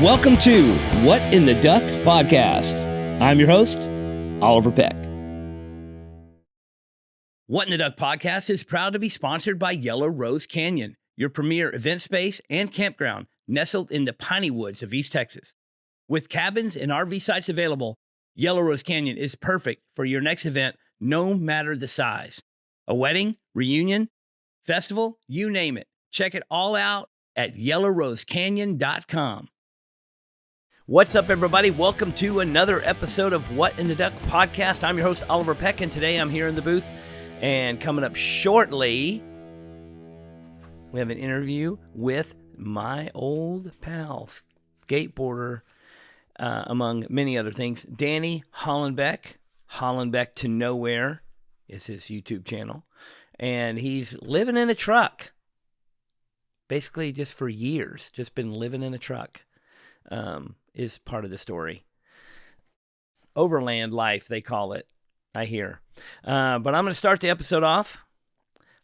Welcome to What in the Duck podcast. I'm your host, Oliver Peck. What in the Duck podcast is proud to be sponsored by Yellow Rose Canyon, your premier event space and campground nestled in the piney woods of East Texas. With cabins and RV sites available, Yellow Rose Canyon is perfect for your next event, no matter the size. A wedding, reunion, festival, you name it. Check it all out at yellowrosecanyon.com. What's up, everybody? Welcome to another episode of What in the Duck podcast. I'm your host, Oliver Peck, and today I'm here in the booth. And coming up shortly, we have an interview with my old pal, skateboarder, among many other things, Danny Hollenbeck. Hollenbeck to Nowhere is his YouTube channel. And he's living in a truck. Basically, just for years, just been living in a truck. Is part of the story. Overland life, they call it, I hear. But I'm going to start the episode off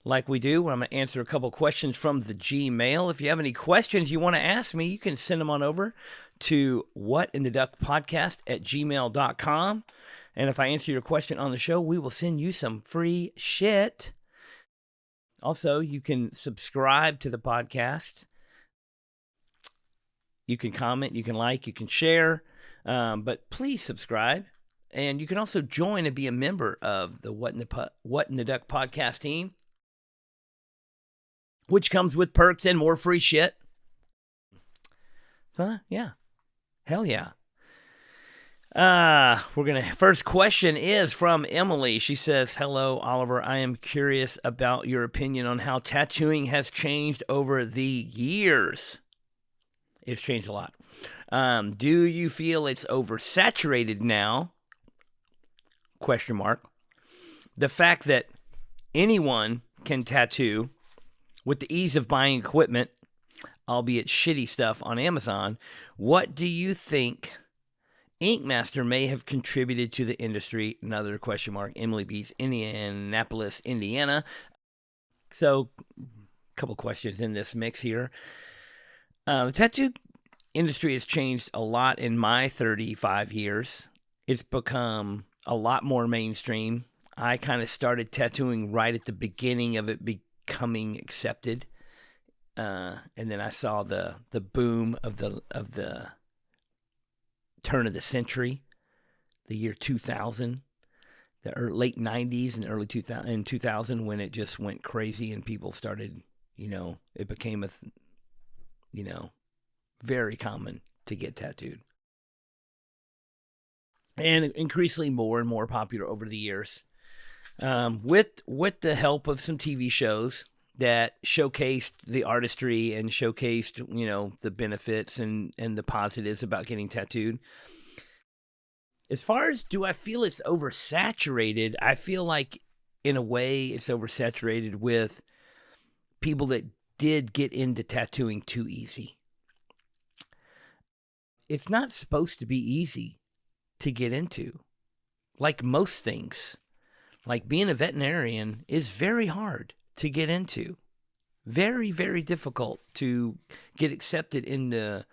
like we do. I'm going to answer a couple questions from the Gmail. If you have any questions you want to ask me, you can send them on over to whatintheduckpodcast@gmail.com. And if I answer your question on the show, we will send you some free shit. Also, you can subscribe to the podcast. You can comment, you can like, you can share, but please subscribe. And you can also join and be a member of the What in the Duck podcast team, which comes with perks and more free shit. Yeah. Hell yeah. First question is from Emily. She says, "Hello, Oliver. I am curious about your opinion on how tattooing has changed over the years." It's changed a lot. Do you feel it's oversaturated now? Question mark. The fact that anyone can tattoo with the ease of buying equipment, albeit shitty stuff on Amazon. What do you think Ink Master may have contributed to the industry? Another question mark. Emily Beats, Indianapolis, Indiana. So, a couple questions in this mix here. The tattoo industry has changed a lot in my 35 years. It's become a lot more mainstream. I kind of started tattooing right at the beginning of it becoming accepted. And then I saw the boom of the turn of the century, the year 2000, the late 90s and early 2000 when it just went crazy and people started, it became very common to get tattooed. And increasingly more and more popular over the years. With the help of some TV shows that showcased the artistry and showcased, the benefits and the positives about getting tattooed. As far as do I feel it's oversaturated, I feel like in a way it's oversaturated with people that did get into tattooing too easy. It's not supposed to be easy to get into. Like most things, like being a veterinarian is very hard to get into. Very, very difficult to get accepted into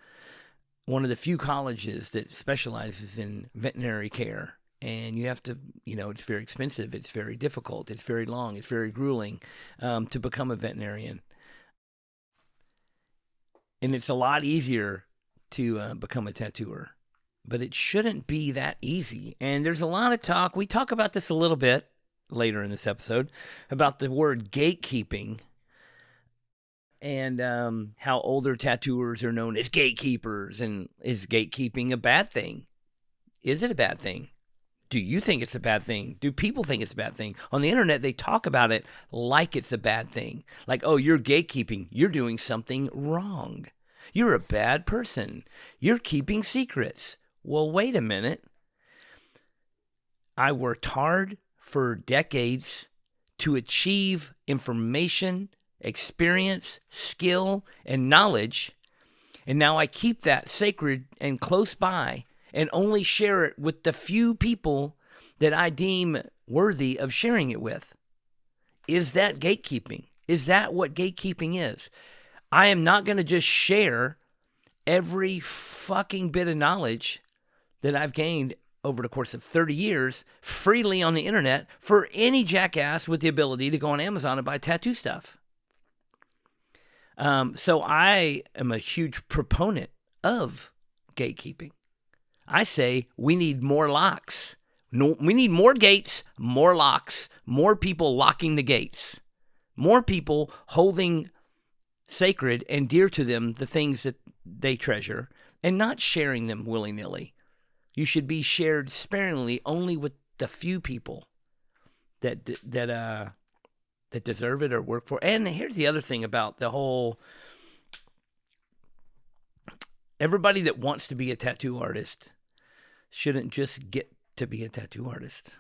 one of the few colleges that specializes in veterinary care. And you have to, it's very expensive. It's very difficult. It's very long. It's very grueling to become a veterinarian. And it's a lot easier to become a tattooer. But it shouldn't be that easy. And there's a lot of talk. We talk about this a little bit later in this episode about the word gatekeeping and how older tattooers are known as gatekeepers. And is gatekeeping a bad thing? Is it a bad thing? Do you think it's a bad thing? Do people think it's a bad thing? On the internet, they talk about it like it's a bad thing. Like, oh, you're gatekeeping. You're doing something wrong. You're a bad person. You're keeping secrets. Well, wait a minute. I worked hard for decades to achieve information, experience, skill, and knowledge, and now I keep that sacred and close by and only share it with the few people that I deem worthy of sharing it with. Is that gatekeeping? Is that what gatekeeping is? I am not going to just share every fucking bit of knowledge that I've gained over the course of 30 years freely on the internet for any jackass with the ability to go on Amazon and buy tattoo stuff. So I am a huge proponent of gatekeeping. I say we need more locks. No, we need more gates, more locks, more people locking the gates, more people holding sacred and dear to them the things that they treasure and not sharing them willy-nilly. You should be shared sparingly only with the few people that deserve it or work for. And here's the other thing about the whole, everybody that wants to be a tattoo artist shouldn't just get to be a tattoo artist.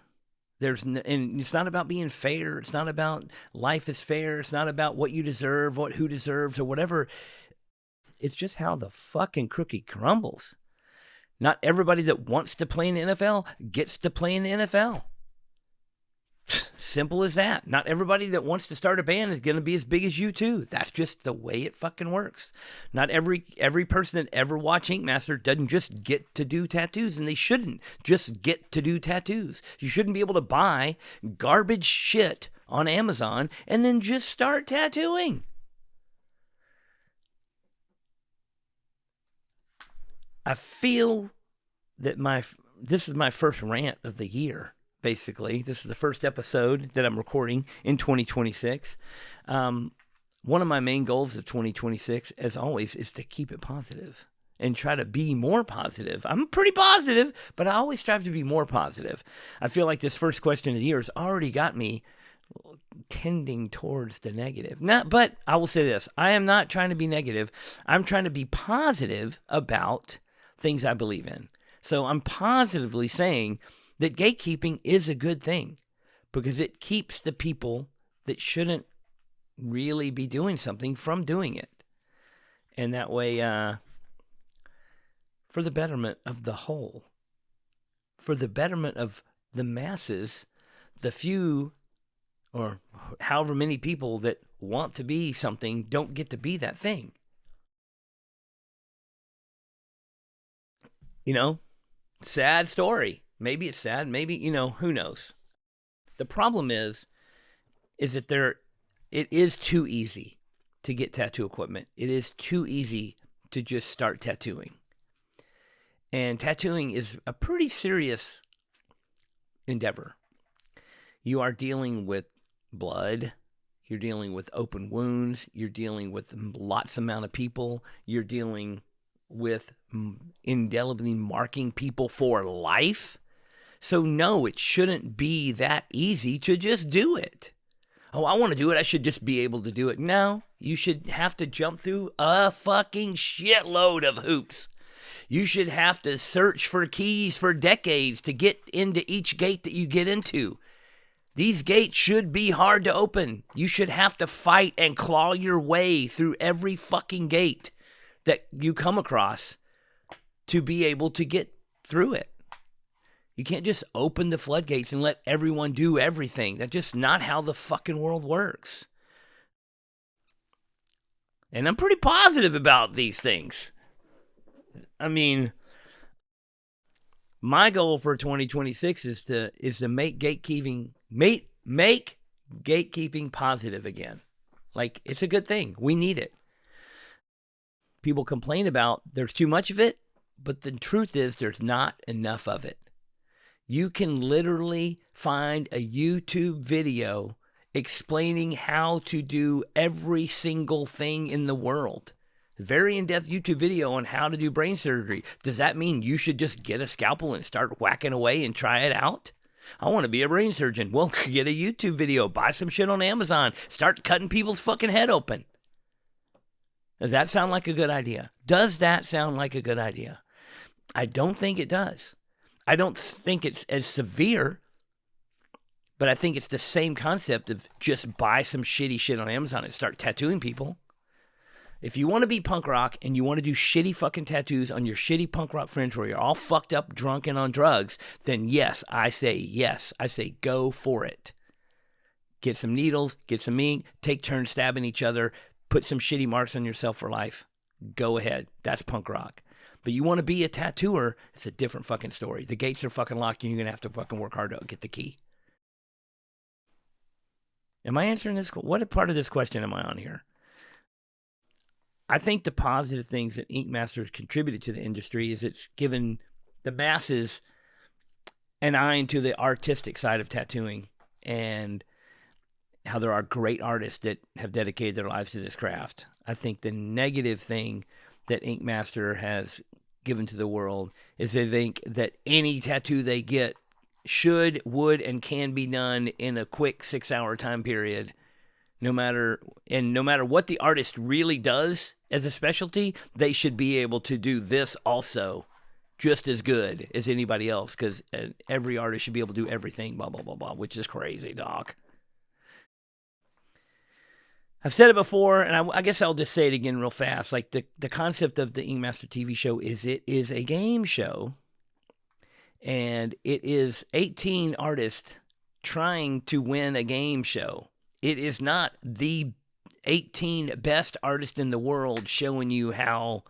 And it's not about being fair. It's not about life is fair. It's not about what you deserve, who deserves, or whatever. It's just how the fucking cookie crumbles. Not everybody that wants to play in the NFL gets to play in the NFL. Simple as that. Not everybody that wants to start a band is going to be as big as you too. That's just the way it fucking works. Not every person that ever watched Ink Master doesn't just get to do tattoos, and they shouldn't just get to do tattoos. You shouldn't be able to buy garbage shit on Amazon and then just start tattooing. I feel that this is my first rant of the year. Basically, this is the first episode that I'm recording in 2026. One of my main goals of 2026, as always, is to keep it positive and try to be more positive. I'm pretty positive, but I always strive to be more positive. I feel like this first question of the year has already got me tending towards the negative. But I will say this. I am not trying to be negative. I'm trying to be positive about things I believe in. So I'm positively saying that gatekeeping is a good thing because it keeps the people that shouldn't really be doing something from doing it. And that way, for the betterment of the whole, for the betterment of the masses, the few or however many people that want to be something don't get to be that thing. You know, sad story. Maybe it's sad. Maybe, who knows? The problem is that it is too easy to get tattoo equipment. It is too easy to just start tattooing. And tattooing is a pretty serious endeavor. You are dealing with blood. You're dealing with open wounds. You're dealing with lots amount of people. You're dealing with indelibly marking people for life. So no, it shouldn't be that easy to just do it. Oh, I want to do it. I should just be able to do it. No, you should have to jump through a fucking shitload of hoops. You should have to search for keys for decades to get into each gate that you get into. These gates should be hard to open. You should have to fight and claw your way through every fucking gate that you come across to be able to get through it. You can't just open the floodgates and let everyone do everything. That's just not how the fucking world works. And I'm pretty positive about these things. I mean, my goal for 2026 is to make gatekeeping positive again. Like, it's a good thing. We need it. People complain about there's too much of it, but the truth is there's not enough of it. You can literally find a YouTube video explaining how to do every single thing in the world. Very in-depth YouTube video on how to do brain surgery. Does that mean you should just get a scalpel and start whacking away and try it out? I want to be a brain surgeon. Well, get a YouTube video, buy some shit on Amazon, start cutting people's fucking head open. Does that sound like a good idea? Does that sound like a good idea? I don't think it does. I don't think it's as severe, but I think it's the same concept of just buy some shitty shit on Amazon and start tattooing people. If you want to be punk rock and you want to do shitty fucking tattoos on your shitty punk rock friends where you're all fucked up, drunk, and on drugs, then yes. I say go for it. Get some needles, get some ink, take turns stabbing each other, put some shitty marks on yourself for life. go ahead. That's punk rock. But you want to be a tattooer, it's a different fucking story. The gates are fucking locked and you're going to have to fucking work hard to get the key. Am I answering this? What part of this question am I on here? I think the positive things that Ink Master has contributed to the industry is it's given the masses an eye into the artistic side of tattooing and how there are great artists that have dedicated their lives to this craft. I think the negative thing that Ink Master has given to the world is they think that any tattoo they get should, would, and can be done in a quick 6-hour time period. No matter what the artist really does as a specialty, they should be able to do this also just as good as anybody else, because every artist should be able to do everything, blah, blah, blah, blah, which is crazy, doc. I've said it before, and I guess I'll just say it again real fast. Like, the concept of the Ink Master TV show is it is a game show, and it is 18 artists trying to win a game show. It is not the 18 best artists in the world showing you how,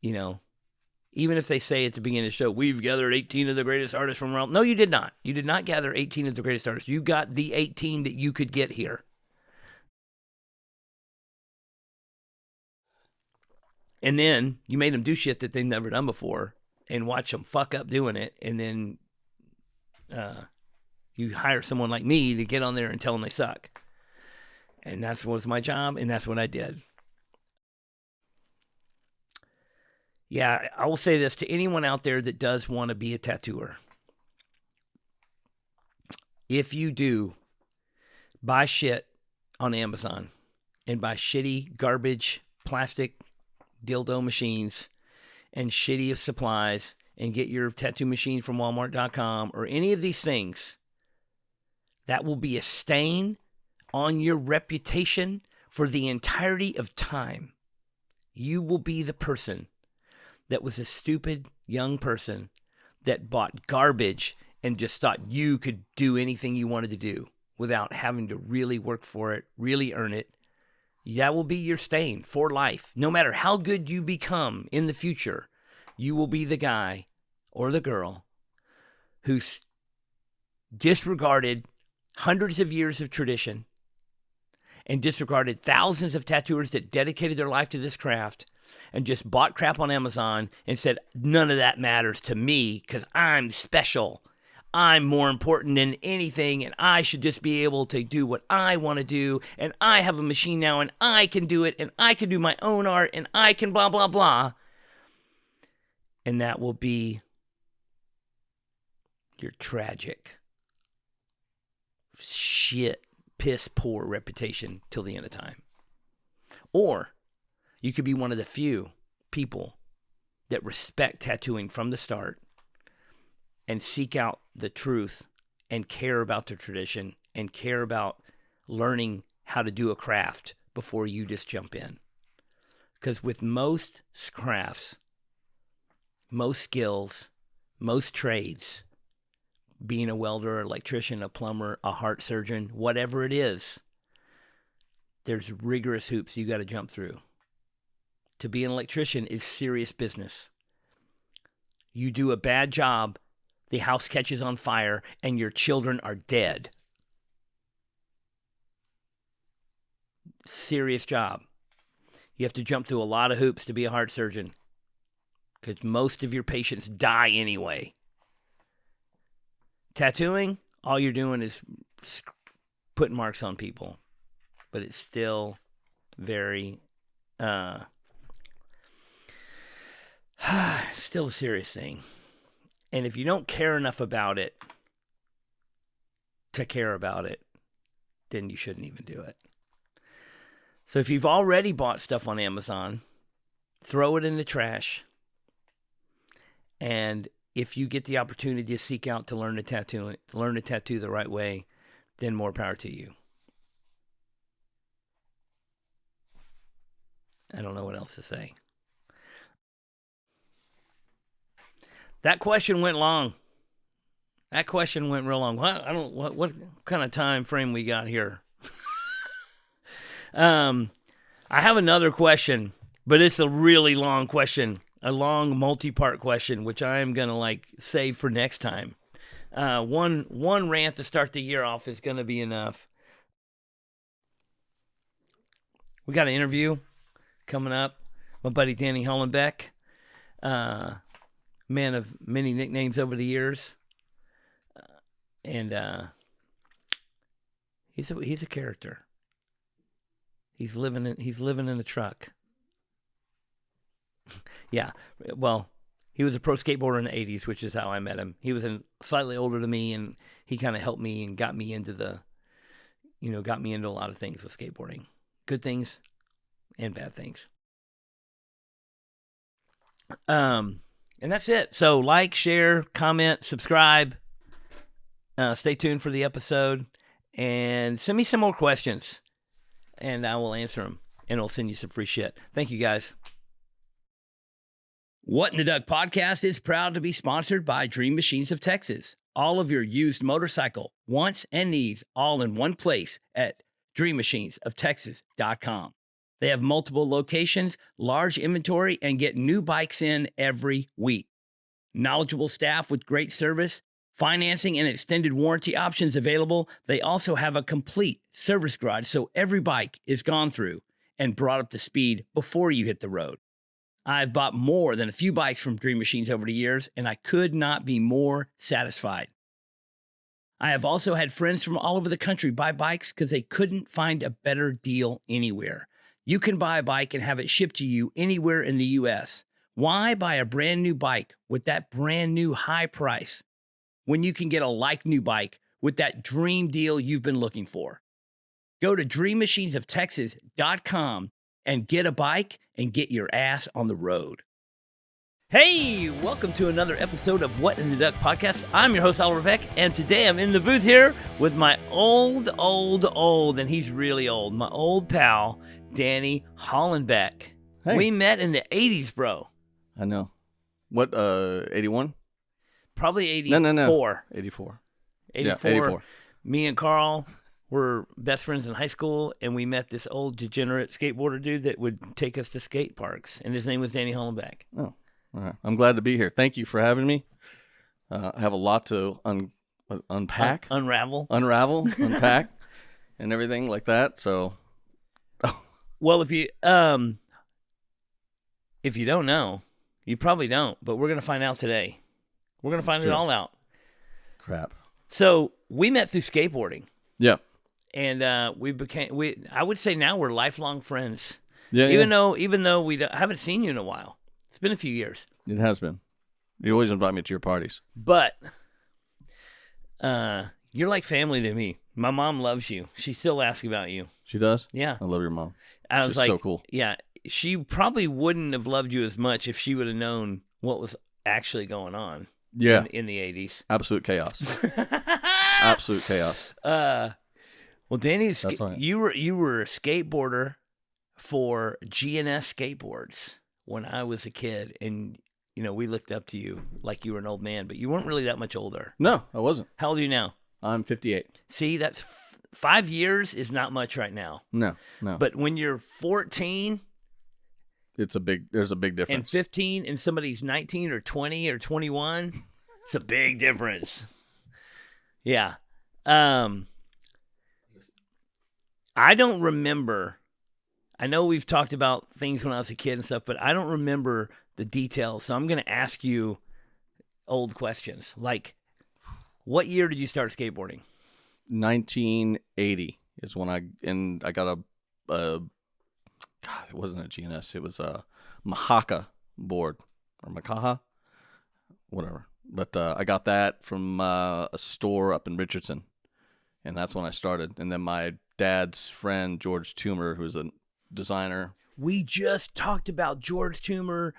even if they say at the beginning of the show, we've gathered 18 of the greatest artists from around. No, you did not. You did not gather 18 of the greatest artists. You got the 18 that you could get here. And then you made them do shit that they've never done before and watch them fuck up doing it. And then you hire someone like me to get on there and tell them they suck. And that was my job, and that's what I did. Yeah, I will say this to anyone out there that does want to be a tattooer. If you do, buy shit on Amazon and buy shitty, garbage, plastic dildo machines and shitty supplies and get your tattoo machine from Walmart.com or any of these things, that will be a stain on your reputation for the entirety of time. You will be the person that was a stupid young person that bought garbage and just thought you could do anything you wanted to do without having to really work for it, really earn it. That will be your stain for life. No matter how good you become in the future, you will be the guy or the girl who's disregarded hundreds of years of tradition and disregarded thousands of tattooers that dedicated their life to this craft and just bought crap on Amazon and said, none of that matters to me because I'm special. I'm more important than anything, and I should just be able to do what I want to do, and I have a machine now, and I can do it, and I can do my own art, and I can blah, blah, blah. And that will be your tragic, shit, piss poor reputation till the end of time. Or you could be one of the few people that respect tattooing from the start and seek out the truth and care about the tradition and care about learning how to do a craft before you just jump in. Because with most crafts, most skills, most trades, being a welder, electrician, a plumber, a heart surgeon, whatever it is, there's rigorous hoops you got to jump through. To be an electrician is serious business. You do a bad job, the house catches on fire, and your children are dead. Serious job. You have to jump through a lot of hoops to be a heart surgeon because most of your patients die anyway. Tattooing, all you're doing is putting marks on people, but it's still very, still a serious thing. And if you don't care enough about it to care about it, then you shouldn't even do it. So if you've already bought stuff on Amazon, throw it in the trash. And if you get the opportunity to seek out to learn to tattoo the right way, then more power to you. I don't know what else to say. That question went long. That question went real long. What kind of time frame we got here? I have another question But it's a really long question, a long multi-part question, which I am gonna save for next time. One rant to start the year off is gonna be enough. We got an interview coming up. My buddy Danny Hollenbeck, man of many nicknames over the years, and he's a character. He's living in a truck. Yeah, well, he was a pro skateboarder in the 80s, which is how I met him. He was slightly older than me, and he kind of helped me and got me into a lot of things with skateboarding. Good things and bad things. And that's it. So like, share, comment, subscribe. Stay tuned for the episode, and send me some more questions, and I will answer them, and I'll send you some free shit. Thank you, guys. What in the Duck podcast is proud to be sponsored by Dream Machines of Texas. All of your used motorcycle wants and needs all in one place at dreammachinesoftexas.com. They have multiple locations, large inventory, and get new bikes in every week. Knowledgeable staff with great service, financing, and extended warranty options available. They also have a complete service garage, so every bike is gone through and brought up to speed before you hit the road. I've bought more than a few bikes from Dream Machines over the years, and I could not be more satisfied. I have also had friends from all over the country buy bikes because they couldn't find a better deal anywhere. You can buy a bike and have it shipped to you anywhere in the U.S. Why buy a brand new bike with that brand new high price when you can get a like-new bike with that dream deal you've been looking for? Go to dreammachinesoftexas.com and get a bike and get your ass on the road. Hey, welcome to another episode of What in the Duck podcast. I'm your host, Audra Peck, and today I'm in the booth here with my old, and he's really old, my old pal, Danny Hollenbeck. Hey. We met in the 80s, bro. I know. What, 81? Probably 84. No. 84. 84. Yeah, 84. Me and Carl were best friends in high school, and we met this old degenerate skateboarder dude that would take us to skate parks, and his name was Danny Hollenbeck. Oh, all right. I'm glad to be here. Thank you for having me. I have a lot to unpack. Unravel, unpack, and everything like that, so... Well, if you don't know, you probably don't, but we're going to find out today. We're going to find it all out. Crap. So, we met through skateboarding. Yeah. And I would say now we're lifelong friends. Yeah. Even though I haven't seen you in a while. It's been a few years. It has been. You always invite me to your parties. But you're like family to me. My mom loves you. She still asks about you. She does? Yeah. I love your mom. I was like, so cool. Yeah. She probably wouldn't have loved you as much if she would have known what was actually going on. Yeah. In the 80s. Absolute chaos. Absolute chaos. Well, Danny, right. you were a skateboarder for GNS skateboards when I was a kid, and we looked up to you like you were an old man, but you weren't really that much older. No, I wasn't. How old are you now? I'm 58. See, that's 5 years is not much right now. No. But when you're 14, there's a big difference. And 15, and somebody's 19 or 20 or 21, it's a big difference. Yeah. I don't remember. I know we've talked about things when I was a kid and stuff, but I don't remember the details. So I'm going to ask you old questions. Like, what year did you start skateboarding? 1980 is when I got God, it wasn't a GNS. It was a Mahaka board or Makaha, whatever. But I got that from a store up in Richardson, and that's when I started. And then my dad's friend, George Toomer, who's a designer. We just talked about George Toomer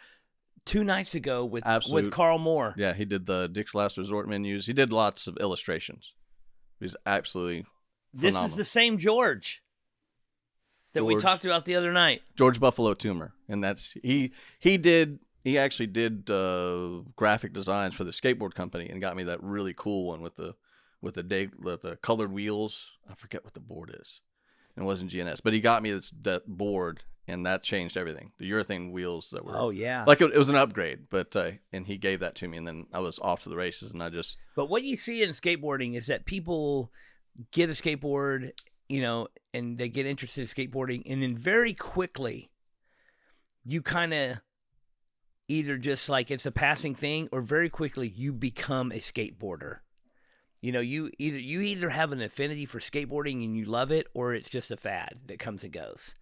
2 nights ago with Carl Moore. Yeah, he did the Dick's Last Resort menus. He did lots of illustrations. He's absolutely phenomenal. This is the same George that we talked about the other night. George Buffalo Toomer, and that's he actually did graphic designs for the skateboard company and got me that really cool one with the colored wheels. I forget what the board is. It wasn't GNS, but he got me that board, and that changed everything. The urethane wheels that were, Oh yeah. like it was an upgrade, but and he gave that to me, and then I was off to the races, and I just. But what you see in skateboarding is that people get a skateboard, and they get interested in skateboarding, and then very quickly, you kind of either just like it's a passing thing, or very quickly you become a skateboarder. You either have an affinity for skateboarding and you love it, or it's just a fad that comes and goes.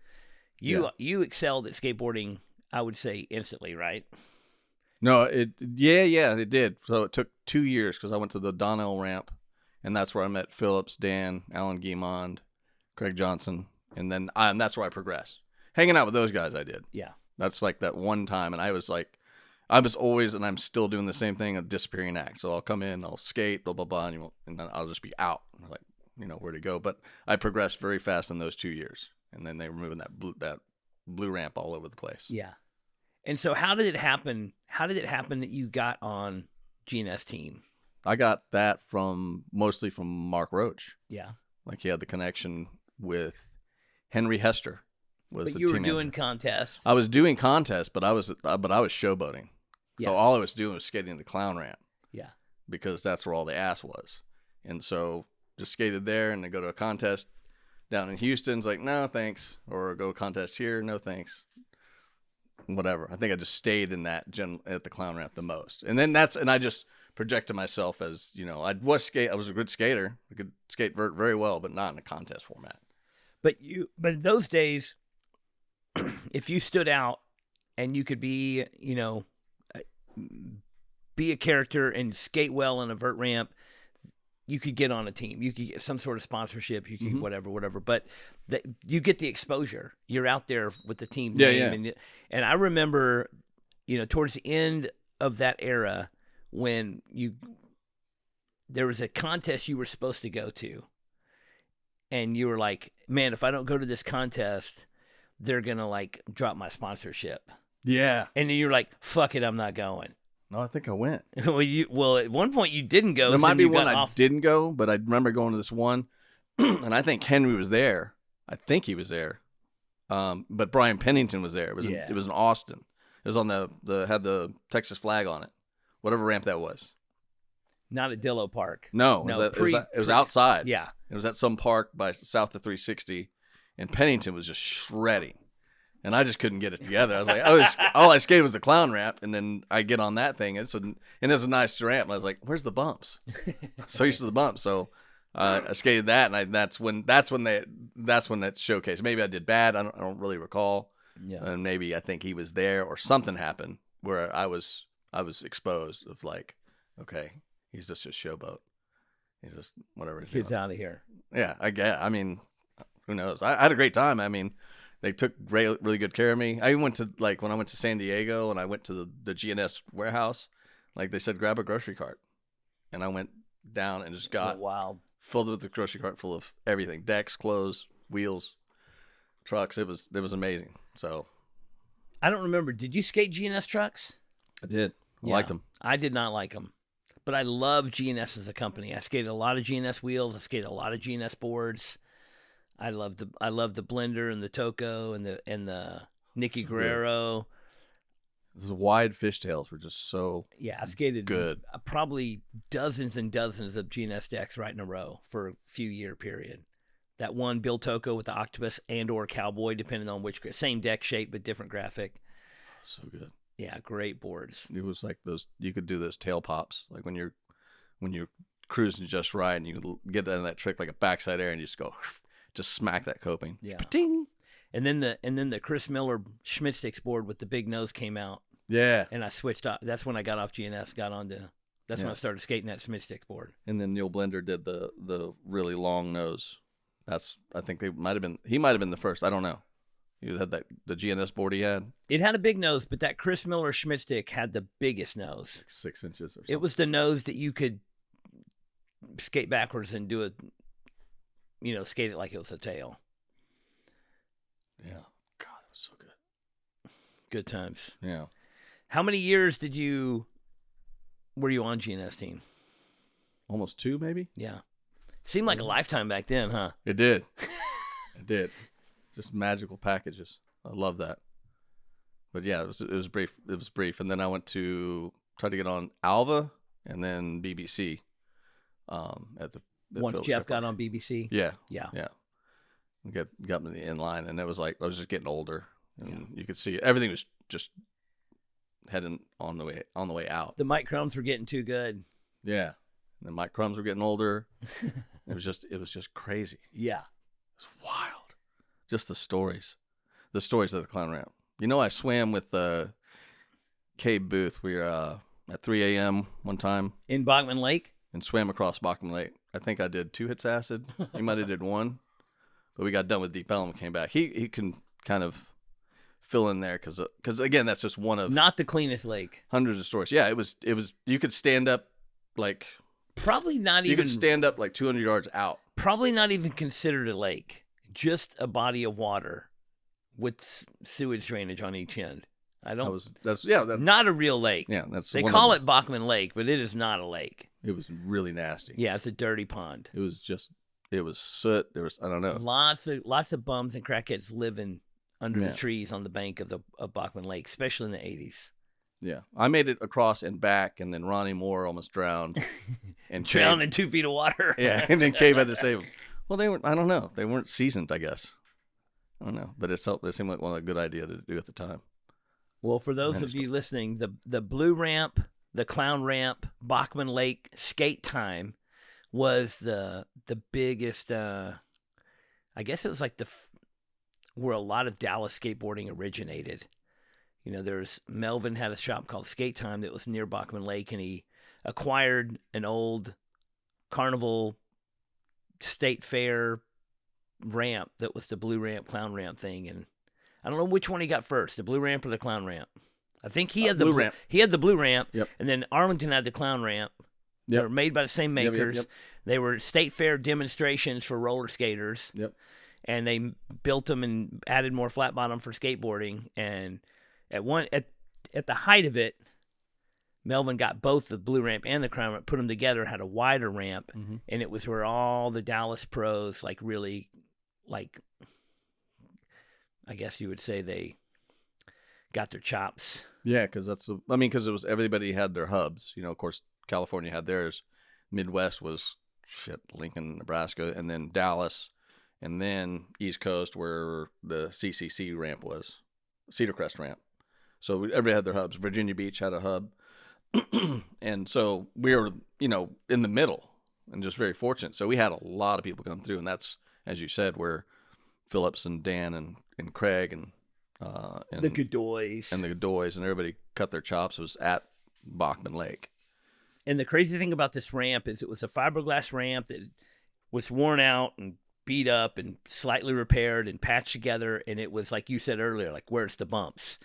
You excelled at skateboarding, I would say, instantly, right? No, it did. So it took 2 years because I went to the Donnell ramp, and that's where I met Phillips, Dan, Alan Guimond, Craig Johnson, and then and that's where I progressed. Hanging out with those guys, I did. Yeah. That's like that one time, and I was always, and I'm still doing the same thing, a disappearing act. So I'll come in, I'll skate, blah, blah, blah, and then I'll just be out. Like, where to go. But I progressed very fast in those 2 years. And then they were moving that blue ramp all over the place. Yeah. And so how did it happen? How did it happen that you got on GNS team? I got that mostly from Mark Roach. Yeah. Like he had the connection with Henry Hester. But you were doing contests. I was doing contests, but I was showboating. Yeah. So all I was doing was skating the clown ramp. Yeah. Because that's where all the ass was. And so just skated there, and then go to a contest down in Houston's like, no, thanks. Or go contest here, no, thanks. Whatever. I think I just stayed in that at the clown ramp the most. And then I just projected myself as, I was a good skater. I could skate very well, but not in a contest format. But in those days, if you stood out and you could be, be a character and skate well on a vert ramp, you could get on a team. You could get some sort of sponsorship. You could whatever. But you get the exposure. You're out there with the team name. Yeah. And I remember, towards the end of that era, when there was a contest you were supposed to go to, and you were like, man, if I don't go to this contest, they're gonna like drop my sponsorship. Yeah. And then you're like, fuck it, I'm not going. No, I think I went. Well, at one point you didn't go. There might be one I didn't go, but I remember going to this one, and I think Henry was there. I think he was there, but Brian Pennington was there. It was in Austin. It was on had the Texas flag on it, whatever ramp that was. Not at Dillo Park. No, it was outside. Yeah, it was at some park by south of 360, and Pennington was just shredding. And I just couldn't get it together. I was like, all I skated was the clown ramp, and then I get on that thing. It's a nice ramp. And I was like, where's the bumps? So used to the bumps. So I skated that, and that's when that showcased. Maybe I did bad. I don't really recall. Yeah. And maybe I think he was there, or something happened where I was exposed of like, okay, he's just a showboat. He's just whatever. Get out of here. Yeah, I guess. I mean, who knows? I had a great time. I mean. They took really good care of me. I even went to, like, when I went to San Diego and I went to the GNS warehouse, like, they said, grab a grocery cart. And I went down and just got filled with the grocery cart full of everything. Decks, clothes, wheels, trucks. It was amazing. So. I don't remember. Did you skate GNS trucks? I did. I liked them. I did not like them. But I love GNS as a company. I skated a lot of GNS wheels. I skated a lot of GNS boards. I love the Blender and the Toco and the Nicky Guerrero. Those wide fishtails were just so I skated good. Probably dozens and dozens of GNS decks right in a row for a few year period. That one Bill Toco with the octopus and or cowboy, depending on which same deck shape but different graphic. So good. Yeah, great boards. It was like those. You could do those tail pops, like when you're cruising just right, and you get that trick like a backside air, and you just go. Just smack that coping. Yeah. Ding. And then the Chris Miller Schmidt Sticks board with the big nose came out. Yeah. And I switched off. That's when I got off GNS, when I started skating that Schmidt Sticks board. And then Neil Blender did the really long nose. I think he might have been the first. I don't know. He had the GNS board he had. It had a big nose, but that Chris Miller Schmidt Stick had the biggest nose. Like 6 inches or something. It was the nose that you could skate backwards and do it. Skate it like it was a tail. Yeah. God, it was so good. Good times. Yeah. How many years were you on GNS team? Almost 2, maybe? Yeah. Seemed like a lifetime back then, huh? It did. It did. just magical packages. I love that. But yeah, it was brief. It was brief, and then I went to try to get on Alva and then BBC. At Once Phillips Jeff Airport. got on BBC. Yeah. Yeah. Got me in line, and it was like I was just getting older, and you could see everything was just heading on the way out. The Mike Crumbs were getting too good. Yeah, and then Mike Crumbs were getting older. It was just crazy. Yeah, It's wild. Just the stories of the clown ramp. You know, I swam with Cabe Booth. We were at 3 a.m. one time in Bachman Lake. and swam across Bachman Lake. I think I did 2 hits acid. He might have did 1, but we got done with Deep Ellum and came back. He can kind of fill in there because again, that's just one of Not the cleanest lake. hundreds of stories. Yeah, it was. You could stand up like Probably not you even. could stand up like 200 yards out. Probably not even considered a lake. Just a body of water with sewage drainage on each end. Not a real lake. Yeah, that's They one call of it Bachman Lake, but it is not a lake. It was really nasty. Yeah, it's a dirty pond. It was soot. There was I don't know. Lots of bums and crackheads living under the trees on the bank of Bachman Lake, especially in the 80s. Yeah, I made it across and back, and then Ronnie Moore almost drowned and Drowned in 2 feet of water. Yeah, and then Cave had to save him. Well, they weren't. I don't know. They weren't seasoned, I guess. I don't know, but it seemed like one of a good idea to do at the time. Well, for those of you listening, the Blue Ramp, the Clown Ramp, Bachman Lake skate time was the biggest. I guess it was like where a lot of Dallas skateboarding originated. You know, Melvin had a shop called Skate Time that was near Bachman Lake, and he acquired an old Carnival State Fair ramp that was the Blue Ramp, Clown Ramp thing, and I don't know which one he got first, the Blue Ramp or the Clown Ramp. I think he had the Blue Ramp. He had the Blue Ramp, Yep. And then Arlington had the Clown Ramp. They Yep. were made by the same makers. Yep. They were State Fair demonstrations for roller skaters. Yep. And they built them and added more flat bottom for skateboarding. And at the height of it, Melvin got both the Blue Ramp and the Crown Ramp, put them together, had a wider ramp, and it was where all the Dallas pros really, I guess you would say they got their chops. Yeah, because because it was everybody had their hubs. You know, of course, California had theirs. Midwest was Lincoln, Nebraska, and then Dallas, and then East Coast where the CCC ramp was, Cedar Crest ramp. So everybody had their hubs. Virginia Beach had a hub. And so we were, in the middle and just very fortunate. So we had a lot of people come through. And that's, as you said, where Phillips and Dan and Craig and the Godoys. And the Godoys and everybody cut their chops was at Bachman Lake. And the crazy thing about this ramp is it was a fiberglass ramp that was worn out and beat up and slightly repaired and patched together, and it was like you said earlier, like where's the bumps?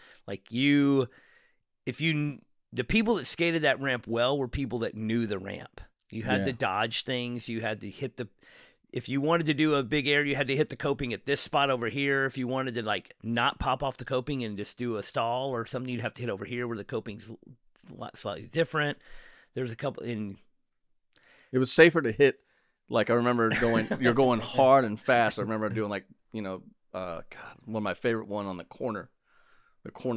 The people that skated that ramp well were people that knew the ramp. You had to dodge things. You had to hit if you wanted to do a big air, you had to hit the coping at this spot over here. If you wanted to not pop off the coping and just do a stall or something, you'd have to hit over here where the coping's slightly different. There's a couple in. It was safer to hit. I remember you're going hard and fast. I remember doing one of my favorite one on the corner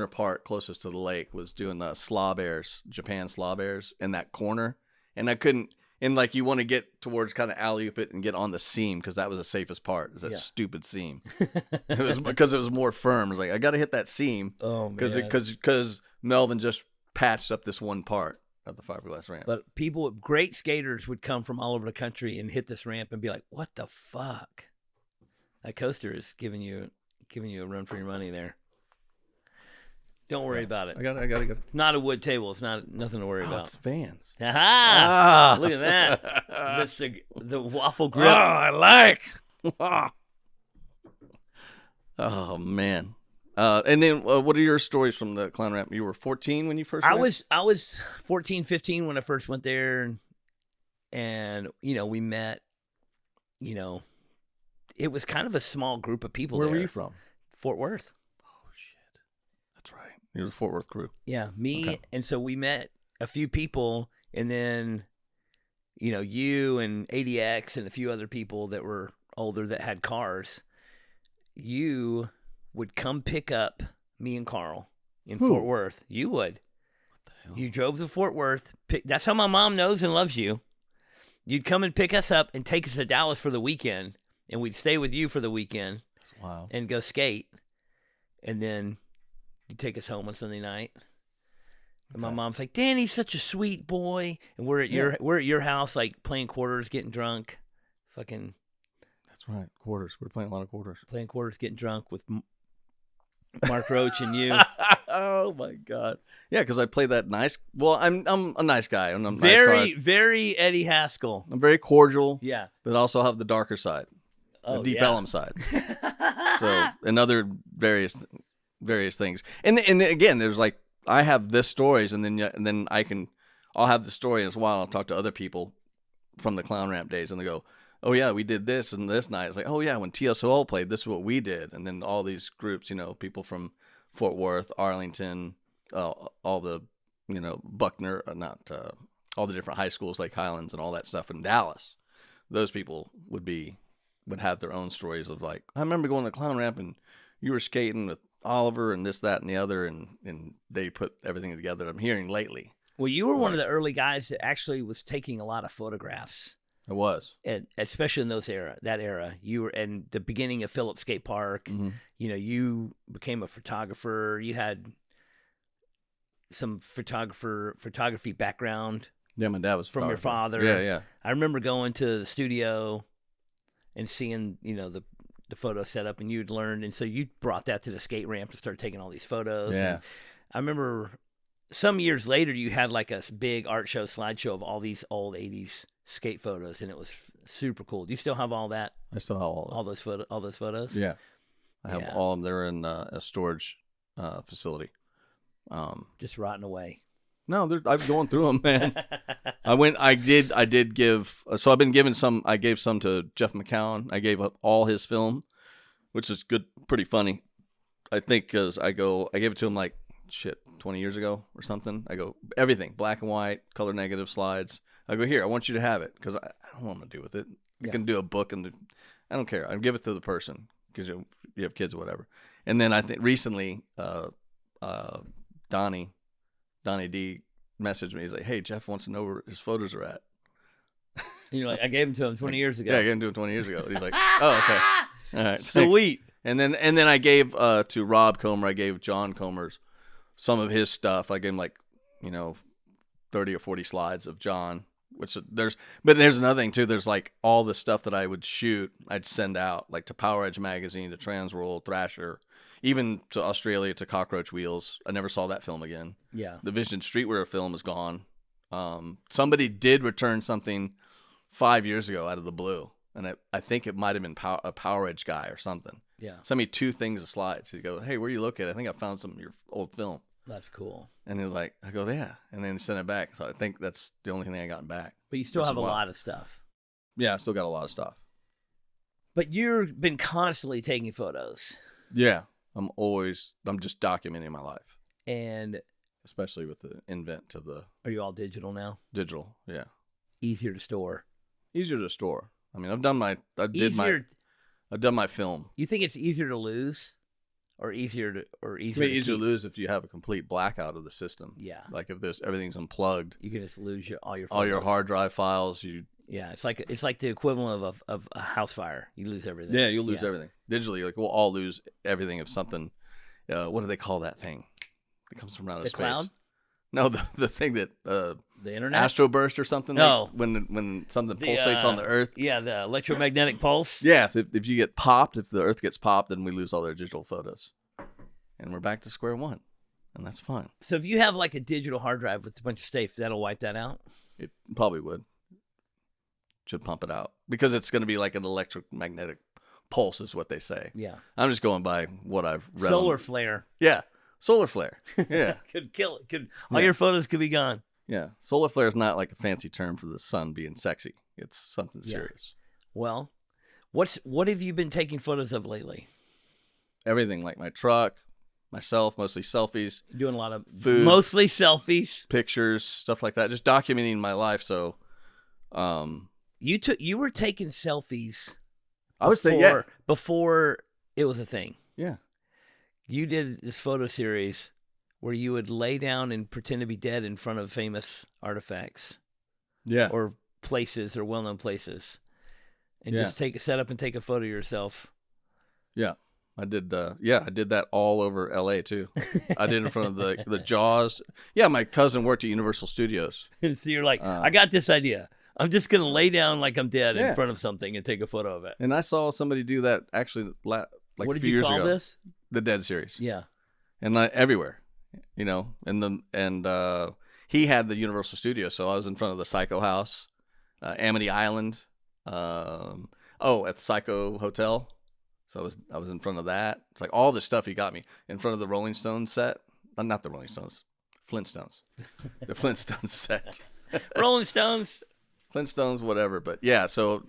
part closest to the lake was doing slob airs, Japan slob airs in that corner. And I couldn't, and you want to get towards kind of alley-oop it and get on the seam because that was the safest part, is that stupid seam. It was because it was more firm. It was I got to hit that seam. Oh, man. Because Melvin just patched up this one part of the fiberglass ramp. But great skaters would come from all over the country and hit this ramp and be like, "What the fuck? That coaster is giving you a run for your money there." Don't worry about it. I got it. It's not a wood table. It's nothing to worry about. It's Vans. Aha! Look at that. That's the waffle grip. Oh, I like. Oh man. And then what are your stories from the clown ramp? You were 14 when you first went? I was 14, 15 when I first went there, and we met. It was kind of a small group of people. Where were you from? Fort Worth. Oh shit, that's right. You're the Fort Worth crew. Yeah, me, okay. And so we met a few people, and then you and ADX and a few other people that were older that had cars. you would come pick up me and Carl in Fort Worth. You would. What the hell? You drove to Fort Worth. That's how my mom knows and loves you. You'd come and pick us up and take us to Dallas for the weekend, and we'd stay with you for the weekend. That's wild. And go skate, and then you'd take us home on Sunday night. And my mom's like, "Danny's such a sweet boy," and we're at your house, like playing quarters, getting drunk, fucking. That's right, quarters. We're playing a lot of quarters. Playing quarters, getting drunk with Mark Roach and you. Oh my God! Yeah, because I play that nice. Well, I'm a nice guy. I'm a very, nice guy. very Eddie Haskell. I'm very cordial. Yeah, but also have the darker side, the deep Ellum side. So and other various things. And again, there's like I have this stories, and then I'll have the story as well. I'll talk to other people from the Clown Ramp days, and they go, "Oh yeah, we did this and this night." It's like, "Oh yeah, when TSOL played, this is what we did." And then all these groups, people from Fort Worth, Arlington, all the, Buckner, all the different high schools, Lake Highlands, and all that stuff in Dallas. Those people would have their own stories of like, I remember going to the Clown Ramp and you were skating with Oliver and this, that, and the other, and they put everything together. I'm hearing lately. Well, you were one of the early guys that actually was taking a lot of photographs. It was, and especially in that era. You were in the beginning of Phillips Skate Park. Mm-hmm. You became a photographer. You had some photography background. Yeah, my dad was from your father. Yeah. I remember going to the studio and seeing the photo setup, and you'd learned, and so you brought that to the skate ramp to start taking all these photos. Yeah, and I remember some years later you had like a big art show slideshow of all these old '80s skate photos, and it was super cool. Do you still have all that? I still have all those photos. Yeah, I have all of them. They're in a storage facility. Just rotting away. No, I'm going through them, man. I did give. So I've been giving some. I gave some to Jeff McCown. I gave up all his film, which is good, pretty funny. I think because I gave it to him like 20 years ago or something. I go everything, black and white, color negative slides. I go, here, I want you to have it because I don't know what I'm gonna do with it. I can do a book and I don't care. I give it to the person because you have kids or whatever. And then I think recently, Donnie D messaged me. He's like, "Hey, Jeff wants to know where his photos are at." Like, I gave them to him 20 years ago. Yeah, I gave them to him 20 years ago. He's like, "Oh, okay, all right, sweet." Thanks. And then I gave to Rob Comer. I gave John Comer's some of his stuff. I gave him like 30 or 40 slides of John. But there's another thing too. There's like all the stuff that I would shoot, I'd send out like to Power Edge magazine, to Transworld, Thrasher, even to Australia, to Cockroach Wheels. I never saw that film again. Yeah. The Vision Streetwear film is gone. Somebody did return something 5 years ago out of the blue, and I think it might have been a Power Edge guy or something. Yeah. Sent me 2 things of slides. He goes, "Hey, where you located? I think I found some of your old film." That's cool. And he was like, I go, "Yeah," and then sent it back. So I think that's the only thing I got back. But you still have a lot of stuff. Yeah, I still got a lot of stuff. But you've been constantly taking photos. Yeah, I'm just documenting my life. And especially with the invent of the... Are you all digital now? Digital, yeah. Easier to store. Easier to store. I mean, I've done my film. You think it's easier to lose? Or easier to easier to lose if you have a complete blackout of the system. Yeah. Like if everything's unplugged, you can just lose all your photos. All your hard drive files. Yeah, it's like the equivalent of a house fire. You lose everything. Yeah, you'll lose everything digitally. Like we'll all lose everything if something. What do they call that thing? It comes from outer space. The cloud? No, the thing that the internet, astroburst or something. No, like when something pulsates on the Earth. Yeah, the electromagnetic pulse. Yeah, if you get popped, if the Earth gets popped, then we lose all their digital photos, and we're back to square one, and that's fine. So if you have like a digital hard drive with a bunch of stuff, that'll wipe that out. It probably would. Should pump it out because it's going to be like an electromagnetic pulse, is what they say. Yeah, I'm just going by what I've read. Solar flare. Yeah. Solar flare. Yeah. Could kill it. All your photos could be gone. Yeah. Solar flare is not like a fancy term for the sun being sexy. It's something serious. Well, what have you been taking photos of lately? Everything, like my truck, myself, mostly selfies. You're doing a lot of food, mostly selfies, pictures, stuff like that. Just documenting my life. So, you were taking selfies. I was thinking, before It was a thing. Yeah. You did this photo series where you would lay down and pretend to be dead in front of famous artifacts. Yeah. Or places or well-known places. And Yeah. just set up and take a photo of yourself. Yeah. I did that all over LA too. I did it in front of the Jaws. Yeah, my cousin worked at Universal Studios. So you're like, I got this idea. I'm just going to lay down like I'm dead in front of something and take a photo of it. And I saw somebody do that actually like what a did few you years call ago. this? The Dead series. Yeah. And everywhere, you know, and he had the Universal Studios, so I was in front of the Psycho House, Amity Island, at the Psycho Hotel. So I was in front of that. It's like all this stuff he got me in front of the Rolling Stones set. Not the Rolling Stones, Flintstones. The Flintstones set. Rolling Stones. Flintstones, whatever. But yeah, so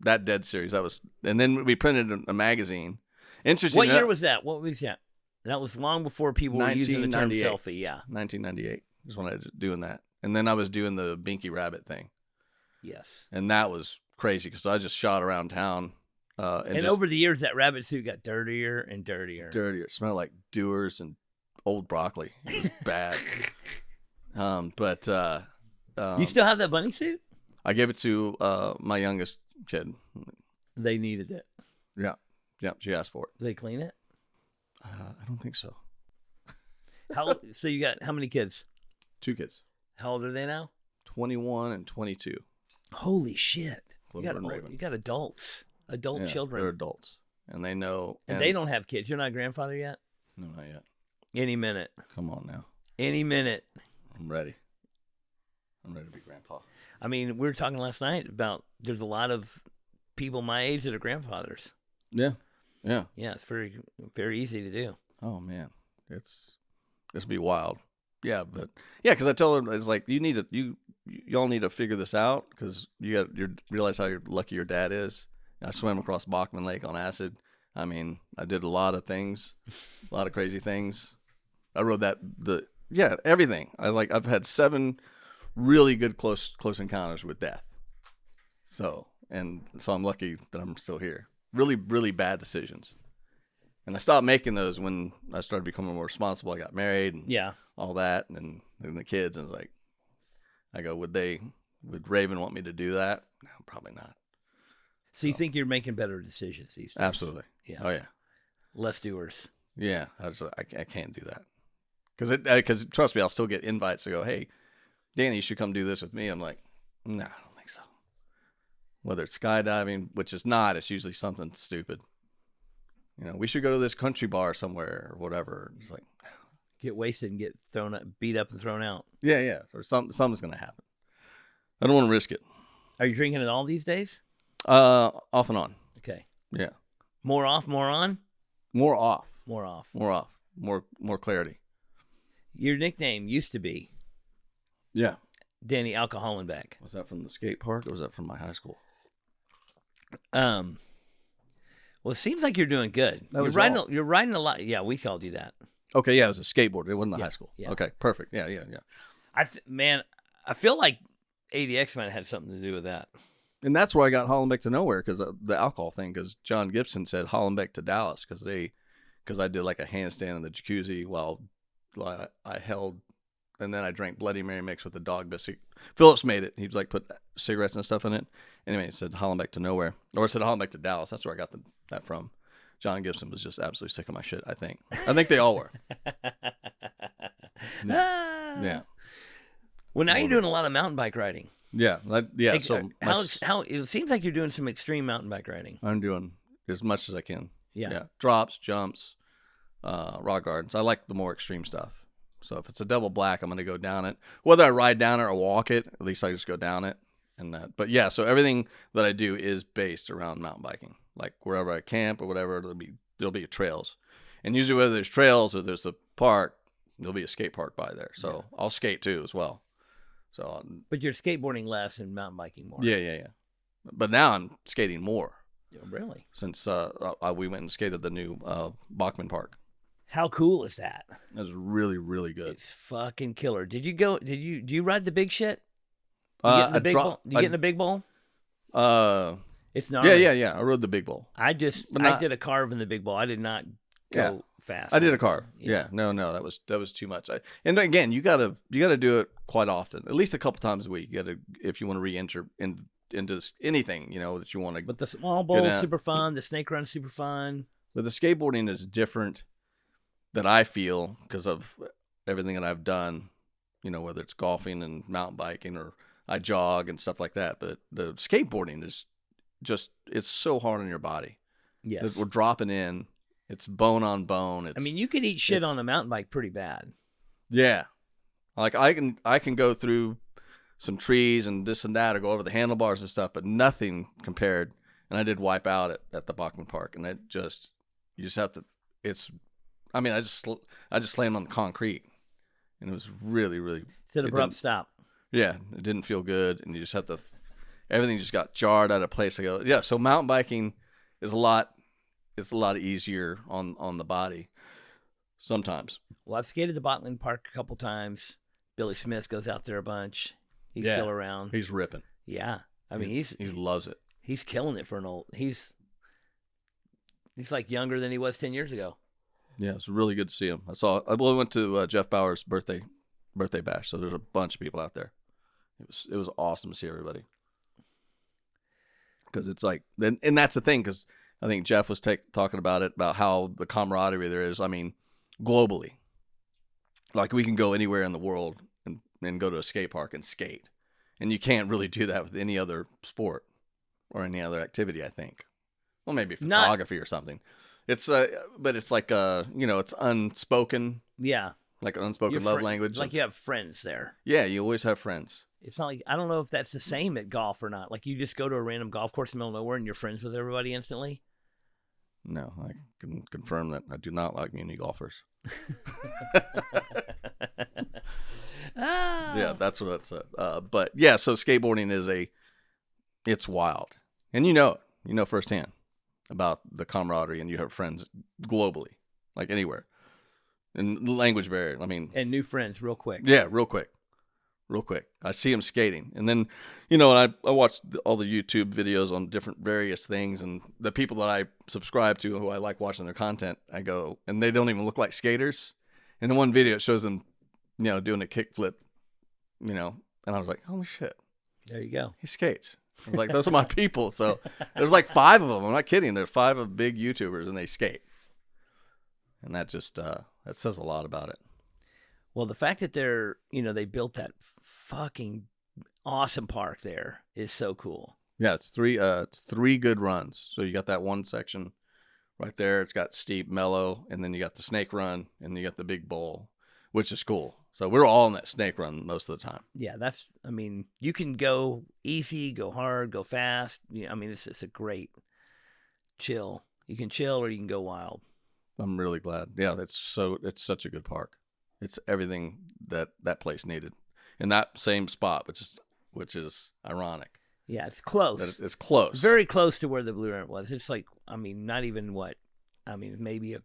that Dead series, and then we printed a magazine. Interesting. What year was that? What was that? That was long before people were using the term 1998. selfie. Yeah. 1998 is when I was doing that. And then I was doing the Binky Rabbit thing. Yes. And that was crazy because I just shot around town. And over the years, that rabbit suit got dirtier and dirtier. Dirtier. It smelled like Dewar's and old broccoli. It was bad. You still have that bunny suit? I gave it to my youngest kid. They needed it. Yeah. Yeah, she asked for it. Did they clean it? I don't think so. So you got how many kids? 2 kids. How old are they now? 21 and 22. Holy shit. You Clover and Raven. got adults. Adult Yeah, children. They're adults. And they know. And they don't have kids. You're not a grandfather yet? No, not yet. Any minute. Come on now. Any minute. I'm ready. I'm ready to be grandpa. I mean, we were talking last night about there's a lot of people my age that are grandfathers. Yeah. Yeah. Yeah, it's very, very easy to do. Oh man, it's be wild. Yeah, but yeah, because I tell her it's like y'all need to figure this out because you realize how lucky your dad is. I swam across Bachman Lake on acid. I mean, I did a lot of things, a lot of crazy things. I rode everything. I've had 7 really good close encounters with death. So I'm lucky that I'm still here. Really, really bad decisions. And I stopped making those when I started becoming more responsible. I got married and all that and the kids. And it's like, I go, would Raven want me to do that? No, probably not. So you think you're making better decisions these days? Absolutely. Yeah. Oh, yeah. Less doers. Yeah. I can't do that. Because trust me, I'll still get invites to go, hey, Danny, you should come do this with me. I'm like, no, I don't think so. Whether it's skydiving, which is not, it's usually something stupid. You know, we should go to this country bar somewhere or whatever. It's like, get wasted and get beat up and thrown out. Yeah. Or something's going to happen. I don't want to risk it. Are you drinking at all these days? Off and on. Okay. Yeah. More off, more on? More off. More off. More off. More clarity. Your nickname used to be Yeah. Danny Hollenbeck. Was that from the skate park or was that from my high school? Well, it seems like you're doing good. You're riding a lot. Yeah, we called you that. Okay, yeah, it was a skateboard. It wasn't the high school. Yeah. Okay, perfect. Yeah. I feel like ADX might have had something to do with that. And that's where I got Hollenbeck to nowhere because the alcohol thing. Because John Gibson said Hollenbeck to Dallas because I did like a handstand in the jacuzzi while I held, and then I drank Bloody Mary mix with the dog biscuit. Phillips made it. He'd like put cigarettes and stuff in it. Anyway, it said Hollenbeck to nowhere, or it said Hollenbeck to Dallas. That's where I got that from. John Gibson was just absolutely sick of my shit. I think they all were. Yeah. Well, now you're doing a lot of mountain bike riding. Yeah. So how it seems like you're doing some extreme mountain bike riding. I'm doing as much as I can. Yeah. Drops, jumps, rock gardens. I like the more extreme stuff. So if it's a double black, I'm going to go down it. Whether I ride down it or walk it, at least I just go down it. But yeah, so everything that I do is based around mountain biking. Like wherever I camp or whatever, there'll be trails. And usually whether there's trails or there's a park, there'll be a skate park by there. So I'll skate too as well. So, but you're skateboarding less and mountain biking more. Yeah. But now I'm skating more. Yeah, really? Since we went and skated the new Bachman Park. How cool is that? That was really, really good. It's fucking killer. Do you ride the big shit? Do you get in the big bowl? It's gnarly. Yeah. I rode the big bowl. I did a carve in the big bowl. I did not go fast. I did a carve. Yeah. No, that was too much. And again, you gotta do it quite often, at least a couple times a week. You gotta, if you want to re-enter into anything, that you want to. But the small bowl is super fun. The snake run super fun. But the skateboarding is different that I feel because of everything that I've done, whether it's golfing and mountain biking or I jog and stuff like that. But the skateboarding is it's so hard on your body. Yes. We're dropping in. It's bone on bone. You could eat shit on a mountain bike pretty bad. Yeah. Like I can go through some trees and this and that or go over the handlebars and stuff, but nothing compared. And I did wipe out at the Bachman Park, and you just have to, I just slammed on the concrete, and it was really, really. It's an abrupt stop. Yeah, it didn't feel good, and you just have to, everything just got jarred out of place. I go, yeah, so mountain biking is it's a lot easier on the body sometimes. Well, I've skated the Bachman Park a couple times. Billy Smith goes out there a bunch. He's still around. He's ripping. Yeah. He loves it. He's killing it for an old. He's like younger than he was 10 years ago. Yeah, it's really good to see him. I went to Jeff Bauer's birthday bash, so there's a bunch of people out there. It was awesome to see everybody. Because it's like, and that's the thing, because I think Jeff was talking about how the camaraderie there is. Globally, like we can go anywhere in the world and go to a skate park and skate, and you can't really do that with any other sport or any other activity. I think, well, maybe photography or something. It's but it's like it's unspoken. Yeah, like an unspoken love language. Like you have friends there. Yeah, you always have friends. It's not like, I don't know if that's the same at golf or not. Like you just go to a random golf course in the middle of nowhere and you're friends with everybody instantly. No, I can confirm that I do not like mini golfers. Yeah, that's what it said. But yeah, so skateboarding it's wild, and you know firsthand about the camaraderie, and you have friends globally, like anywhere, and language barrier. And new friends, real quick. Yeah, real quick. I see him skating, and then I watched all the YouTube videos on different various things, and the people that I subscribe to, who I like watching their content, I go, and they don't even look like skaters. And in one video, it shows them, doing a kickflip, and I was like, holy shit, there you go. He skates. I was like, those are my people. So there's like 5 of them. I'm not kidding. There's 5 of big YouTubers, and they skate, and that just that says a lot about it. Well, the fact that they built that fucking awesome park there is so cool. Yeah, it's 3 good runs. So you got that one section right there. It's got steep, mellow, and then you got the snake run, and you got the big bowl, which is cool. So we're all in that snake run most of the time. Yeah, you can go easy, go hard, go fast. It's just a great chill. You can chill or you can go wild. I'm really glad. Yeah, it's such a good park. It's everything that place needed in that same spot, which is ironic. Yeah, it's close. It's close. Very close to where the Blue Rent was. It's like, not even maybe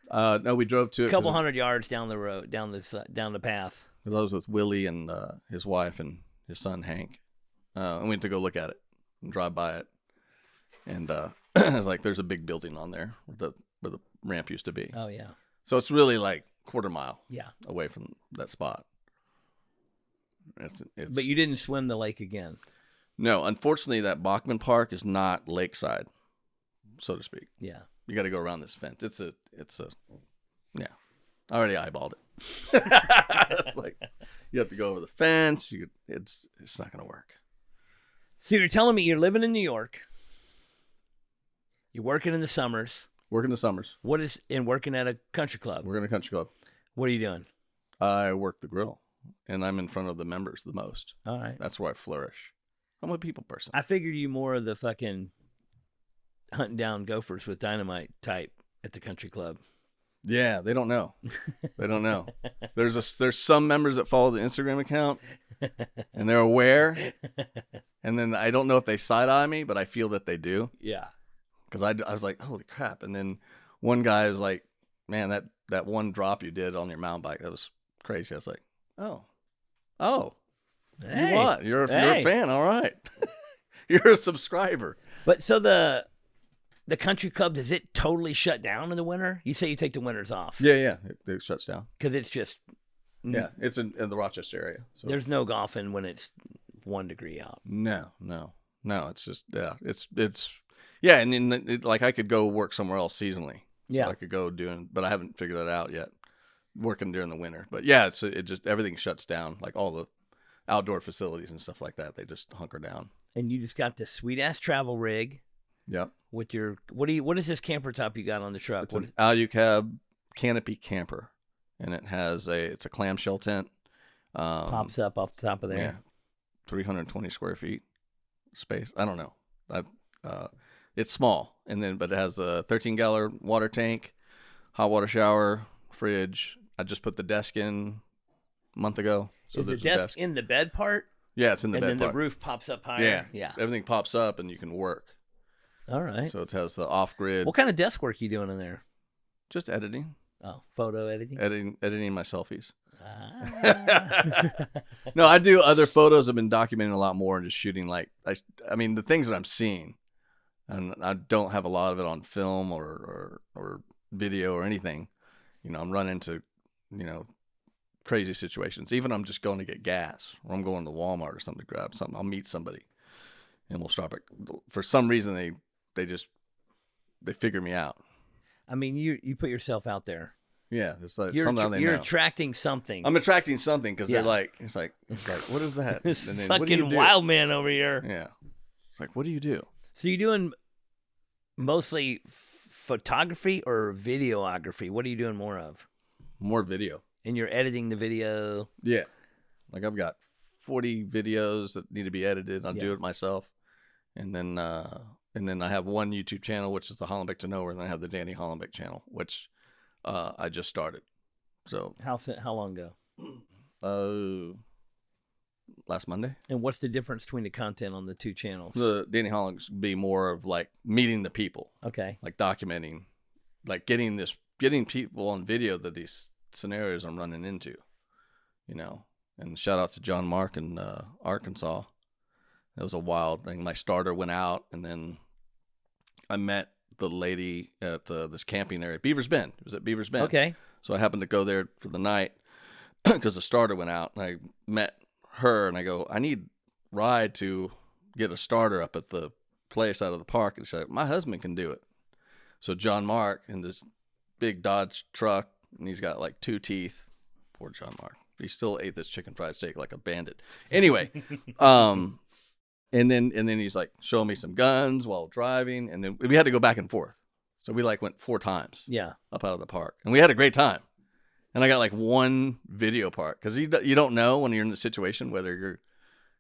no, we drove to a couple hundred yards down the road, down the path. I was with Willie and his wife and his son Hank, and we went to go look at it and drive by it. And I was like, "There's a big building on there where the ramp used to be." Oh yeah. So it's really like quarter mile away from that spot. But you didn't swim the lake again. No, unfortunately, that Bachman Park is not lakeside, so to speak. Yeah, you got to go around this fence. It's a yeah. I already eyeballed it. It's like you have to go over the fence. It's not going to work. So you're telling me you're living in New York. You're working in the summers. Working the summers. Working at a country club. Working at a country club. What are you doing? I work the grill, and I'm in front of the members the most. All right. That's where I flourish. I'm a people person. I figured you more of the fucking hunting down gophers with dynamite type at the country club. Yeah, they don't know. They don't know. There's some members that follow the Instagram account, and they're aware, and then I don't know if they side-eye me, but I feel that they do. Yeah. Because I was like, holy crap. And then one guy was like, man, that one drop you did on your mountain bike, that was crazy. I was like, oh, hey, you what? You're a fan. All right. You're a subscriber. But so the country club, does it totally shut down in the winter? You say you take the winters off. Yeah. It shuts down. Because it's just... Yeah, it's in the Rochester area. So. There's no golfing when it's 1 degree out. No. It's just, it's yeah. And then like I could go work somewhere else seasonally. Yeah. So I could go but I haven't figured that out yet. Working during the winter. But yeah, it just, everything shuts down. Like all the outdoor facilities and stuff like that, they just hunker down. And you just got this sweet ass travel rig. Yep. With your, what is this camper top you got on the truck? It's an Alucab canopy camper. And it's a clamshell tent. Pops up off the top of there. Yeah, 320 square feet space. I don't know. It's small, but it has a 13-gallon water tank, hot water shower, fridge. I just put the desk in a month ago. So is the desk in the bed part? Yeah, it's in the bed part. And then the roof pops up higher? Yeah. Everything pops up and you can work. All right. So it has the off-grid. What kind of desk work you doing in there? Just editing. Oh, photo editing? Editing my selfies. Ah. No, I do other photos. I've been documenting a lot more and just shooting I mean, the things that I'm seeing. And I don't have a lot of it on film or video or anything. You know, I'm running into, crazy situations. Even I'm just going to get gas or I'm going to Walmart or something to grab something. I'll meet somebody and we'll stop it. For some reason, they figure me out. I mean, you put yourself out there. Yeah, it's like you're attracting something. I'm attracting something because they're like, it's like, what is that? This and then, fucking wild man over here. Yeah, it's like, what do you do? So you're doing mostly photography or videography? What are you doing more of? More video. And you're editing the video. Yeah, like I've got 40 videos that need to be edited. I'll do it myself, and then I have one YouTube channel, which is the Hollenbeck to Nowhere, and then I have the Danny Hollenbeck channel, which I just started. So how long ago? Last Monday. And what's the difference between the content on the two channels? The Danny Hollenbeck be more of like meeting the people. Okay. Like documenting, like getting people on video that these scenarios I'm running into, And shout out to John Mark in Arkansas. It was a wild thing. My starter went out, and then I met the lady at this camping area, Beaver's Bend. It was at Beaver's Bend. Okay. So I happened to go there for the night because the starter went out, and I met her, and I go, I need ride to get a starter up at the place out of the park. And she's like, my husband can do it. So John Mark in this big Dodge truck, and he's got like 2 teeth. Poor John Mark. He still ate this chicken fried steak like a bandit. Anyway, and then he's like showing me some guns while driving, and then we had to go back and forth. So we went 4 times. Yeah. Up out of the park, and we had a great time. And I got like one video part because you don't know when you're in the situation whether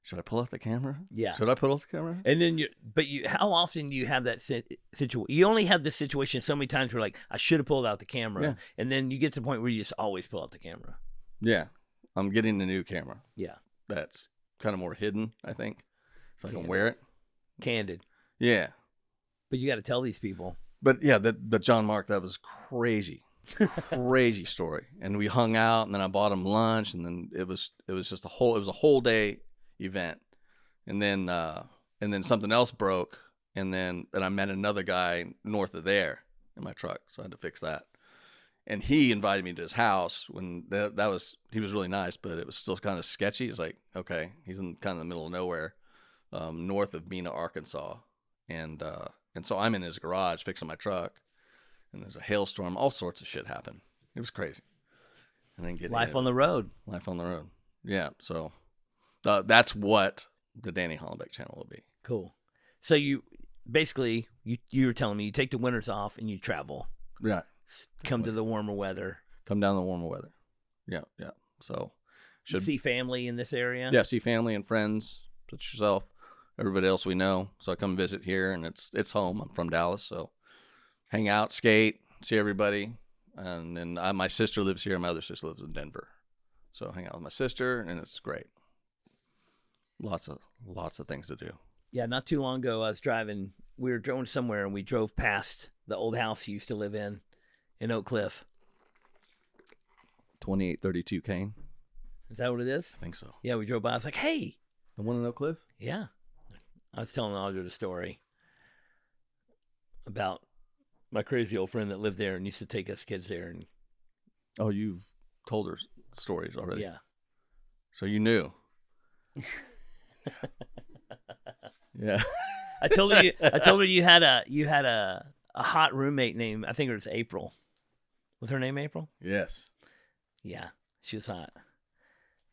should I pull out the camera? Yeah. Should I pull out the camera? And then how often do you have that situation? You only have this situation so many times where I should have pulled out the camera. Yeah. And then you get to the point where you just always pull out the camera. Yeah. I'm getting a new camera. Yeah. That's kind of more hidden, I think. So I can wear it. Candid. Yeah. But you got to tell these people. But yeah, but John Mark, that was crazy. Crazy story. And we hung out, and then I bought him lunch, and then it was just a whole day event. And then something else broke, and I met another guy north of there in my truck, so I had to fix that. And he invited me to his house when he was really nice, but it was still kind of sketchy. It's like, okay, he's in kind of the middle of nowhere, north of Mena, Arkansas. And so I'm in his garage fixing my truck, and there's a hailstorm. All sorts of shit happened. It was crazy. And then Life on the road. Life on the road. Yeah. So that's what the Danny Hollenbeck channel will be. Cool. So you basically, you were telling me you take the winters off and you travel. Right. Come to the warmer weather. Come down to the warmer weather. Yeah. Yeah. So you see family in this area? Yeah. See family and friends, such yourself, everybody else we know. So I come visit here, and it's home. I'm from Dallas. So hang out, skate, see everybody. And then my sister lives here. My other sister lives in Denver. So hang out with my sister, and it's great. Lots of things to do. Yeah, not too long ago, I was driving. We were driving somewhere, and we drove past the old house you used to live in Oak Cliff. 2832 Kane. Is that what it is? I think so. Yeah, we drove by. I was like, hey. The one in Oak Cliff? Yeah. I was telling Audra the story about my crazy old friend that lived there and used to take us kids there. And Oh, you've told her stories already. yeah. So you knew. Yeah. I told her you had a hot roommate named, I think it was April. Was her name April? Yes. Yeah, she was hot.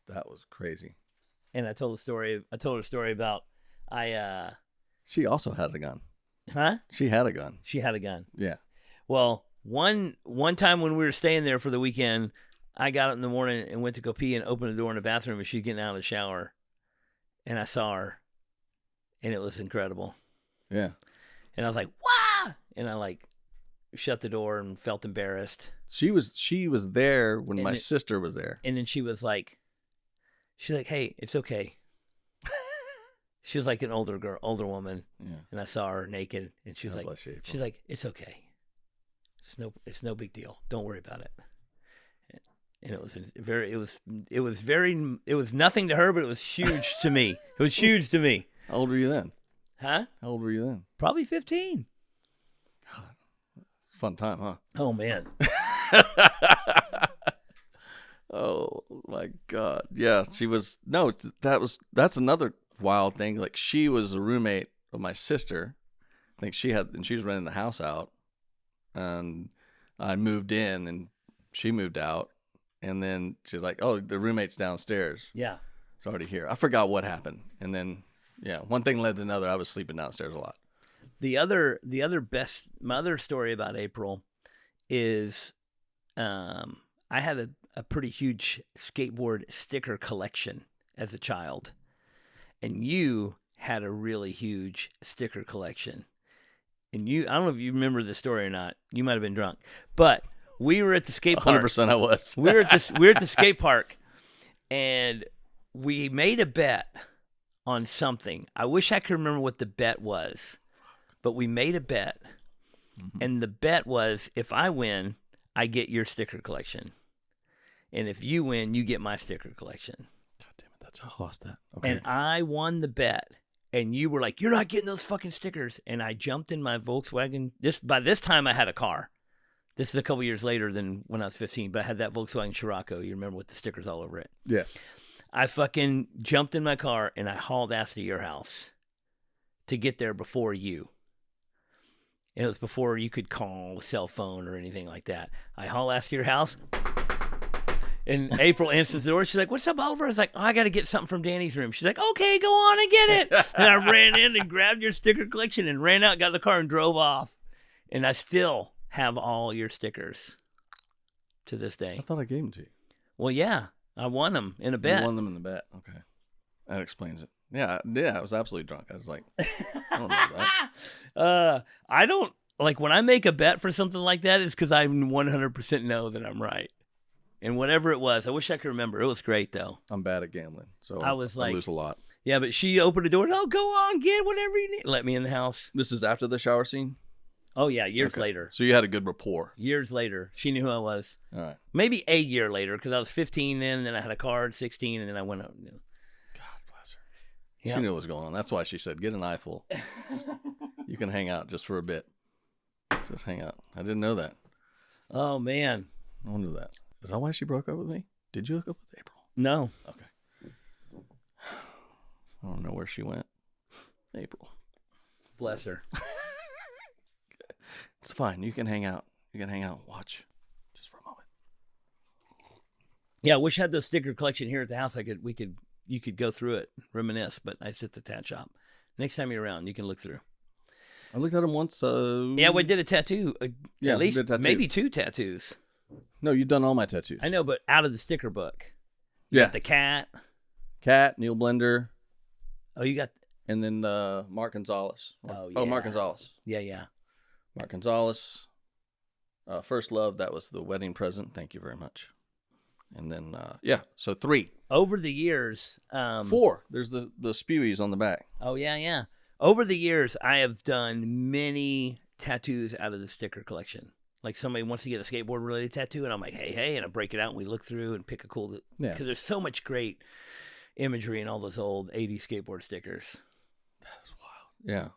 That was crazy. And I told her a story about She also had a gun. huh? She had a gun. She had a gun. Yeah. Well, one time when we were staying there for the weekend, I got up in the morning and went to go pee and opened the door in the bathroom and she was getting out of the shower. And I saw her. And it was incredible. Yeah. And I was like, "Wah!" And I like shut the door and felt embarrassed. She was there when And my sister was there. And then she's like, "Hey, it's okay." She was like an older woman. Yeah. And I saw her naked and she was God like, bless you, April. she's like, "It's okay. It's no big deal. Don't worry about it." And it was nothing to her, but it was huge to me. It was huge to me. How old were you then? Huh? How old were you then? Probably 15. It's a fun time, huh? Oh man. Oh my God. Yeah, she was. No, that's another wild thing. Like, she was a roommate of my sister. I think she was renting the house out, and I moved in and she moved out, and then she's like, "Oh, the roommate's downstairs. Yeah. It's already here." I forgot what happened, and then yeah, one thing led to another. I was sleeping downstairs a lot. My other story about April is, I had a pretty huge skateboard sticker collection as a child, and you had a really huge sticker collection. And I don't know if you remember the story or not. You might have been drunk, but we were at the skate park. 100% I was. we were at the skate park, and we made a bet on something. I wish I could remember what the bet was, but we made a bet, and the bet was, if I win, I get your sticker collection, and if you win, you get my sticker collection. God damn it, that's how I lost that. Okay. And I won the bet, and you were like, "You're not getting those fucking stickers." And I jumped in my Volkswagen. By this time, I had a car. This is a couple years later than when I was 15, but I had that Volkswagen Scirocco. You remember, with the stickers all over it. Yes. I fucking jumped in my car and I hauled ass to your house to get there before you. It was before you could call a cell phone or anything like that. I haul ass to your house, and April answers the door. She's like, "What's up, Oliver?" I was like, "Oh, I got to get something from Danny's room." She's like, "Okay, go on and get it." And I ran in and grabbed your sticker collection and ran out, got in the car, and drove off. And I still have all your stickers to this day. I thought I gave them to you. Well, yeah, I won them in a bet. You won them in the bet. Okay. That explains it. Yeah, I was absolutely drunk. I was like, I don't know that. I don't, like, when I make a bet for something like that, it's because I 100% know that I'm right. And whatever it was, I wish I could remember. It was great, though. I'm bad at gambling, so I was like, lose a lot. Yeah, but she opened the door. "Oh, go on, get whatever you need." Let me in the house. This is after the shower scene? Oh, yeah, years Okay. later. So you had a good rapport. Years later. She knew who I was. All right. Maybe a year later, because I was 15 then, and then I had a car at 16, and then I went out. You know. God bless her. Yeah. She knew what was going on. That's why she said, "Get an eyeful. You can hang out just for a bit. Just hang out." I didn't know that. Oh, man. I don't know that. Is that why she broke up with me? Did you hook up with April? No. Okay. I don't know where she went. April. Bless her. It's fine. You can hang out. You can hang out and watch just for a moment. Yeah, I wish I had the sticker collection here at the house. You could go through it, reminisce, but I sit at the tat shop. Next time you're around, you can look through. I looked at him once. Yeah, we did a tattoo. Yeah, at we least did tattoo. maybe 2 tattoos. No, you've done all my tattoos. I know, but out of the sticker book. You Yeah. got the cat. Cat, Neil Blender, Oh, you got. and then Mark Gonzalez. Oh, Oh, yeah. Mark Gonzalez. Yeah. Mark Gonzalez. First Love, that was the wedding present. Thank you very much. And then, so 3. Over the years. 4. There's the spewies on the back. Oh, yeah. Over the years, I have done many tattoos out of the sticker collection. Like, somebody wants to get a skateboard related tattoo, and I'm like, hey, and I break it out and we look through and pick a cool. Yeah. Because there's so much great imagery in all those old 80s skateboard stickers. That is wild. Yeah.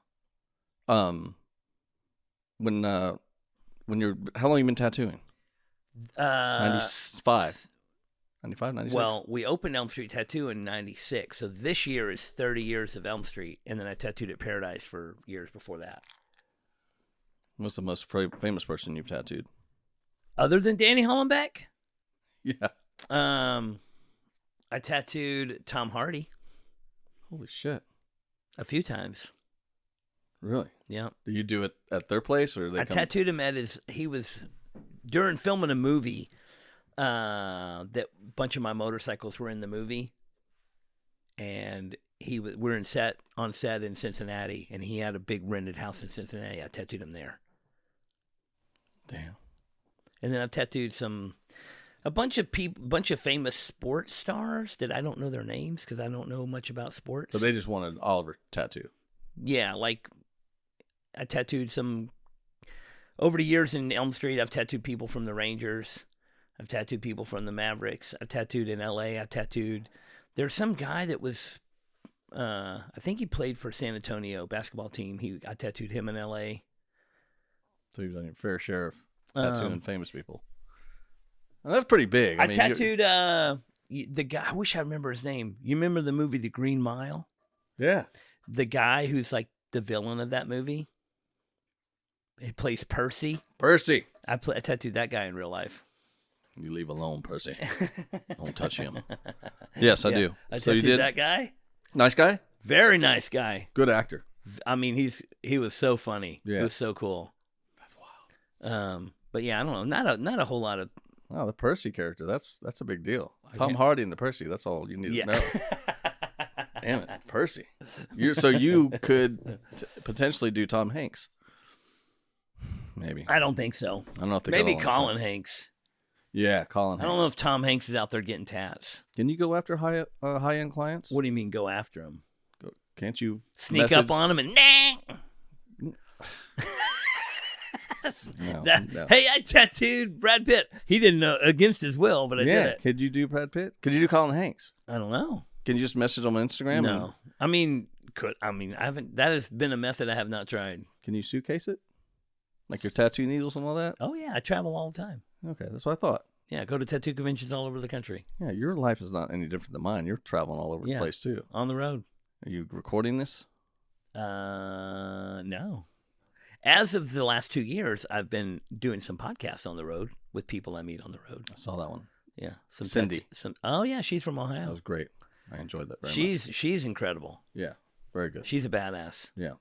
When you're, how long you been tattooing? 95. 95, 96? Well, we opened Elm Street Tattoo in 96, so this year is 30 years of Elm Street, and then I tattooed at Paradise for years before that. What's the most famous person you've tattooed? Other than Danny Hollenbeck? Yeah. I tattooed Tom Hardy Holy shit. a few times. Really? Yeah. Do you do it at their place, or they I tattooed him at he was, during filming a movie, that bunch of my motorcycles were in the movie, and we're on set in Cincinnati, and he had a big rented house in Cincinnati. I tattooed him there. Damn. And then I've tattooed a bunch of famous sports stars that I don't know their names because I don't know much about sports. So they just wanted Oliver tattoo. Yeah, like I tattooed some over the years in Elm Street. I've tattooed people from the Rangers. I've tattooed people from the Mavericks. I tattooed in LA. There's some guy that was, I think he played for San Antonio basketball team. I tattooed him in LA. So you've done your fair share of tattooing famous people. Well, that's pretty big. I tattooed the guy. I wish I remember his name. You remember the movie The Green Mile? Yeah. The guy who's like the villain of that movie. He plays Percy. Percy. I tattooed that guy in real life. You leave alone, Percy. Don't touch him. Yes, I do. I So you tattooed did. that guy. Nice guy. Very nice guy. Good actor. I mean, he was so funny. Yeah. It was so cool. That's wild. But yeah, I don't know. Not a whole lot of. Wow, the Percy character. That's a big deal. Tom can't- Hardy and the Percy. That's all you need Yeah. to know. Damn it, Percy. So you could potentially do Tom Hanks. Maybe. I don't think so. I don't know if they Maybe got along Colin Hanks. Yeah, Colin I Hanks. don't know if Tom Hanks is out there getting tats. Can you go after high end clients? What do you mean go after him? Can't you Sneak message? up on him and nah. No. Hey, I tattooed Brad Pitt. He didn't know against his will, but I did it. Could you do Brad Pitt? Could you do Colin Hanks? I don't know. Can you just message him on Instagram? No. I haven't. That has been a method I have not tried. Can you suitcase it? Like your tattoo needles and all that? Oh yeah, I travel all the time. Okay, that's what I thought. Yeah, I go to tattoo conventions all over the country. Yeah, your life is not any different than mine. You're traveling all over the place too. On the road. Are you recording this? No. As of the last 2 years, I've been doing some podcasts on the road with people I meet on the road. I saw that one. Yeah, Cindy. Oh yeah, she's from Ohio. That was great. I enjoyed that very much. She's incredible. Yeah, very good. She's a badass. Yeah.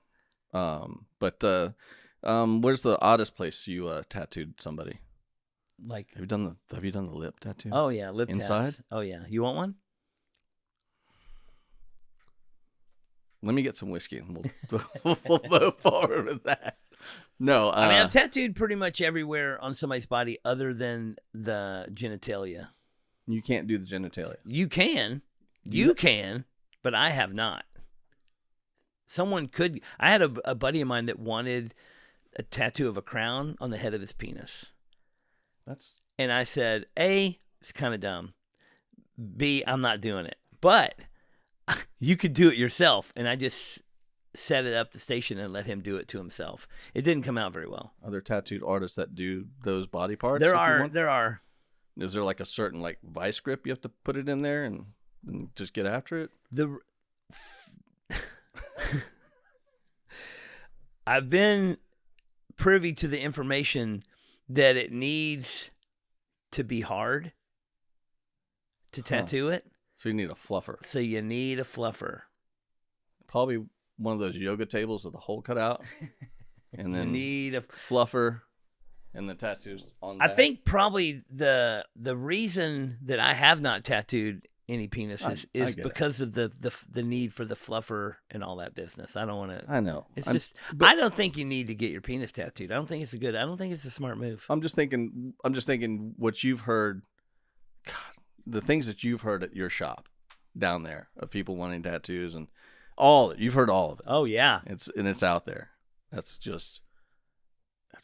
Where's the oddest place you tattooed somebody? Like, Have you done the lip tattoo? oh yeah, lip Inside? tats. Oh yeah, you want one? Let me get some whiskey and we'll move forward with that. No, I mean, I've tattooed pretty much everywhere on somebody's body other than the genitalia. you can't do the genitalia. You can, but I have not. Someone could. I had a buddy of mine that wanted a tattoo of a crown on the head of his penis. And I said, A, it's kind of dumb. B, I'm not doing it. But you could do it yourself. And I just set it up the station and let him do it to himself. It didn't come out very well. Are there tattooed artists that do those body parts? There are. Is there like a certain like vice grip you have to put it in there and just get after it? I've been privy to the information that it needs to be hard to tattoo it. So you need a fluffer. So you need a fluffer. Probably one of those yoga tables with the hole cut out. And then you need a fluffer and the tattoos on I back. think probably the reason that I have not tattooed any penises is because of the need for the fluffer and all that business. I don't want to. I know. I don't think you need to get your penis tattooed. I don't think it's a smart move. I'm just thinking what you've heard. God, the things that you've heard at your shop down there of people wanting tattoos and all you've heard all of it. Oh yeah, it's out there. That's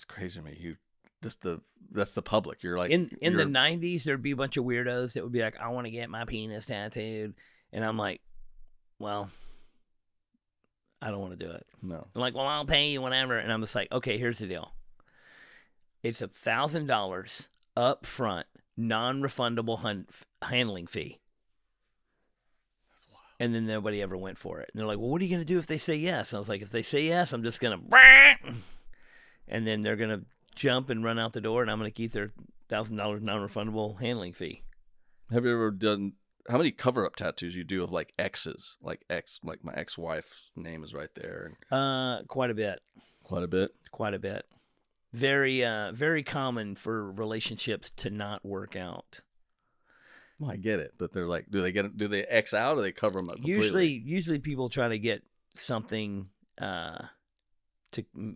crazy to me. That's the public. You're like in the 90s, there'd be a bunch of weirdos that would be like, I want to get my penis tattooed, and I'm like, well, I don't want to do it. No. I'm like, well, I'll pay you whatever. And I'm just like, okay, here's the deal. It's $1,000 up front, non-refundable handling fee. That's wild. And then nobody ever went for it. And they're like, well, what are you going to do if they say yes? And I was like, if they say yes, I'm just going to, and then they're going to jump and run out the door, and I'm going to keep their $1,000 non-refundable handling fee. Have you ever done, how many cover-up tattoos you do of like exes? Like my ex-wife's name is right there. Quite a bit. Quite a bit? Quite a bit. Very, very common for relationships to not work out. Well, I get it, but they're like, do they X out or they cover them up completely? Usually people try to get something to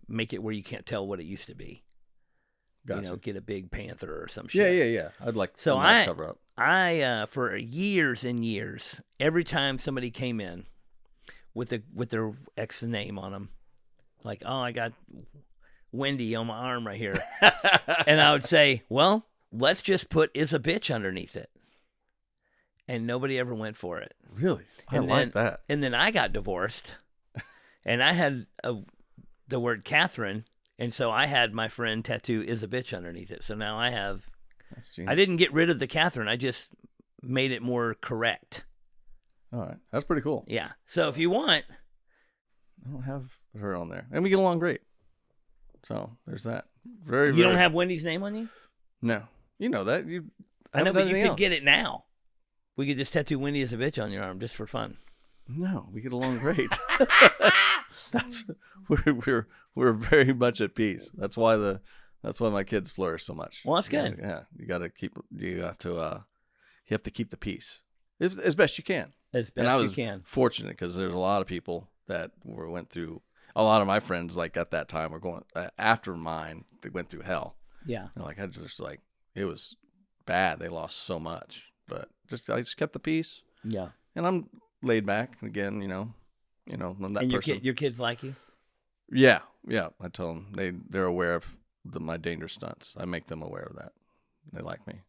make it where you can't tell what it used to be. Gotcha. You know, get a big panther or some shit. Yeah. I'd like so a nice cover up. I for years and years, every time somebody came in with their ex name on them, like, oh, I got Wendy on my arm right here, and I would say, well, let's just put is a bitch underneath it. And nobody ever went for it. Really? I like that. And then I got divorced, and I had the word Catherine, and so I had my friend tattoo is a bitch underneath it. So now I have. That's genius. I didn't get rid of the Catherine. I just made it more correct. All right. That's pretty cool. Yeah. So if you want. I don't have her on there. And we get along great. So there's that. You don't have Wendy's name on you? No. You know that. I know, but you could get it now. We could just tattoo Wendy as a bitch on your arm just for fun. No, we get along great. We're very much at peace. That's why my kids flourish so much. Well, that's good. Yeah, you have to keep the peace as best you can. As best you can. Fortunate because there's a lot of people that went through. A lot of my friends, like at that time, were going after mine. They went through hell. Yeah. And it was bad. They lost so much, but I just kept the peace. Yeah. And I'm laid back again. I'm that and person. Your kids like you? Yeah. I tell them they're aware of my dangerous stunts. I make them aware of that. They like me.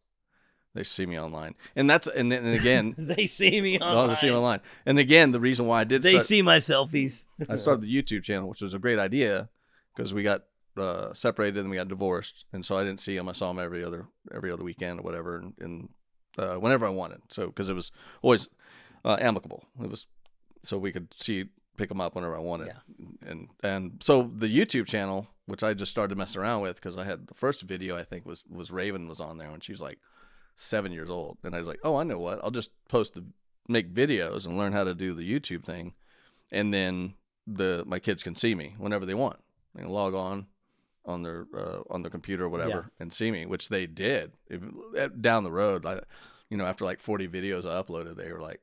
They see me online, and again they see me online. Oh, they see me online, and again the reason why I did see my selfies. I started the YouTube channel, which was a great idea because we got separated and we got divorced, and so I didn't see them. I saw them every other weekend or whatever, and whenever I wanted. So because it was always amicable, it was so we could pick them up whenever I wanted. Yeah. And so the YouTube channel, which I just started messing around with because I had the first video I think was Raven was on there when she was like 7 years old, and I was like, oh, I know what, I'll just make videos and learn how to do the YouTube thing, and then my kids can see me whenever they want. They can log on their computer or whatever and see me, which they did. Down the road, after like 40 videos I uploaded, they were like,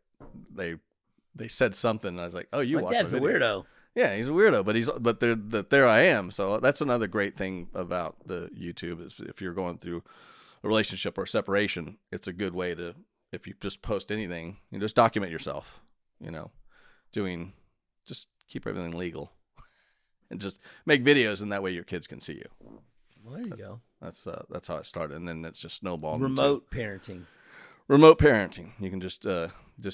they said something, and I was like, oh, you watch my video. Dad's a weirdo. Yeah, he's a weirdo, but there I am. So that's another great thing about the YouTube is if you're going through a relationship or separation, it's a good way to, if you just post anything, you just document yourself, just keep everything legal and just make videos, and that way your kids can see you. Well, there you go. That's how it started, and then it's just snowballed. Remote parenting. You can just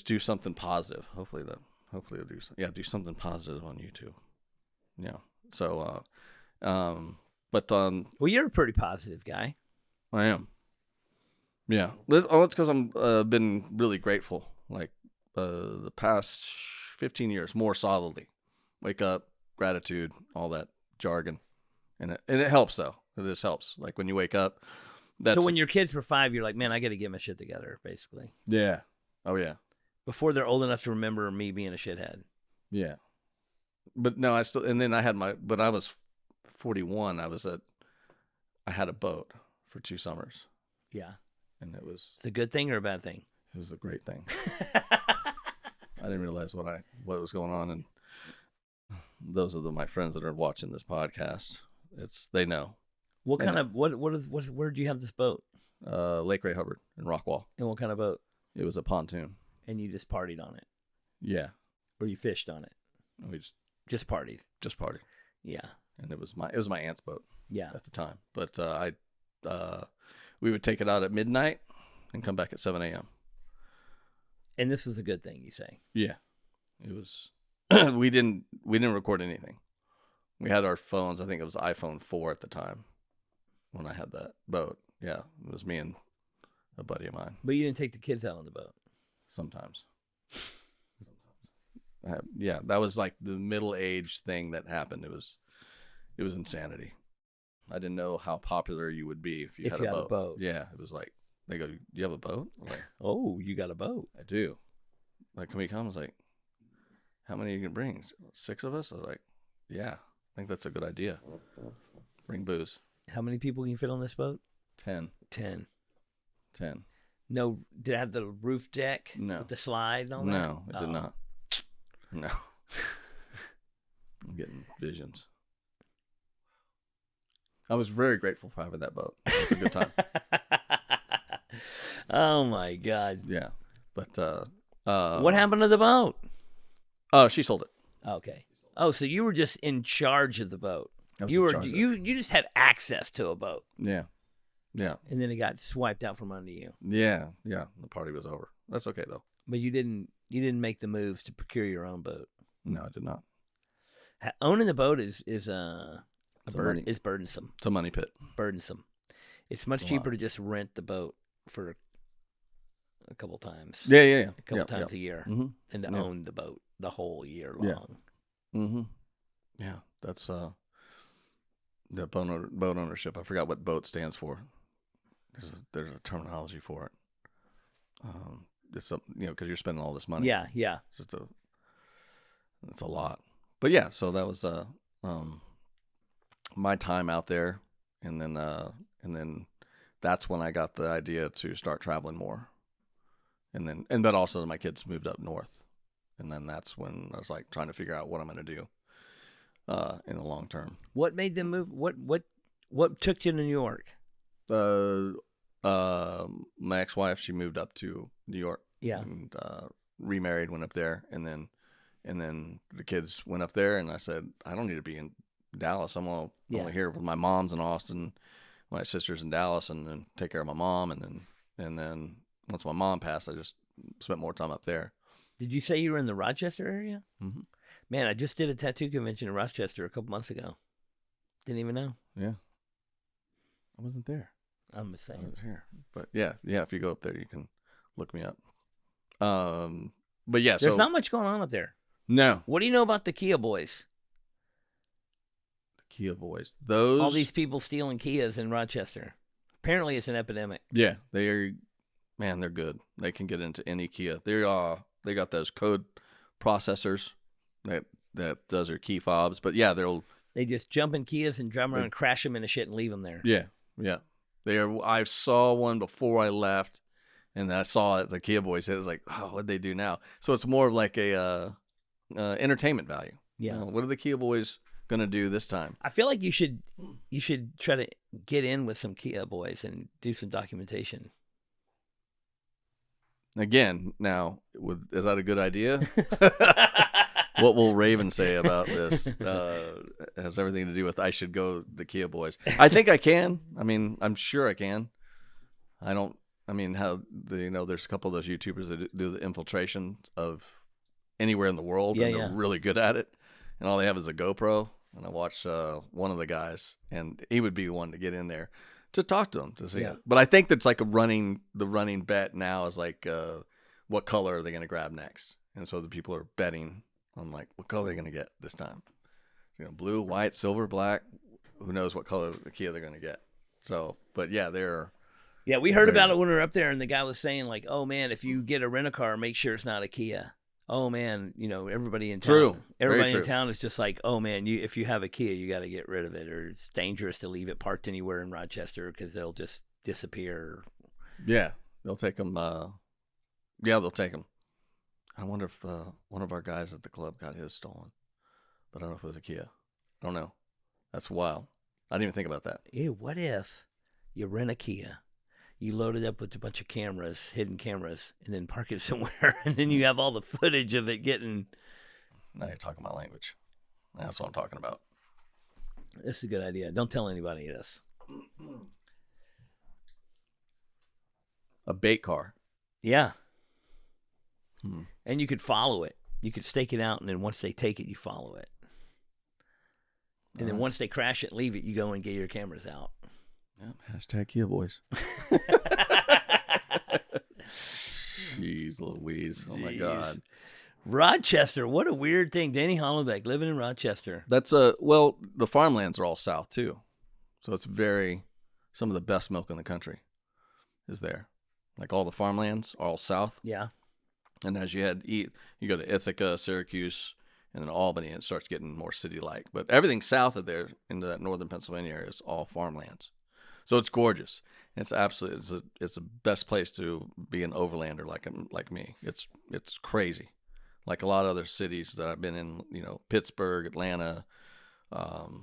do something positive. Hopefully they'll do something positive on YouTube. Yeah. So, well, you're a pretty positive guy. I am. Yeah. It's because I'm been really grateful. Like the past 15 years, more solidly. Wake up, gratitude, all that jargon, and it helps though. This helps. Like when you wake up. So when your kids were 5, you're like, man, I got to get my shit together, basically. Yeah. Oh yeah. Before they're old enough to remember me being a shithead. Yeah. But no, and then I had when I was 41, I had a boat for 2 summers. Yeah. And it's a good thing or a bad thing? It was a great thing. I didn't realize what was going on, and those are my friends that are watching this podcast. They know. What kind of where did you have this boat? Lake Ray Hubbard in Rockwall. And what kind of boat? It was a pontoon. And you just partied on it? Yeah. Or you fished on it? We just partied. Just partied. Yeah. And it was my aunt's boat. Yeah. At the time, but we would take it out at midnight and come back at 7 a.m. And this was a good thing, you say? Yeah. It was we didn't record anything. We had our phones. I think it was iPhone 4 at the time when I had that boat. Yeah, it was me and a buddy of mine. But you didn't take the kids out on the boat. Sometimes. Yeah, that was like the middle-aged thing that happened. It was insanity. I didn't know how popular you would be if you had a boat. Yeah, it was like, they go, "Do you have a boat?" I'm like, oh, you got a boat. I do. Like, can we come? I was like, how many are you going to bring? 6 of us? I was like, yeah, I think that's a good idea. Bring booze. How many people can you fit on this boat? 10. 10. No, did it have the roof deck? No. With the slide and all that? No, it did not. No. I'm getting visions. I was very grateful for having that boat. It was a good time. Oh, my God. Yeah. But what happened to the boat? Oh, she sold it. Okay. Oh, so you were just in charge of the boat. I was You in were charge of it. you just had access to a boat. Yeah. And then it got swiped out from under you. Yeah. The party was over. That's okay though. But you didn't make the moves to procure your own boat. No, I did not. Owning the boat is It's burdensome. It's a money pit. Burdensome. It's much cheaper to just rent the boat for a couple times. Yeah. A couple times a year than to own the boat the whole year long. Yeah, that's the boat ownership. I forgot what boat stands for. There's a terminology for it. It's because you're spending all this money. Yeah. It's a lot. But yeah, so that was my time out there, and then that's when I got the idea to start traveling more, but also my kids moved up north, and then that's when I was like trying to figure out what I'm going to do in the long term. What made them move? What took you to New York? My ex-wife, she moved up to New York. Yeah. And remarried, went up there, and then the kids went up there, and I said, I don't need to be in Dallas. I'm only here with my mom's in Austin, my sister's in Dallas, and then take care of my mom, and then once my mom passed, I just spent more time up there. Did you say you were in the Rochester area? Mm-hmm. Man, I just did a tattoo convention in Rochester a couple months ago. Didn't even know. Yeah. I wasn't there. I'm the same. I was here. But yeah, if you go up there, you can look me up. But yeah, there's not much going on up there. No. What do you know about the Kia boys? The Kia boys. Those all these people stealing Kias in Rochester. Apparently it's an epidemic. Yeah, they're good. They can get into any Kia. They got those code processors that does their key fobs. But yeah, they just jump in Kias and drive around and crash them into shit and leave them there. Yeah. I saw one before I left, and then I saw it. The Kia boys hit. It was like, oh, what'd they do now? So it's more of like a entertainment value. Yeah. What are the Kia boys gonna do this time? I feel like you should try to get in with some Kia boys and do some documentation. Again, now, is that a good idea? What will Raven say about this? Has everything to do with I should go the Kia boys. I think I can. I mean, I'm sure I can. There's a couple of those YouTubers that do the infiltration of anywhere in the world, and they're really good at it. And all they have is a GoPro. And I watched one of the guys, and he would be the one to get in there to talk to them to see it. But I think that's like the running bet now is like, what color are they going to grab next? And so the people are betting on like, what color are they going to get this time? Blue, white, silver, black. Who knows what color the Kia they're going to get? So, but yeah, we heard about it when we were up there, and the guy was saying like, oh man, if you get a rent-a-car, make sure it's not a Kia. Oh man, everybody in town. Everybody in town is just like, oh man, if you have a Kia, you got to get rid of it, or it's dangerous to leave it parked anywhere in Rochester because they'll just disappear. Yeah, they'll take them. They'll take them. I wonder if one of our guys at the club got his stolen, but I don't know if it was a Kia. I don't know. That's wild. I didn't even think about that. Ew, what if you rent a Kia? You load it up with a bunch of cameras, hidden cameras, and then park it somewhere, and then you have all the footage of it getting... Now you're talking my language. That's what I'm talking about. This is a good idea. Don't tell anybody this. A bait car. Yeah. And you could follow it. You could stake it out, and then once they take it, you follow it. And then once they crash it and leave it, you go and get your cameras out. Yep. Hashtag Kia boys. Jeez Louise. Oh, my God. Rochester. What a weird thing. Danny Hollenbeck living in Rochester. That's well, the farmlands are all south, too. So it's some of the best milk in the country is there. Like all the farmlands are all south. Yeah. And as you go to Ithaca, Syracuse, and then Albany, and it starts getting more city-like. But everything south of there into that northern Pennsylvania area is all farmlands. So it's gorgeous. It's absolutely it's the best place to be an overlander like me. It's crazy. Like a lot of other cities that I've been in, Pittsburgh, Atlanta,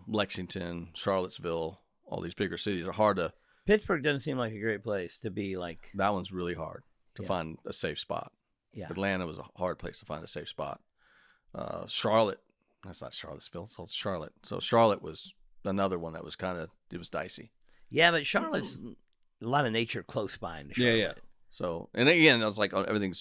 Lexington, Charlottesville, all these bigger cities are hard to. Pittsburgh doesn't seem like a great place to be like. That one's really hard to find a safe spot. Yeah. Atlanta was a hard place to find a safe spot. Charlotte, that's not Charlottesville, it's Charlotte. So Charlotte was another one that was it was dicey. Yeah, but Charlotte's a lot of nature close by in Charlotte. Yeah. So, and again, I was like, everything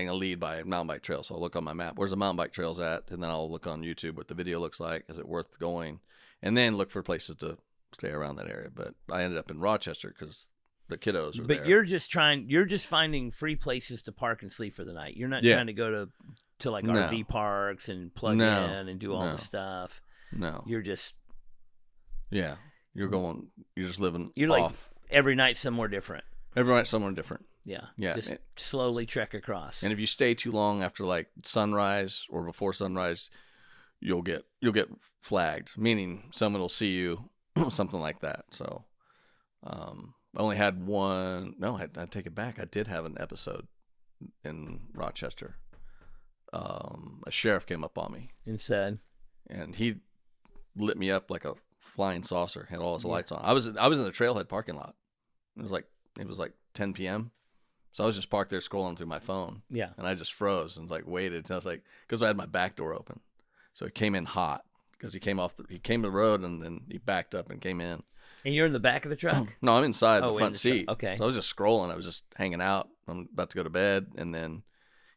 I lead by mountain bike trails. So I'll look on my map, where's the mountain bike trails at? And then I'll look on YouTube what the video looks like. Is it worth going? And then look for places to stay around that area. But I ended up in Rochester because the kiddos are there. But you're just finding free places to park and sleep for the night. You're not trying to go to like RV parks and plug in and do all the stuff. No. You're just. Yeah. You're just living You're off. Like every night somewhere different. Every night somewhere different. Yeah. Yeah. Just slowly trek across. And if you stay too long after like sunrise or before sunrise, you'll get flagged, meaning someone will see you, something like that. So I only had one. No, I take it back. I did have an episode in Rochester. A sheriff came up on me and said, and he lit me up like a flying saucer. Had all his lights on. I was in the trailhead parking lot. It was like 10 p.m. So I was just parked there scrolling through my phone. Yeah. And I just froze and waited. And I was like, because I had my back door open, so it came in hot because he came to the road and then he backed up and came in. And you're in the back of the truck? No, I'm inside the front seat. Okay. So I was just scrolling. I was just hanging out. I'm about to go to bed, and then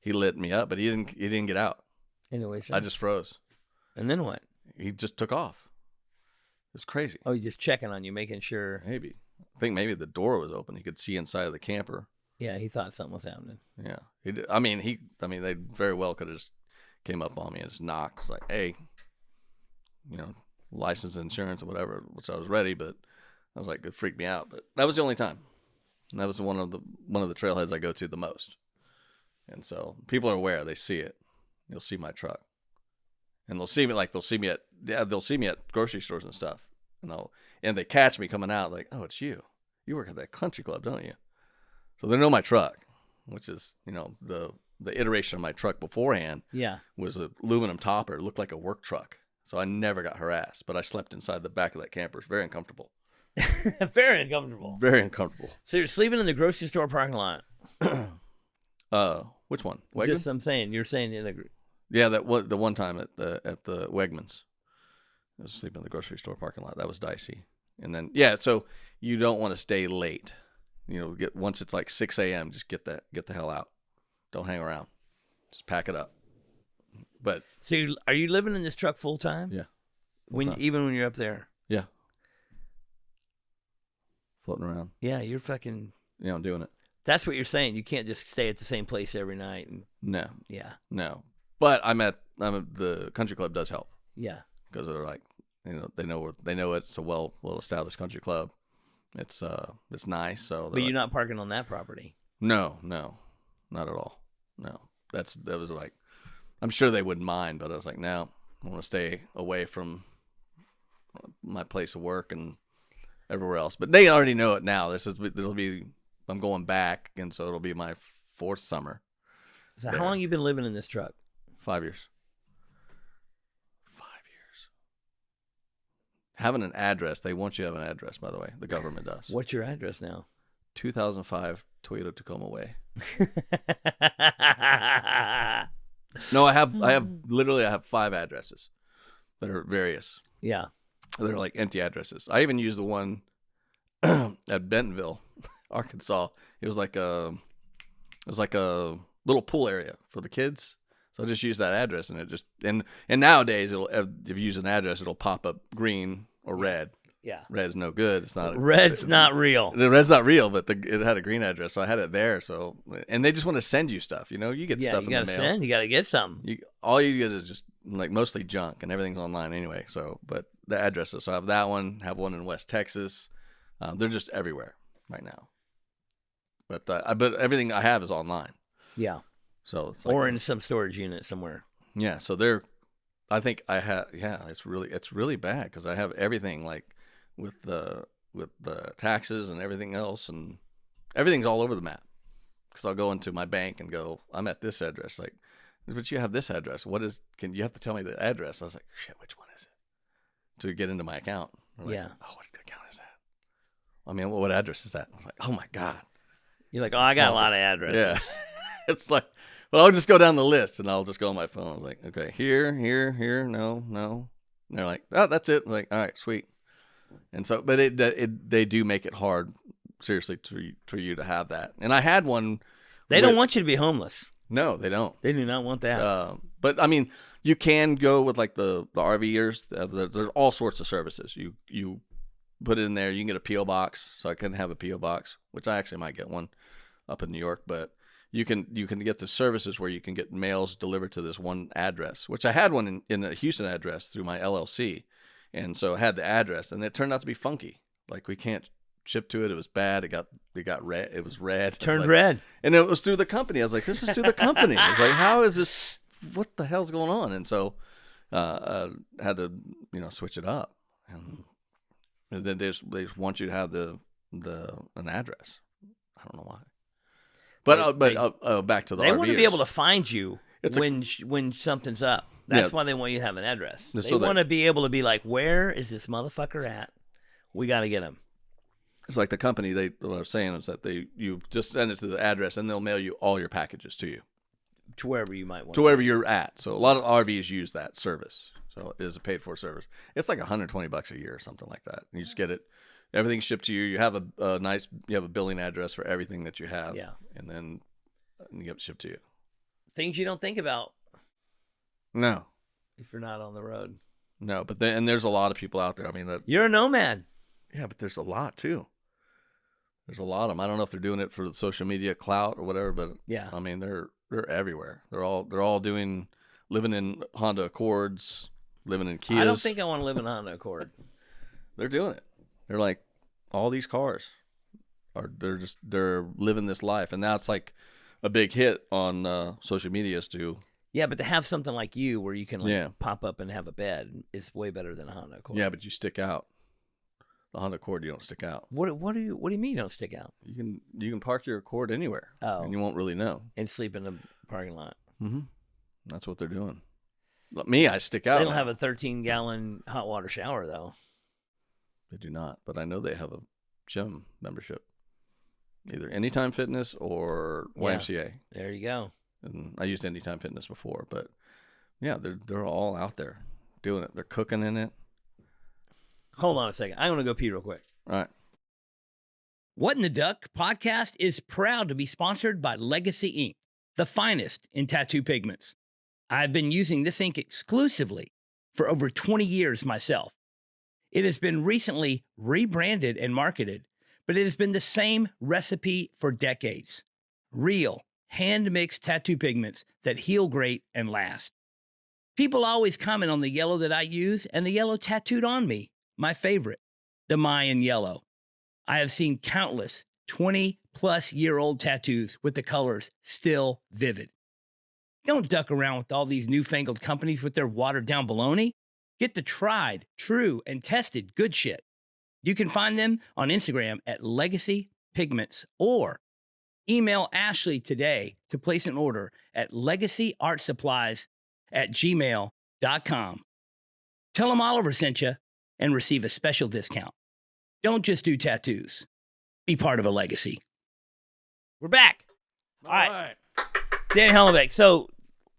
he lit me up, but he didn't get out. Anyways, I just froze. And then what? He just took off. It's crazy. Oh, he's just checking on you, making sure. Maybe. I think maybe the door was open. He could see inside of the camper. Yeah, he thought something was happening. Yeah, he did. I mean, they very well could have just came up on me and just knocked. It's like, hey, license, insurance, or whatever. Which I was ready, but I was like, it freaked me out. But that was the only time. And that was one of the trailheads I go to the most. And so people are aware. They see it. You'll see my truck, and they'll see me at grocery stores and stuff. And they catch me coming out like, oh, it's you. You work at that country club, don't you? So they know my truck, which is, the iteration of my truck beforehand was an aluminum topper. It looked like a work truck. So I never got harassed, but I slept inside the back of that camper. Very uncomfortable. Very uncomfortable. Very uncomfortable. So you're sleeping in the grocery store parking lot. Which one? Wegmans? Just I'm saying, you're saying in the. Yeah, the one time at the Wegmans. I was sleeping in the grocery store parking lot. That was dicey. And then so you don't want to stay late. Once it's like 6 a.m., just get the hell out. Don't hang around. Just pack it up. But so are you living in this truck full time? Yeah. Even when you're up there? Yeah. Floating around. Yeah, you're fucking. Yeah, I'm doing it. That's what you're saying. You can't just stay at the same place every night. No. Yeah. No. But the country club does help. Yeah. Because they're like, they know it's a well established country club. It's nice. So. But you're not parking on that property. No, not at all. No, that was like, I'm sure they wouldn't mind, but I was like, no, I want to stay away from my place of work and everywhere else. But they already know it now. I'm going back, and so it'll be my 4th summer. So how long you been living in this truck? 5 years. 5 years. Having an address. They want you to have an address, by the way. The government does. What's your address now? 2005 Toyota Tacoma Way. No, I have 5 addresses that are various. Yeah. They're like empty addresses. I even used the one at Bentonville, Arkansas. It was like a little pool area for the kids. So I just use that address, and it just and nowadays it'll if you use an address, it'll pop up green or red. Yeah. Red's no good. It's not. Red's not real. The red's not real, but it had a green address, so I had it there. So and they just want to send you stuff. You know, you get stuff in the mail. You gotta get something. All you get is just like mostly junk, and everything's online anyway. So, but the addresses. So I have that one. Have one in West Texas. They're just everywhere right now. But everything I have is online. Yeah. So it's like, or in some storage unit somewhere. Yeah. So I think I have. Yeah, it's really bad because I have everything like with the taxes and everything else, and everything's all over the map. Because I'll go into my bank and go, I'm at this address. Like, but you have this address. Can you have to tell me the address? I was like, shit, which one is it? To get into my account. Like, yeah. Oh, what account is that? I mean, what address is that? I was like, oh my God. You're like, oh, I got a lot of addresses. Yeah. It's like, well, I'll just go down the list and I'll just go on my phone. I was like, okay, here, no. And they're like, oh, that's it. I was like, all right, sweet. And so, but they do make it hard, seriously, for you to have that. And I had one. They don't want you to be homeless. No, they don't. They do not want that. But I mean, you can go with like the RVers. There's all sorts of services. You put it in there. You can get a P.O. box. So I couldn't have a P.O. box, which I actually might get one up in New York. But you can get the services where you can get mails delivered to this one address, which I had one in a Houston address through my LLC. And so I had the address, and it turned out to be funky. Like, we can't ship to it. It was bad. It got red. It was red. Turned red. And it was through the company. I was like, this is through the company. I was like, how is this? What the hell's going on? And so I had to, switch it up. And then they just want you to have an address. I don't know why. But back to the RVers. They want to be able to find you when something's up. That's why they want you to have an address. They want to be able to be like, where is this motherfucker at? We got to get him. It's like the company, what I was saying is that you just send it to the address and they'll mail you all your packages to you. To wherever you might want. To wherever you're at. So a lot of RVs use that service. So it is a paid for service. It's like $120 a year or something like that. And you just get it. Everything's shipped to you. You have you have a billing address for everything that you have. Yeah. And then you get it shipped to you. Things you don't think about. No. If you're not on the road. No, but there's a lot of people out there. I mean, you're a nomad. Yeah, but there's a lot too. There's a lot of them. I don't know if they're doing it for the social media clout or whatever, but yeah, I mean they're everywhere. They're all living in Honda Accords, living in Kias. I don't think I want to live in a Honda Accord. They're doing it. They're like, all these cars they're living this life, and now it's like a big hit on social media too. Yeah, but to have something like you where you can pop up and have a bed is way better than a Honda Accord. Yeah, but you stick out. The Honda Accord, you don't stick out. What do you mean you don't stick out? You can park your Accord anywhere. Oh, and you won't really know. And sleep in the parking lot. Mm-hmm. That's what they're doing. Me, I stick out. They don't have a 13-gallon hot water shower though. They do not, but I know they have a gym membership, either Anytime Fitness or YMCA. Yeah, there you go. And I used Anytime Fitness before, but yeah, they're all out there doing it. They're cooking in it. Hold on a second. I'm going to go pee real quick. All right. What in the Duck podcast is proud to be sponsored by Legacy Ink, the finest in tattoo pigments. I've been using this ink exclusively for over 20 years myself. It has been recently rebranded and marketed, but it has been the same recipe for decades. Real, hand-mixed tattoo pigments that heal great and last. People always comment on the yellow that I use and the yellow tattooed on me. My favorite, the Mayan yellow. I have seen countless 20-plus-year-old tattoos with the colors still vivid. Don't duck around with all these newfangled companies with their watered-down baloney. Get the tried, true, and tested good shit. You can find them on Instagram at Legacy Pigments or email Ashley today to place an order at legacyartsupplies@gmail.com. Tell them Oliver sent you and receive a special discount. Don't just do tattoos. Be part of a legacy. We're back. All right. Danny Hollenbeck. So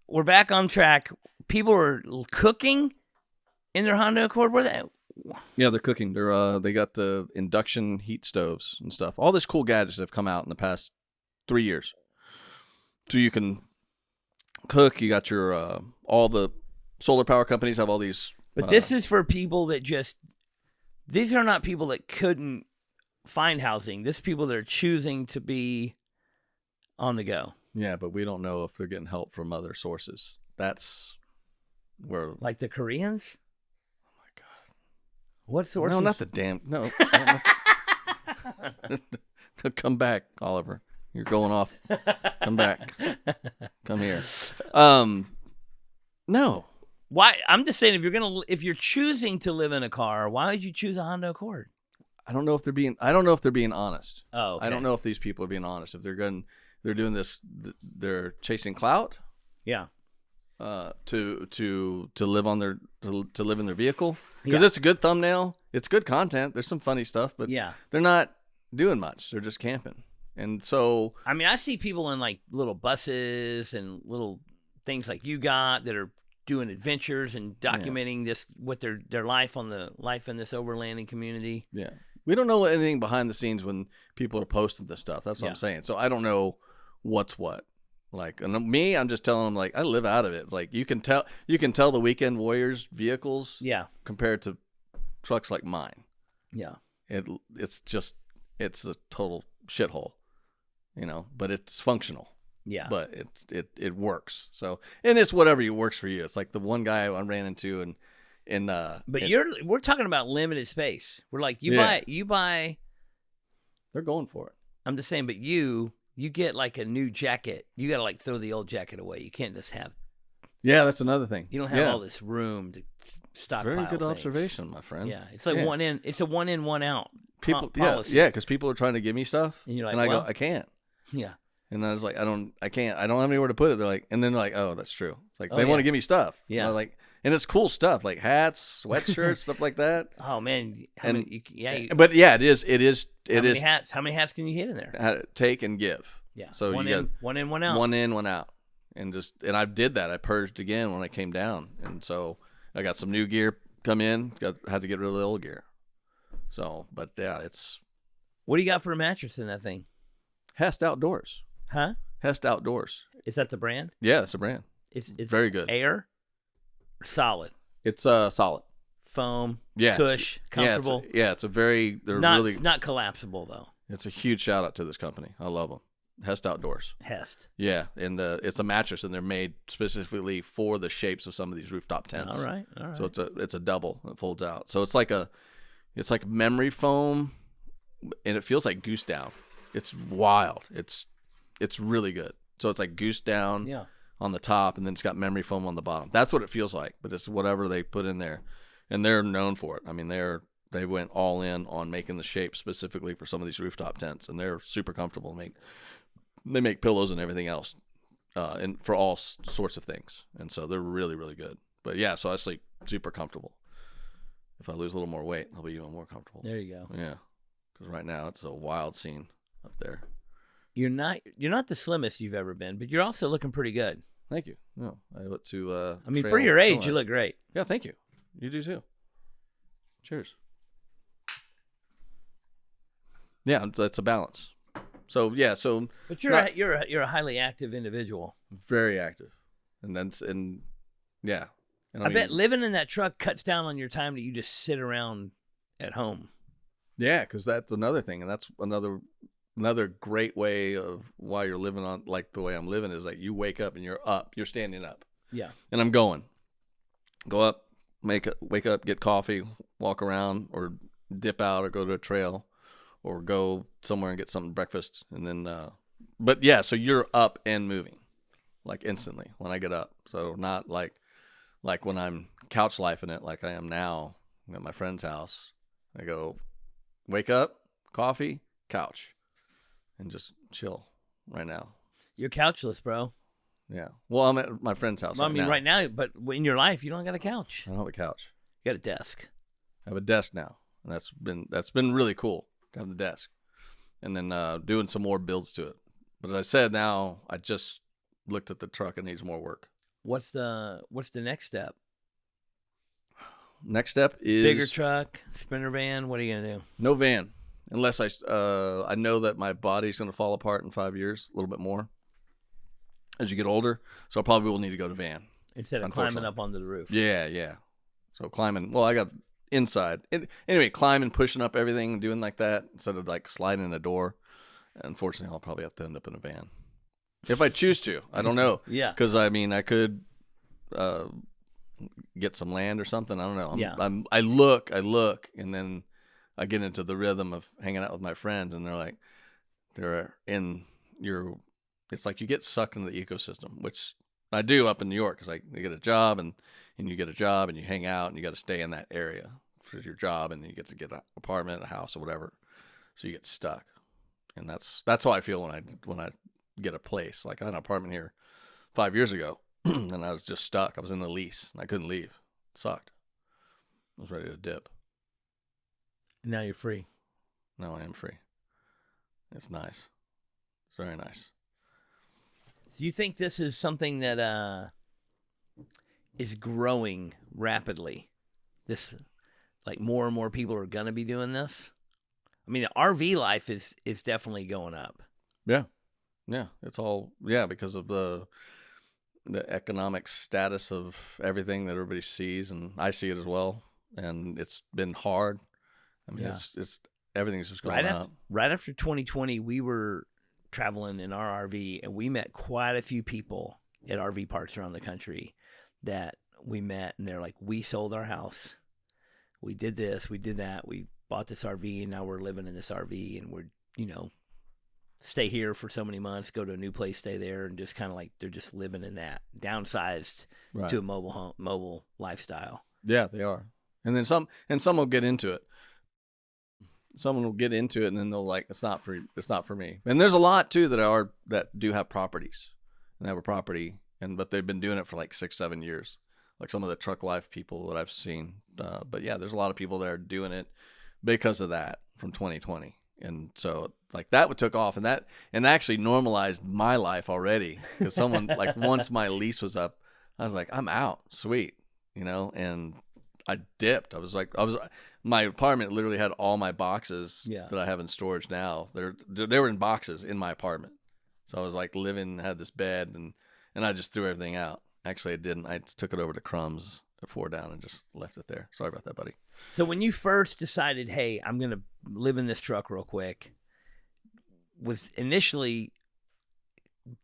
we're back on track. People are cooking in their Honda Accord. Where they? Yeah, they're cooking. They got the induction heat stoves and stuff. All this cool gadgets have come out in the past 3 years. So you can cook. You got your all the solar power companies have all these. But this is for people that these are not people that couldn't find housing. This is people that are choosing to be on the go. Yeah, but we don't know if they're getting help from other sources. That's where, like the Koreans. Oh my God! What sources? No, not the damn. No. Come back, Oliver. You're going off. Come back. Come here. No. Why? I'm just saying, if you're choosing to live in a car, why would you choose a Honda Accord? I don't know if they're being honest. Oh, okay. I don't know if these people are being honest. If they're doing this, they're chasing clout. Yeah. To live on their to live in their vehicle, because it's a good thumbnail. It's good content. There's some funny stuff, but they're not doing much. They're just camping. And so, I mean, I see people in like little buses and little things like you got that are doing adventures and documenting their life in this overlanding community. Yeah. We don't know anything behind the scenes when people are posting this stuff. That's what I'm saying. So I don't know what's what. Like, and me, I'm just telling them, like, I live out of it. Like, you can tell the Weekend Warriors vehicles compared to trucks like mine. Yeah. It's a total shithole, but it's functional. Yeah. But it works. So, and it's whatever works for you. It's like the one guy I ran into we're talking about limited space. We're like, you buy. They're going for it. I'm just saying, but you get like a new jacket. You got to like throw the old jacket away. You can't just have. Yeah, that's another thing. You don't have all this room to stockpile. Very good things. observation, my friend. Yeah, it's like one in. It's a one in, one out. People, policy. because people are trying to give me stuff, and you're like, and I go, I can't. Yeah. And I was like, I can't. I don't have anywhere to put it. They're like, and then they're like, oh, that's true. It's like they want to give me stuff. Yeah. And like, and it's cool stuff like hats, sweatshirts, stuff like that. Oh man, but yeah, it is. How many hats can you hit in there? Take and give. Yeah. So one in, one out. One in, one out, and I did that. I purged again when I came down, and so I got some new gear come in. Had to get rid of the old gear. So, but yeah, it's. What do you got for a mattress in that thing? Hest Outdoors. Huh? Hest Outdoors. Is that the brand? Yeah, it's a brand. It's very good. Air? Solid? It's solid. Foam? Cush? Comfortable? It's a very... It's not collapsible, though. It's a huge shout out to this company. I love them. Hest Outdoors. Hest. Yeah, and it's a mattress, and they're made specifically for the shapes of some of these rooftop tents. All right. So it's a double. It folds out. So it's like memory foam, and it feels like goose down. It's wild. It's really good. So it's like goose down on the top, and then it's got memory foam on the bottom. That's what it feels like, but it's whatever they put in there, and they're known for it. I mean, they went all in on making the shape specifically for some of these rooftop tents, and they're super comfortable. They make pillows and everything else, and for all sorts of things, and so they're really, really good. But yeah, so I sleep super comfortable. If I lose a little more weight, I'll be even more comfortable. There you go. Yeah, because right now it's a wild scene up there. You're not the slimmest you've ever been, but you're also looking pretty good. Thank you. No, I went to. I mean, for your age, you look great. Yeah, thank you. You do too. Cheers. Yeah, that's a balance. So yeah, But you're a highly active individual. Very active, and yeah. And I bet living in that truck cuts down on your time that you just sit around at home. Yeah, because that's another thing, and that's another great way of why you're living on like the way I'm living is like you wake up and you're standing up. Yeah. And I'm go up, wake up, get coffee, walk around, or dip out, or go to a trail, or go somewhere and get some breakfast, and then. But yeah, so you're up and moving, like instantly when I get up. So not like when I'm couch lifing it like I am now at my friend's house. I go, wake up, coffee, couch, and just chill right now. You're couchless, bro. Yeah. Well, I'm at my friend's house. Well, right now, but in your life, you don't got a couch. I don't have a couch. You got a desk. I have a desk now, and that's been really cool to have the desk, and then doing some more builds to it. But as I said, now I just looked at the truck. It needs more work. What's the next step? Next step is bigger truck, sprinter van. What are you gonna do? No van, unless I know that my body's gonna fall apart in 5 years, a little bit more. as you get older. So I probably will need to go to van. Instead of climbing up onto the roof. Yeah. So climbing. Well, I got inside. Anyway, climbing, pushing up everything, doing like that instead of like sliding in a door. Unfortunately, I'll probably have to end up in a van if I choose to. I don't know. Yeah. Because I mean, I could get some land or something. I don't know. I look, and then I get into the rhythm of hanging out with my friends, and they're in your. It's like you get sucked into the ecosystem, which I do up in New York. It's like you get a job, and you get a job, and you hang out, and you got to stay in that area for your job, and you get to get an apartment, a house, or whatever. So you get stuck, and that's how I feel when I get a place. Like I had an apartment here 5 years ago, and I was just stuck. I was in the lease, and I couldn't leave. It sucked. I was ready to dip. And now you're free. Now I am free. It's nice. It's very nice. Do you think this is something that is growing rapidly? This, like, more and more people are gonna be doing this. I mean, the RV life is definitely going up. Yeah, it's all because of the economic status of everything that everybody sees, and I see it as well. And it's been hard. I mean, it's everything's just going up. Right after 2020, we were traveling in our RV, and we met quite a few people at RV parks around the country that we met, and they're like, we sold our house, we did this, we did that, we bought this RV, and now we're living in this RV, and we're, stay here for so many months, go to a new place, stay there, and just kind of like they're just living in that, downsized to a mobile lifestyle. Yeah, they are. And then some will get into it. Someone will get into it, and then they'll like, it's not for me. And there's a lot too that do have properties, and they have a property, but they've been doing it for like 6-7 years, like some of the truck life people that I've seen. But yeah, there's a lot of people that are doing it because of that from 2020, and so like that took off, and actually normalized my life already, because someone like once my lease was up, I was like, I'm out, sweet, and I dipped. My apartment literally had all my boxes that I have in storage now. They were in boxes in my apartment. So I was like had this bed, and I just threw everything out. Actually, I didn't. I took it over to Crumbs at 4 Down and just left it there. Sorry about that, buddy. So when you first decided, hey, I'm going to live in this truck real quick,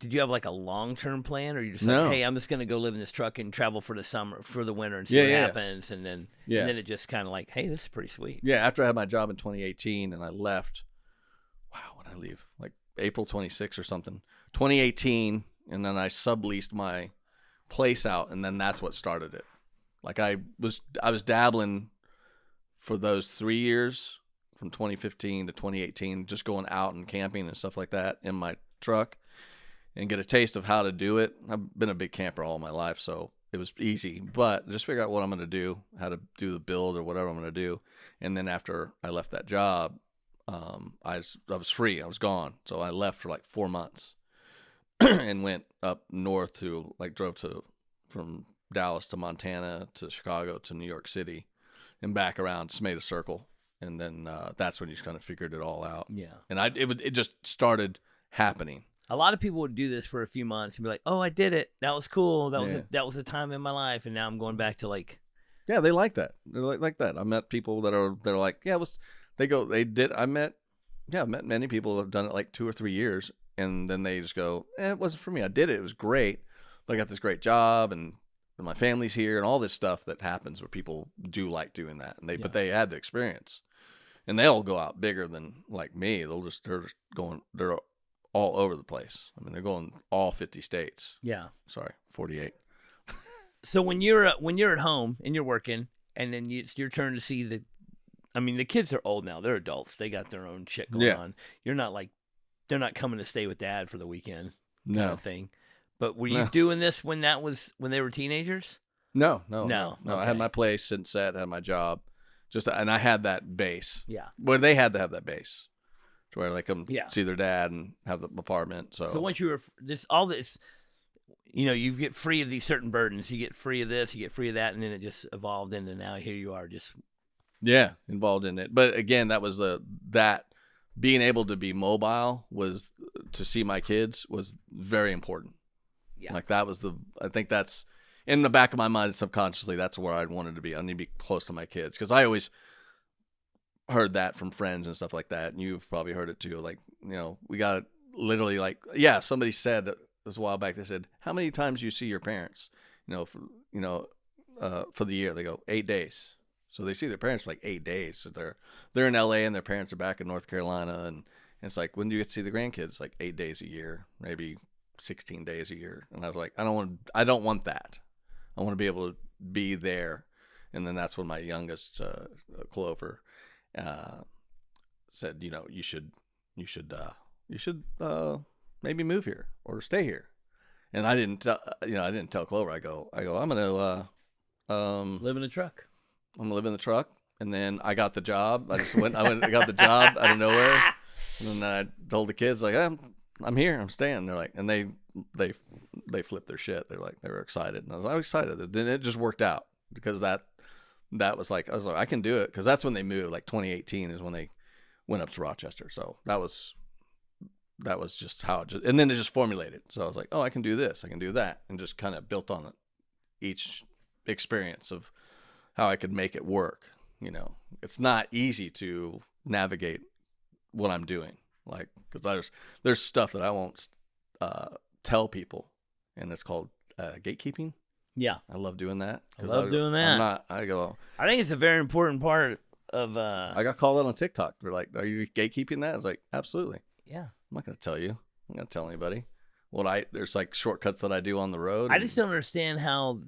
did you have like a long-term plan, or you just like, hey, I'm just going to go live in this truck and travel for the summer, for the winter, and see what happens, and then it just kind of like, hey, this is pretty sweet. Yeah, after I had my job in 2018 and I left, when did I leave? Like April 26 or something, 2018, and then I subleased my place out, and then that's what started it. Like I was dabbling for those 3 years from 2015 to 2018, just going out and camping and stuff like that in my truck, and get a taste of how to do it. I've been a big camper all my life, so it was easy. But just figure out what I'm going to do, how to do the build or whatever I'm going to do. And then after I left that job, I was free. I was gone. So I left for like 4 months and went up north from Dallas to Montana to Chicago to New York City and back around. Just made a circle. And then that's when you kind of figured it all out. Yeah. And it just started happening. A lot of people would do this for a few months and be like, "Oh, I did it. That was cool. That was a time in my life, and now I'm going back to like." Yeah, they like that. They're like that. I met people they're like, yeah, I met many people that have done it like 2 or 3 years, and then they just go, it wasn't for me. I did it. It was great, but I got this great job, and my family's here, and all this stuff that happens where people do like doing that, and but they had the experience, and they'll go out bigger than like me. They're all over the place. I mean, they're going all 50 states. Yeah. Sorry, 48. So when you're at home and you're working, and then it's your turn to see the kids are old now. They're adults. They got their own shit going on. You're not like, they're not coming to stay with dad for the weekend kind of thing. But were you doing this when they were teenagers? No. Okay. I had my place and set, had my job, and I had that base. Yeah. Well, they had to have that base, to where they come see their dad and have the apartment. So once you were all this, you get free of these certain burdens. You get free of this, you get free of that, and then it just evolved into now here you are just involved in it. But again, that was that being able to be mobile was to see my kids was very important. Yeah. Like that was I think that's in the back of my mind subconsciously, that's where I wanted to be. I need to be close to my kids. Cause I always heard that from friends and stuff like that. And you've probably heard it too. Like, we got to literally somebody said this a while back, they said, how many times do you see your parents, for the year? They go 8 days. So they see their parents like 8 days. So they're in LA and their parents are back in North Carolina. And it's like, when do you get to see the grandkids? Like 8 days a year, maybe 16 days a year. And I was like, I don't want that. I want to be able to be there. And then that's when my youngest, Clover, said, you should maybe move here or stay here. And I didn't tell Clover. I go, I'm gonna live in a truck. I'm gonna live in the truck. And then I got the job. I got the job out of nowhere. And then I told the kids, like, I'm here, I'm staying. They're like, and they flipped their shit. They were excited, and I was excited. Then it just worked out because that was like, I was like, I can do it, because that's when they moved. Like 2018 is when they went up to Rochester. So that was just how it just, and then it just formulated. So I was like, oh, I can do this, I can do that, and just kind of built on it each experience of how I could make it work. It's not easy to navigate what I'm doing, like, because there's stuff that I won't tell people, and it's called gatekeeping. Yeah, I love doing that. I love doing that. I think it's a very important part of. I got called out on TikTok. They're like, "Are you gatekeeping that?" I was like, "Absolutely." Yeah, I'm not gonna tell you. I'm not gonna tell anybody. There's like shortcuts that I do on the road. I just don't understand how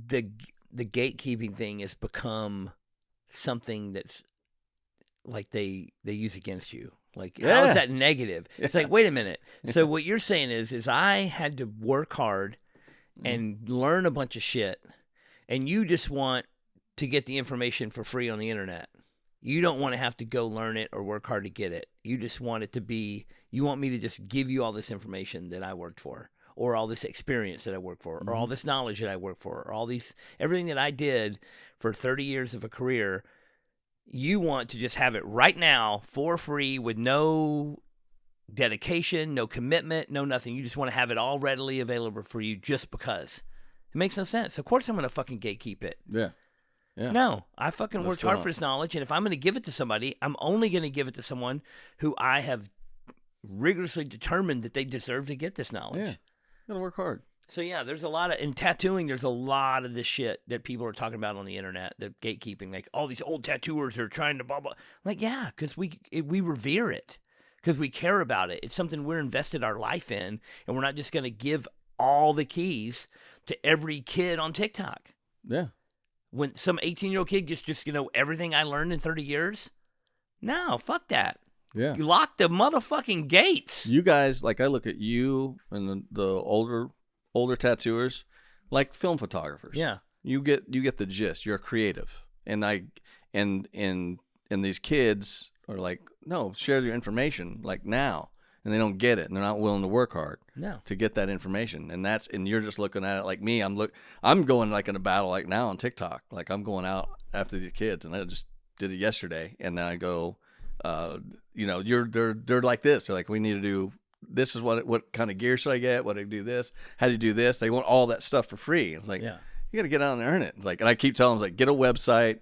the gatekeeping thing has become something that's like they use against you. Like, how is that negative? Yeah. It's like, wait a minute. So what you're saying is I had to work hard and learn a bunch of shit, and you just want to get the information for free on the internet. You don't want to have to go learn it or work hard to get it. You just want it to be, you want me to just give you all this information that I worked for, or all this experience that I worked for, or all this knowledge that I worked for, or everything that I did for 30 years of a career. You want to just have it right now for free with no dedication, no commitment, no nothing. You just want to have it all readily available for you just because. It makes no sense. Of course I'm going to fucking gatekeep it. Yeah. No, I fucking worked hard for this knowledge, and if I'm going to give it to somebody, I'm only going to give it to someone who I have rigorously determined that they deserve to get this knowledge. Yeah, you got to work hard. So yeah, there's a lot of, in tattooing, there's a lot of this shit that people are talking about on the internet, the gatekeeping, like all these old tattooers are trying to blah, blah. I'm like, yeah, because we revere it, because we care about it. It's something we're invested our life in, and we're not just going to give all the keys to every kid on TikTok. Yeah. When some 18-year-old kid gets just, everything I learned in 30 years, no, fuck that. Yeah. You lock the motherfucking gates. You guys, like, I look at you and the older tattooers, like film photographers. Yeah. You get the gist. You're creative. And these kids are like, no, share your information like now. And they don't get it, and they're not willing to work hard to get that information. And you're just looking at it like me. I'm going like in a battle like now on TikTok. Like, I'm going out after these kids, and I just did it yesterday. And then I go, they're like this. They're like, we need to do, this is what kind of gear should I get? What do I do this? How do you do this? They want all that stuff for free. It's like, you got to get out and earn it. It's like, and I keep telling them, like, get a website,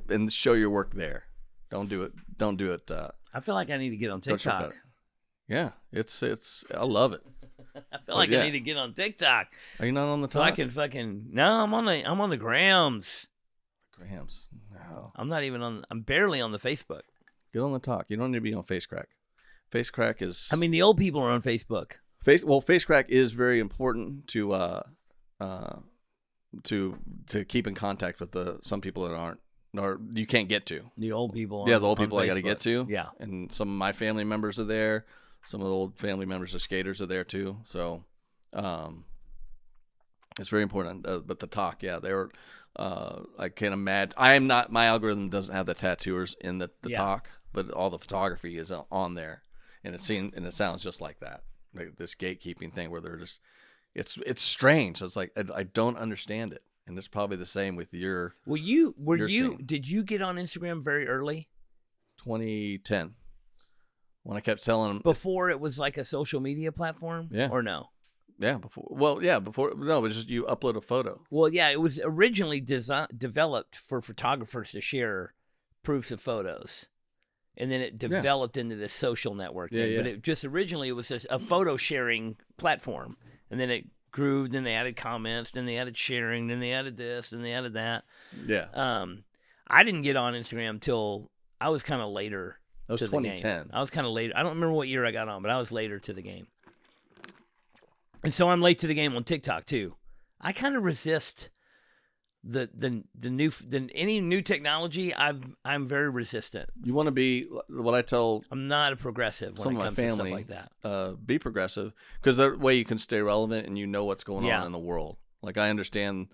and show your work there. Don't do it. I feel like I need to get on TikTok. Yeah, it's I love it. I feel like I need to get on TikTok. Are you not on the top? So I can I'm on the grams. Grams. No. I'm barely on the Facebook. Get on the talk. You don't need to be on FaceCrack. FaceCrack is, I mean, the old people are on Facebook. FaceCrack is very important to keep in contact with some people that aren't, or you can't get to. The old people. The old people I got to get to. Yeah. And some of my family members are there. Some of the old family members of skaters are there too. So, it's very important. But the talk, they're, I can't imagine. I am not, my algorithm doesn't have the tattooers in the talk, but all the photography is on there, and it sounds just like that. Like this gatekeeping thing where they're just, it's strange. It's like, I don't understand it. And it's probably the same with your. Did you get on Instagram very early? 2010. When I kept telling them. Before it was like a social media platform? Yeah. Or no? Yeah, before. Well, yeah, before. No, it was just you upload a photo. Well, yeah, it was originally developed for photographers to share proofs of photos. And then it developed into this social network thing. But it just originally it was just a photo sharing platform. And then it grew, then they added comments, then they added sharing, then they added this, then they added that. Yeah. I didn't get on Instagram till I was kind of later That was to the 2010. game. I was kind of later. I don't remember what year I got on, but I was later to the game. And so I'm late to the game on TikTok too. I kind of resist any new technology. I'm very resistant. You want to be what I tell. I'm not a progressive when some it of comes my to family. stuff like that. Be progressive, because that way you can stay relevant and you know what's going on in the world. Like I understand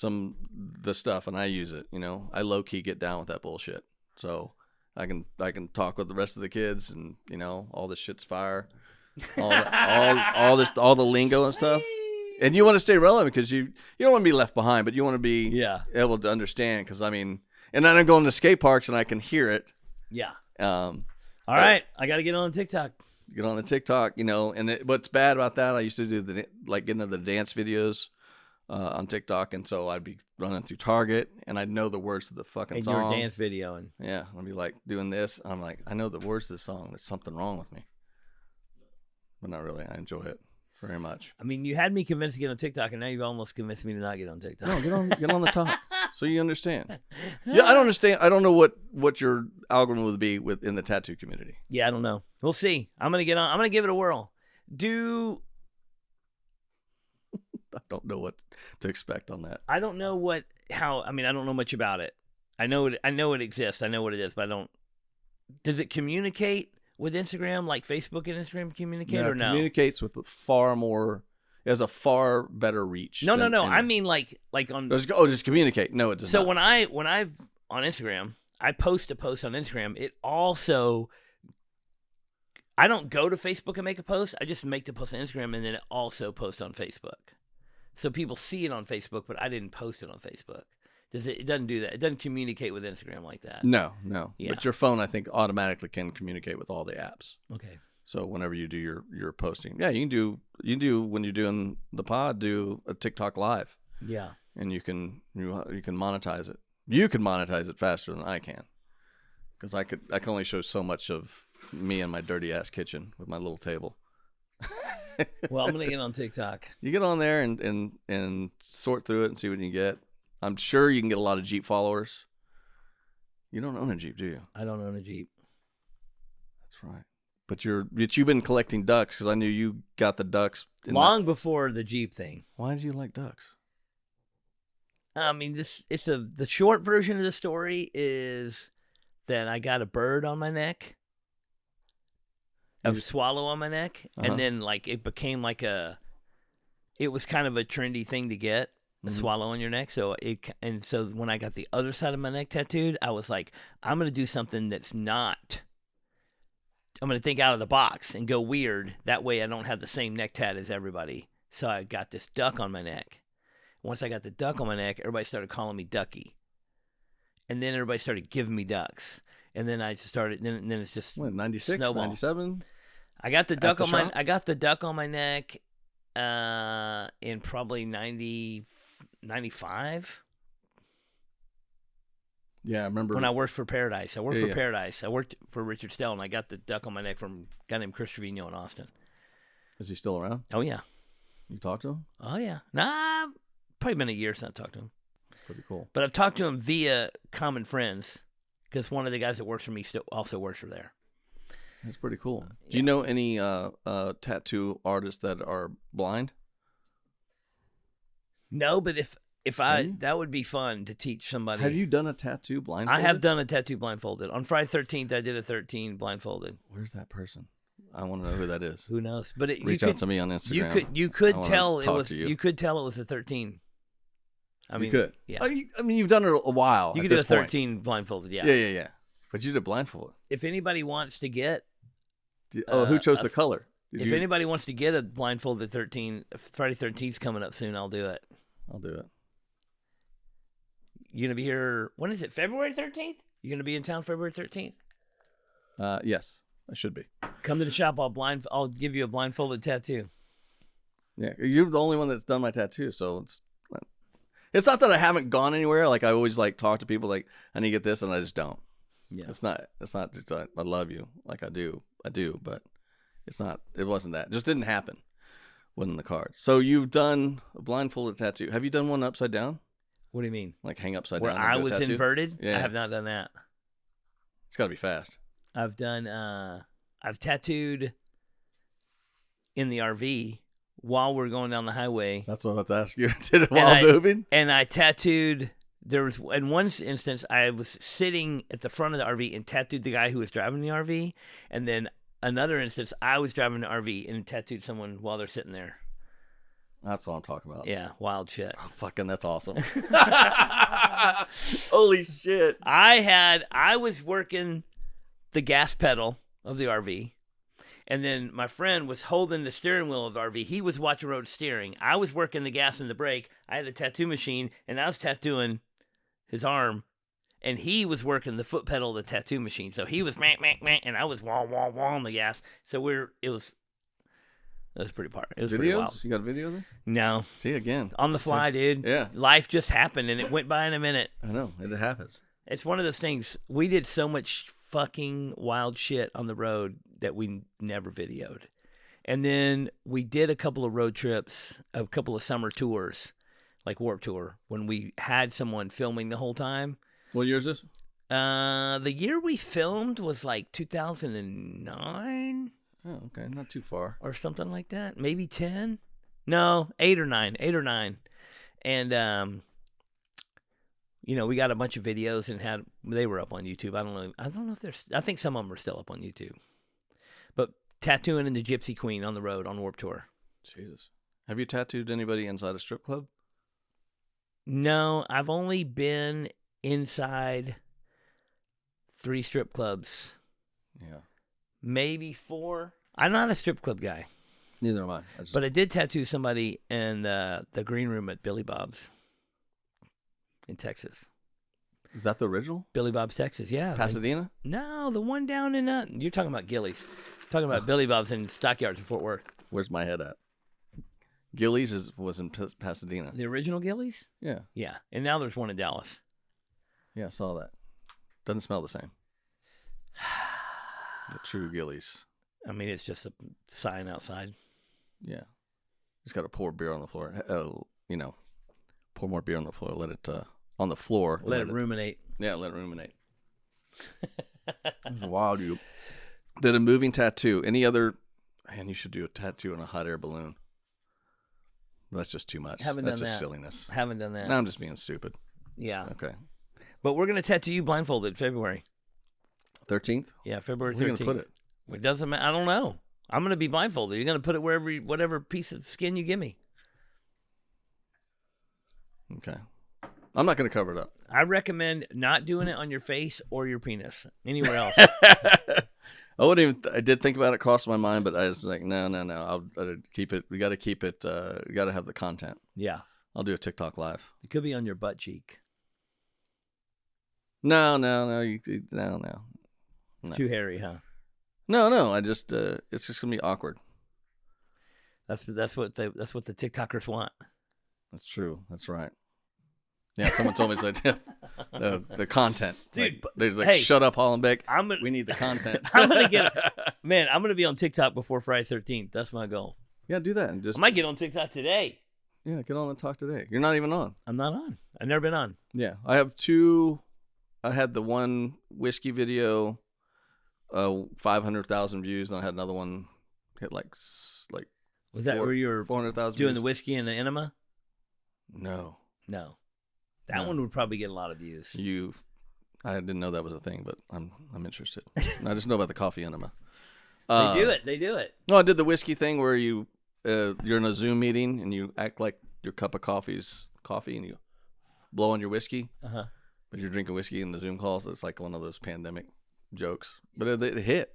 the stuff and I use it. You know, I low key get down with that bullshit. So I can talk with the rest of the kids, and you know all this shit's fire. All the lingo and stuff, and you want to stay relevant because you don't want to be left behind, but you want to be able to understand. Because I mean, and then I'm going to skate parks and I can hear it. Yeah. All right, I got to get on TikTok. Get on the TikTok, you know. And what's bad about that? I used to do get into the dance videos on TikTok, and so I'd be running through Target and I'd know the words to the fucking song. And you're dance videoing. Yeah, I'd be like doing this. I'm like, I know the words to this song. There's something wrong with me. But not really. I enjoy it very much. I mean, you had me convinced to get on TikTok, and now you've almost convinced me to not get on TikTok. No, get on the top, so you understand. Yeah, I don't understand. I don't know what your algorithm would be within the tattoo community. Yeah, I don't know. We'll see. I'm gonna get on. I'm gonna give it a whirl. I don't know what to expect on that. I don't know I mean, I don't know much about it. I know it exists. I know what it is, but I don't. Does it communicate with Instagram like Facebook and Instagram communicate, or no? It communicates with far more. It has a far better reach. No. I mean, like on. Just communicate. No, it does not. So when I've on Instagram, I post a post on Instagram. It also. I don't go to Facebook and make a post. I just make the post on Instagram, and then it also posts on Facebook. So people see it on Facebook, but I didn't post it on Facebook. It doesn't do that. It doesn't communicate with Instagram like that. No. Yeah. But your phone, I think, automatically can communicate with all the apps. Okay. So whenever you do your posting, yeah, you can do when you're doing the pod, do a TikTok live. Yeah. And you can monetize it. You can monetize it faster than I can, because I can only show so much of me and my dirty ass kitchen with my little table. Well, I'm gonna get on TikTok. You get on there and sort through it and see what you get. I'm sure you can get a lot of Jeep followers. You don't own a Jeep, do you? I don't own a Jeep. That's right. But you've been collecting ducks, because I knew you got the ducks long before the Jeep thing. Why do you like ducks? I mean, the short version of the story is that I got a bird on my neck, a swallow on my neck, and then like it became like it was kind of a trendy thing to get. A swallow on your neck. So when I got the other side of my neck tattooed, I was like, I'm going to do something I'm going to think out of the box and go weird. That way I don't have the same neck tat as everybody. So I got this duck on my neck. Once I got the duck on my neck, everybody started calling me Ducky. And then everybody started giving me ducks. And then then it's just 96, snowball. 97? I got the duck on my neck in probably 95. Yeah, I remember when I worked for Paradise. I worked for Paradise. I worked for Richard Stell, and I got the duck on my neck from a guy named Chris Trevino in Austin. Is he still around? Oh yeah. You talked to him? Oh yeah. Nah, probably been a year since I talked to him. Pretty cool. But I've talked to him via common friends, because one of the guys that works for me also works for there. That's pretty cool. Do you know any tattoo artists that are blind? No, but if that would be fun to teach somebody. Have you done a tattoo blindfolded? I have done a tattoo blindfolded. On Friday 13th, I did a 13 blindfolded. Where's that person? I want to know who that is. Who knows? But reach out to me on Instagram. You could tell it was. You could tell it was a 13. I mean, you could. Yeah. I mean, you've done it a while. You could do a 13 blindfolded. Yeah. Yeah. But you did blindfolded. If anybody wants to get. Who chose the color? If anybody wants to get a blindfolded 13, Friday 13th's coming up soon. I'll do it. I'll do it. You're gonna be here. When is it? February 13th? You're gonna be in town February 13th? Yes, I should be. Come to the shop. I'll give you a blindfolded tattoo. Yeah, you're the only one that's done my tattoo, so it's not that I haven't gone anywhere. Like I always like talk to people like I need to get this, and I just don't. Yeah. It's not just I love you like I do, but it's not. It wasn't that. It just didn't happen. Wasn't in the cards. So you've done a blindfolded tattoo. Have you done one upside down? What do you mean? Like hang upside Where down? I was tattoo? inverted? Yeah. I have not done that. It's got to be fast. I've done. I've tattooed in the RV while we're going down the highway. That's what I was asking you. Did it while moving? And I tattooed. There was in one instance I was sitting at the front of the RV and tattooed the guy who was driving the RV, and then another instance I was driving the RV and tattooed someone while they're sitting there. That's what I'm talking about. Yeah, wild shit. Oh, fucking, that's awesome. Holy shit. I was working the gas pedal of the RV, and then my friend was holding the steering wheel of the RV. He was watching road steering. I was working the gas and the brake. I had a tattoo machine, and I was tattooing his arm, and he was working the foot pedal of the tattoo machine. So he was meh, and I was wah on the gas. So it was pretty part. It was Videos? pretty wild. You got a video there? No. See, again. On the fly, dude. Yeah. Life just happened, and it went by in a minute. I know. It happens. It's one of those things. We did so much fucking wild shit on the road that we never videoed. And then we did a couple of road trips, a couple of summer tours, like Warped Tour, when we had someone filming the whole time. What year is this? The year we filmed was like 2009. Oh, okay. Not too far. Or something like that. Maybe 10? No, 8 or 9. 8 or 9. And, we got a bunch of videos and they were up on YouTube. I don't know if I think some of them are still up on YouTube. But tattooing in the Gypsy Queen on the road on Warped Tour. Jesus. Have you tattooed anybody inside a strip club? No, I've only been inside 3 strip clubs. Yeah. Maybe 4. I'm not a strip club guy. Neither am I. But I did tattoo somebody in the green room at Billy Bob's in Texas. Is that the original? Billy Bob's, Texas, yeah. Pasadena? No, the one down in you're talking about Gillies. Talking about Billy Bob's in Stockyards in Fort Worth. Where's my head at? Gillies was in Pasadena. The original Gillies? Yeah. Yeah, and now there's one in Dallas. Yeah, I saw that. Doesn't smell the same. The true Gillies. I mean, it's just a sign outside. Yeah. Just got to pour beer on the floor. Pour more beer on the floor. Let it on the floor. Let it ruminate. Yeah, let it ruminate. Wow, you did a moving tattoo. Any other? Man, you should do a tattoo on a hot air balloon. That's just too much. Haven't That's done just that. silliness. Haven't done that. Now I'm just being stupid. Yeah. Okay. But we're gonna tattoo you blindfolded February. 13th? Yeah, February 13th. Where are you gonna put it? It doesn't matter. I don't know. I'm gonna be blindfolded. You're gonna put it whatever piece of skin you give me. Okay. I'm not going to cover it up. I recommend not doing it on your face or your penis. Anywhere else. I did think about it, crossed my mind, but I was like, no. I'll keep it. We got to keep it. We got to have the content. Yeah. I'll do a TikTok live. It could be on your butt cheek. No. No. Too hairy, huh? No. I just, it's just going to be awkward. That's what the TikTokers want. That's true. That's right. Yeah, someone told me it's like the content. Dude, they're like, hey, shut up, Hollenbeck. We need the content. I'm going to be on TikTok before Friday 13th. That's my goal. Yeah, do that. And I might get on TikTok today. Yeah, get on and talk today. You're not even on. I'm not on. I've never been on. Yeah, I have 2. I had the one whiskey video, 500,000 views, and I had another one hit like was that where you were 400,000 doing views? the whiskey and the enema? No. That one would probably get a lot of views. I didn't know that was a thing, but I'm interested. I just know about the coffee enema. They do it. No, I did the whiskey thing where you're in a Zoom meeting and you act like your cup of coffee is coffee and you blow on your whiskey. Uh-huh. But you're drinking whiskey in the Zoom calls. So it's like one of those pandemic jokes. But it hit.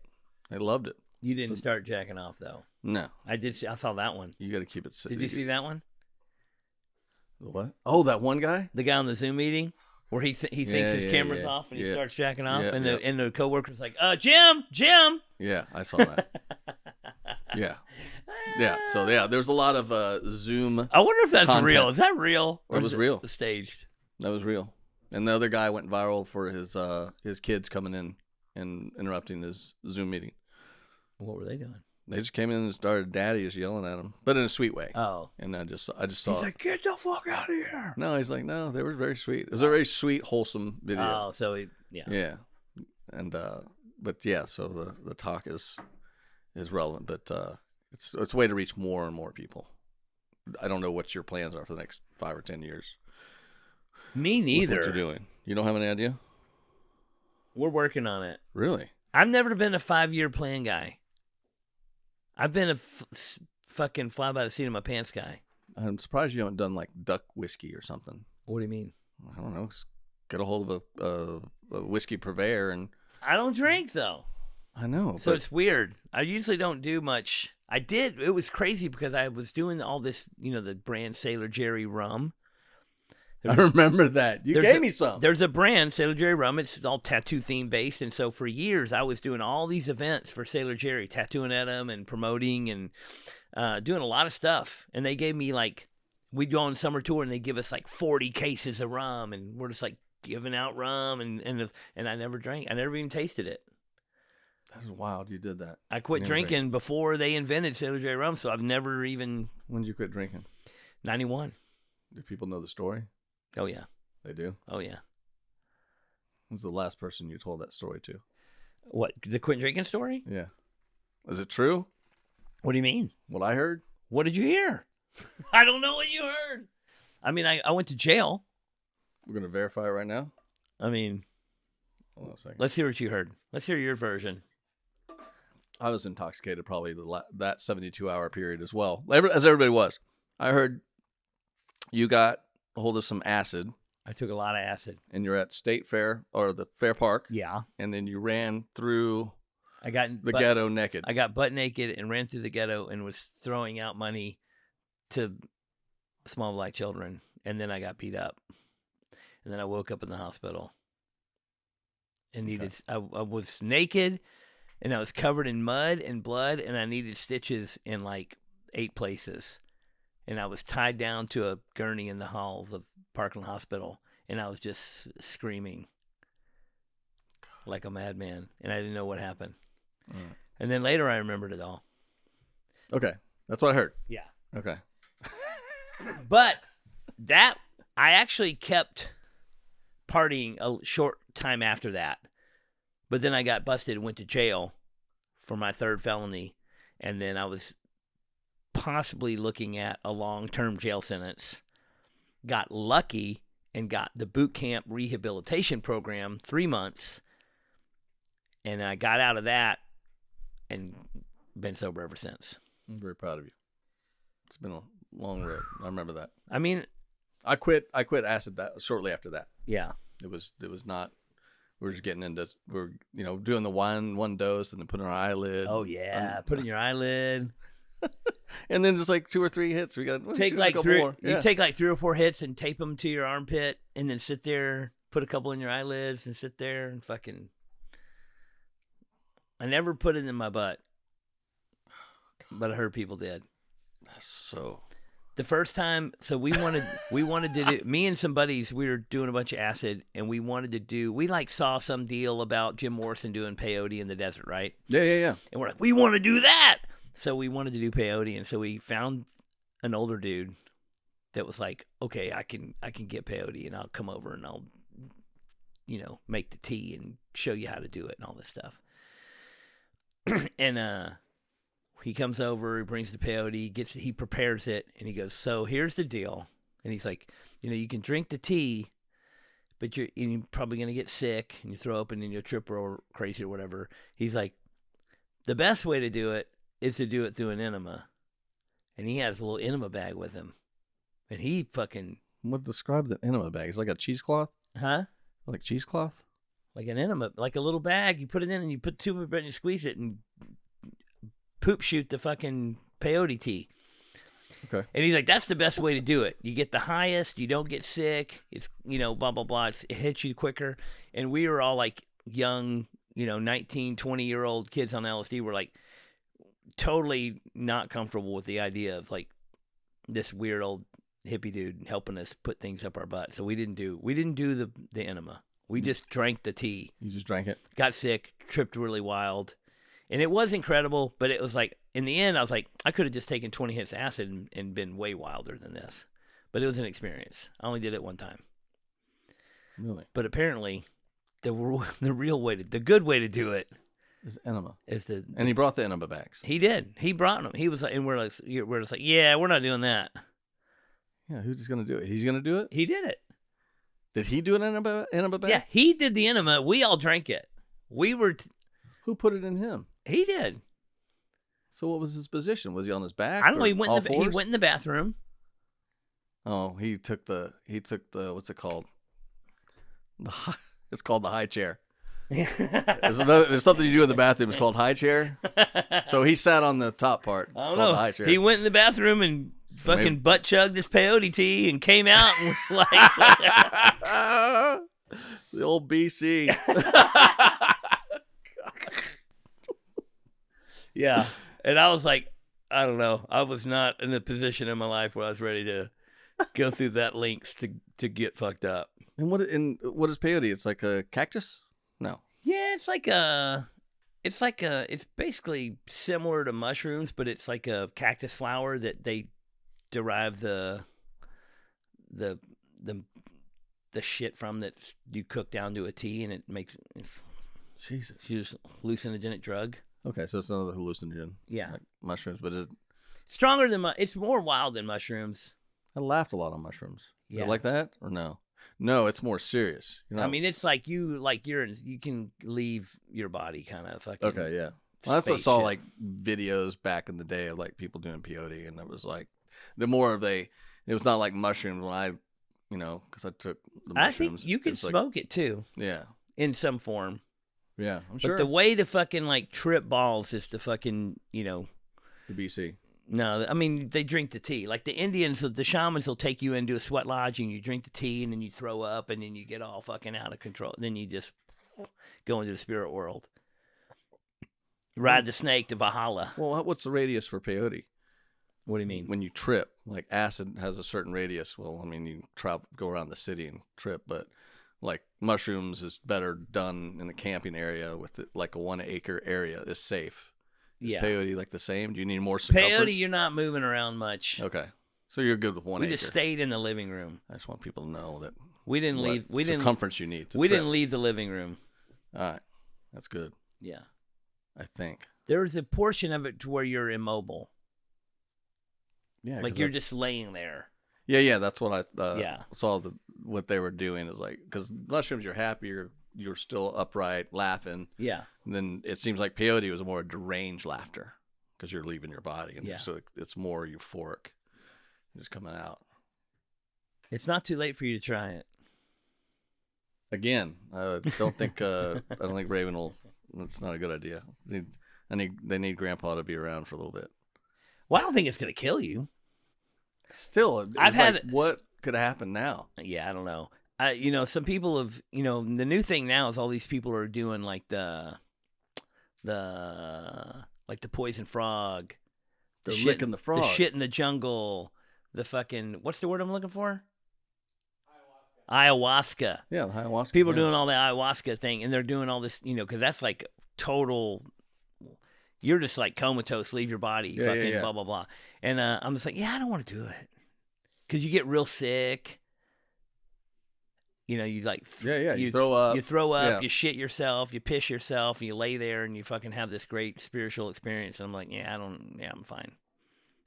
I loved it. You didn't start jacking off though. No. I did. I saw that one. You got to keep it. Did you see that one? What? Oh, that one guy? The guy on the Zoom meeting where he thinks his camera's off and he starts jacking off, and the coworker's like, Jim. Yeah, I saw that. Yeah. Yeah. So yeah, there's a lot of Zoom. I wonder if that's content. real. Is that real? Or It was is real. Staged. That was real. And the other guy went viral for his kids coming in and interrupting his Zoom meeting. What were they doing? They just came in and started. Daddy is yelling at him, but in a sweet way. Oh. And I just saw. He's like, get the fuck out of here. No, he's like, no, they were very sweet. It was a very sweet, wholesome video. Oh, so yeah. Yeah. And but yeah, so the talk is relevant, but it's a way to reach more and more people. I don't know what your plans are for the next 5 or 10 years. Me neither. What you're doing? You don't have any idea? We're working on it. Really? I've never been a 5-year plan guy. I've been a fucking fly by the seat of my pants guy. I'm surprised you haven't done like duck whiskey or something. What do you mean? I don't know. Just get a hold of a whiskey purveyor and. I don't drink though. I know. So it's weird. I usually don't do much. I did. It was crazy because I was doing all this, the brand Sailor Jerry rum. I remember that. You gave me some. There's a brand, Sailor Jerry rum. It's all tattoo theme based. And so for years, I was doing all these events for Sailor Jerry, tattooing at them and promoting and doing a lot of stuff. And they gave me we'd go on summer tour and they give us 40 cases of rum. And we're just giving out rum. And I never drank. I never even tasted it. That is wild. You did that. I quit drinking before they invented Sailor Jerry rum. So I've never even. When did you quit drinking? 91. Do people know the story? Oh, yeah. They do? Oh, yeah. Who's the last person you told that story to? What, the quit drinking story? Yeah. Is it true? What do you mean? What I heard? What did you hear? I don't know what you heard. I mean, I went to jail. We're going to verify it right now? I mean, hold on a second. Let's hear what you heard. Let's hear your version. I was intoxicated probably that 72-hour period as well, as everybody was. I heard you got a hold of some acid. I took a lot of acid. And you're at State Fair or the Fair Park. Yeah. And then you ran through the ghetto naked. I got butt naked and ran through the ghetto and was throwing out money to small black children. And then I got beat up. And then I woke up in the hospital. And I was naked and I was covered in mud and blood and I needed stitches in 8 places. And I was tied down to a gurney in the hall of the Parkland Hospital. And I was just screaming like a madman. And I didn't know what happened. And then later I remembered it all. Okay. That's what I heard. Yeah. Okay. But I actually kept partying a short time after that. But then I got busted and went to jail for my 3rd felony. And then I was possibly looking at a long-term jail sentence. Got lucky and got the boot camp rehabilitation program, 3 months. And I got out of that and been sober ever since. I'm very proud of you. It's been a long road. I remember that. I mean, I quit acid shortly after that. Yeah. It was not. We were just getting into. Doing the one dose and then putting our eyelid. Oh yeah, put in your eyelid. And then just 2 or 3 hits. We got take three. More. Yeah. You take 3 or 4 hits and tape them to your armpit, and then sit there, put a couple in your eyelids, and sit there and fucking. I never put it in my butt, but I heard people did. So. The first time, so we wanted to do, me and some buddies, we were doing a bunch of acid, and we wanted to do, we saw some deal about Jim Morrison doing peyote in the desert, right? Yeah. And we're like, we want to do that. So we wanted to do peyote, and so we found an older dude that was like, okay, I can get peyote, and I'll come over and I'll, make the tea and show you how to do it and all this stuff. And he comes over, he brings the peyote, he prepares it, and he goes, so here's the deal. And he's like, you can drink the tea, but you're probably going to get sick, and you throw up, and then you'll trip or crazy or whatever. He's like, the best way to do it is to do it through an enema. And he has a little enema bag with him. And he fucking... What describe the enema bag? It's like a cheesecloth? Huh? Like cheesecloth? Like an enema, like a little bag. You put it in and you put 2 of it and you squeeze it and poop shoot the fucking peyote tea. Okay. And he's like, that's the best way to do it. You get the highest, you don't get sick. It's, blah, blah, blah. It hits you quicker. And we were all young, 19, 20-year-old kids on LSD. We're like, totally not comfortable with the idea of like this weird old hippie dude helping us put things up our butt. So we didn't do the enema. We just drank the tea. You just drank it? Got sick, tripped really wild. And it was incredible, but it was like, in the end, I was like, I could have just taken 20 hits of acid and been way wilder than this. But it was an experience. I only did it one time. Really? But apparently, the good way to do it is enema. And he brought the enema bags. He did. He brought them. He was like, and we're just like, yeah, we're not doing that. Yeah, who's just gonna do it? He's gonna do it. He did it. Did he do an enema bag? Yeah, he did the enema. We all drank it. We were. Who put it in him? He did. So what was his position? Was he on his back? I don't know. He he went in the bathroom. Oh, he took the what's it called? It's called the high chair. There's something you do in the bathroom. It's called high chair. So he sat on the top part. It's I don't called know. The high chair. He went in the bathroom and fucking butt chugged this peyote tea and came out and was like, the old BC. Yeah. And I was like, I don't know. I was not in a position in my life where I was ready to go through that lengths to get fucked up. And what is peyote? It's like a cactus? No. Yeah, it's basically similar to mushrooms, but it's like a cactus flower that they derive the shit from that you cook down to a tea, and it makes Jesus. It's a hallucinogenic drug. Okay, so it's another hallucinogen. Yeah, like mushrooms, but it's stronger than it's more wild than mushrooms. I laughed a lot on mushrooms. Yeah, like that or no? No, it's more serious. I mean, it's like you can leave your body kind of fucking. Okay, yeah. Well, that's what I saw like videos back in the day of like people doing peyote, and it was like it was not like mushrooms when I, because I took the mushrooms. I think you can smoke it too. Yeah, in some form. Yeah, I'm sure. But the way to fucking like trip balls is to fucking the BC. No, I mean they drink the tea. Like the Indians, the shamans will take you into a sweat lodge and you drink the tea and then you throw up and then you get all fucking out of control. And then you just go into the spirit world. Ride the snake to Valhalla. Well, what's the radius for peyote? What do you mean? When you trip, like acid has a certain radius. Well, I mean you go around the city and trip, but like mushrooms is better done in a camping area with like a 1 acre area is safe. Is peyote like the same? Do you need more circumference? Peyote, you're not moving around much. Okay, so you're good with 1 acre. We just stayed in the living room. I just want people to know that we didn't leave. We didn't circumference you need. We didn't leave the living room. All right, that's good. Yeah, I think there's a portion of it to where you're immobile. Yeah, like you're just laying there. Yeah, that's what I saw. What they were doing is like, because mushrooms, you're happy, you're still upright, laughing. Yeah. And then it seems like peyote was more deranged laughter because you're leaving your body, and so it's more euphoric, just coming out. It's not too late for you to try it. Again, I don't think Raven will. It's not a good idea. They need Grandpa to be around for a little bit. Well, I don't think it's gonna kill you. Still, what could happen now? Yeah, I don't know. Some people have, the new thing now is all these people are doing like the poison frog, They're licking the frog, the shit in the jungle, the fucking, what's the word I'm looking for? Ayahuasca. Yeah, the ayahuasca. People doing all the ayahuasca thing, and they're doing all this, because that's like total. You're just like comatose, leave your body, blah blah blah. And I'm just like, I don't want to do it, because you get real sick. You like you throw up, you shit yourself, you piss yourself, and you lay there and you fucking have this great spiritual experience. And I'm like, I'm fine.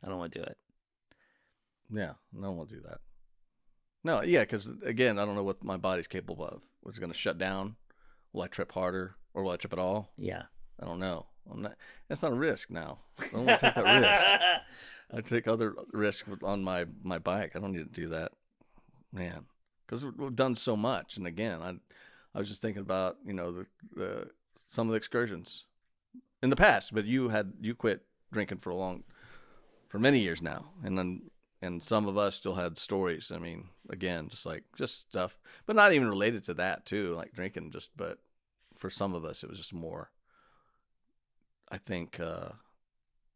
I don't want to do it. Yeah, I don't want to do that. No, because again, I don't know what my body's capable of. Was it going to shut down? Will I trip harder, or will I trip at all? Yeah, I don't know. That's not a risk now. I don't want to take that risk. I take other risks on my bike. I don't need to do that, man. Because we've done so much, and again, I was just thinking about the some of the excursions in the past. But you quit drinking for many years now, and some of us still had stories. I mean, again, just stuff, but not even related to that too, like drinking. But for some of us, it was just more. I think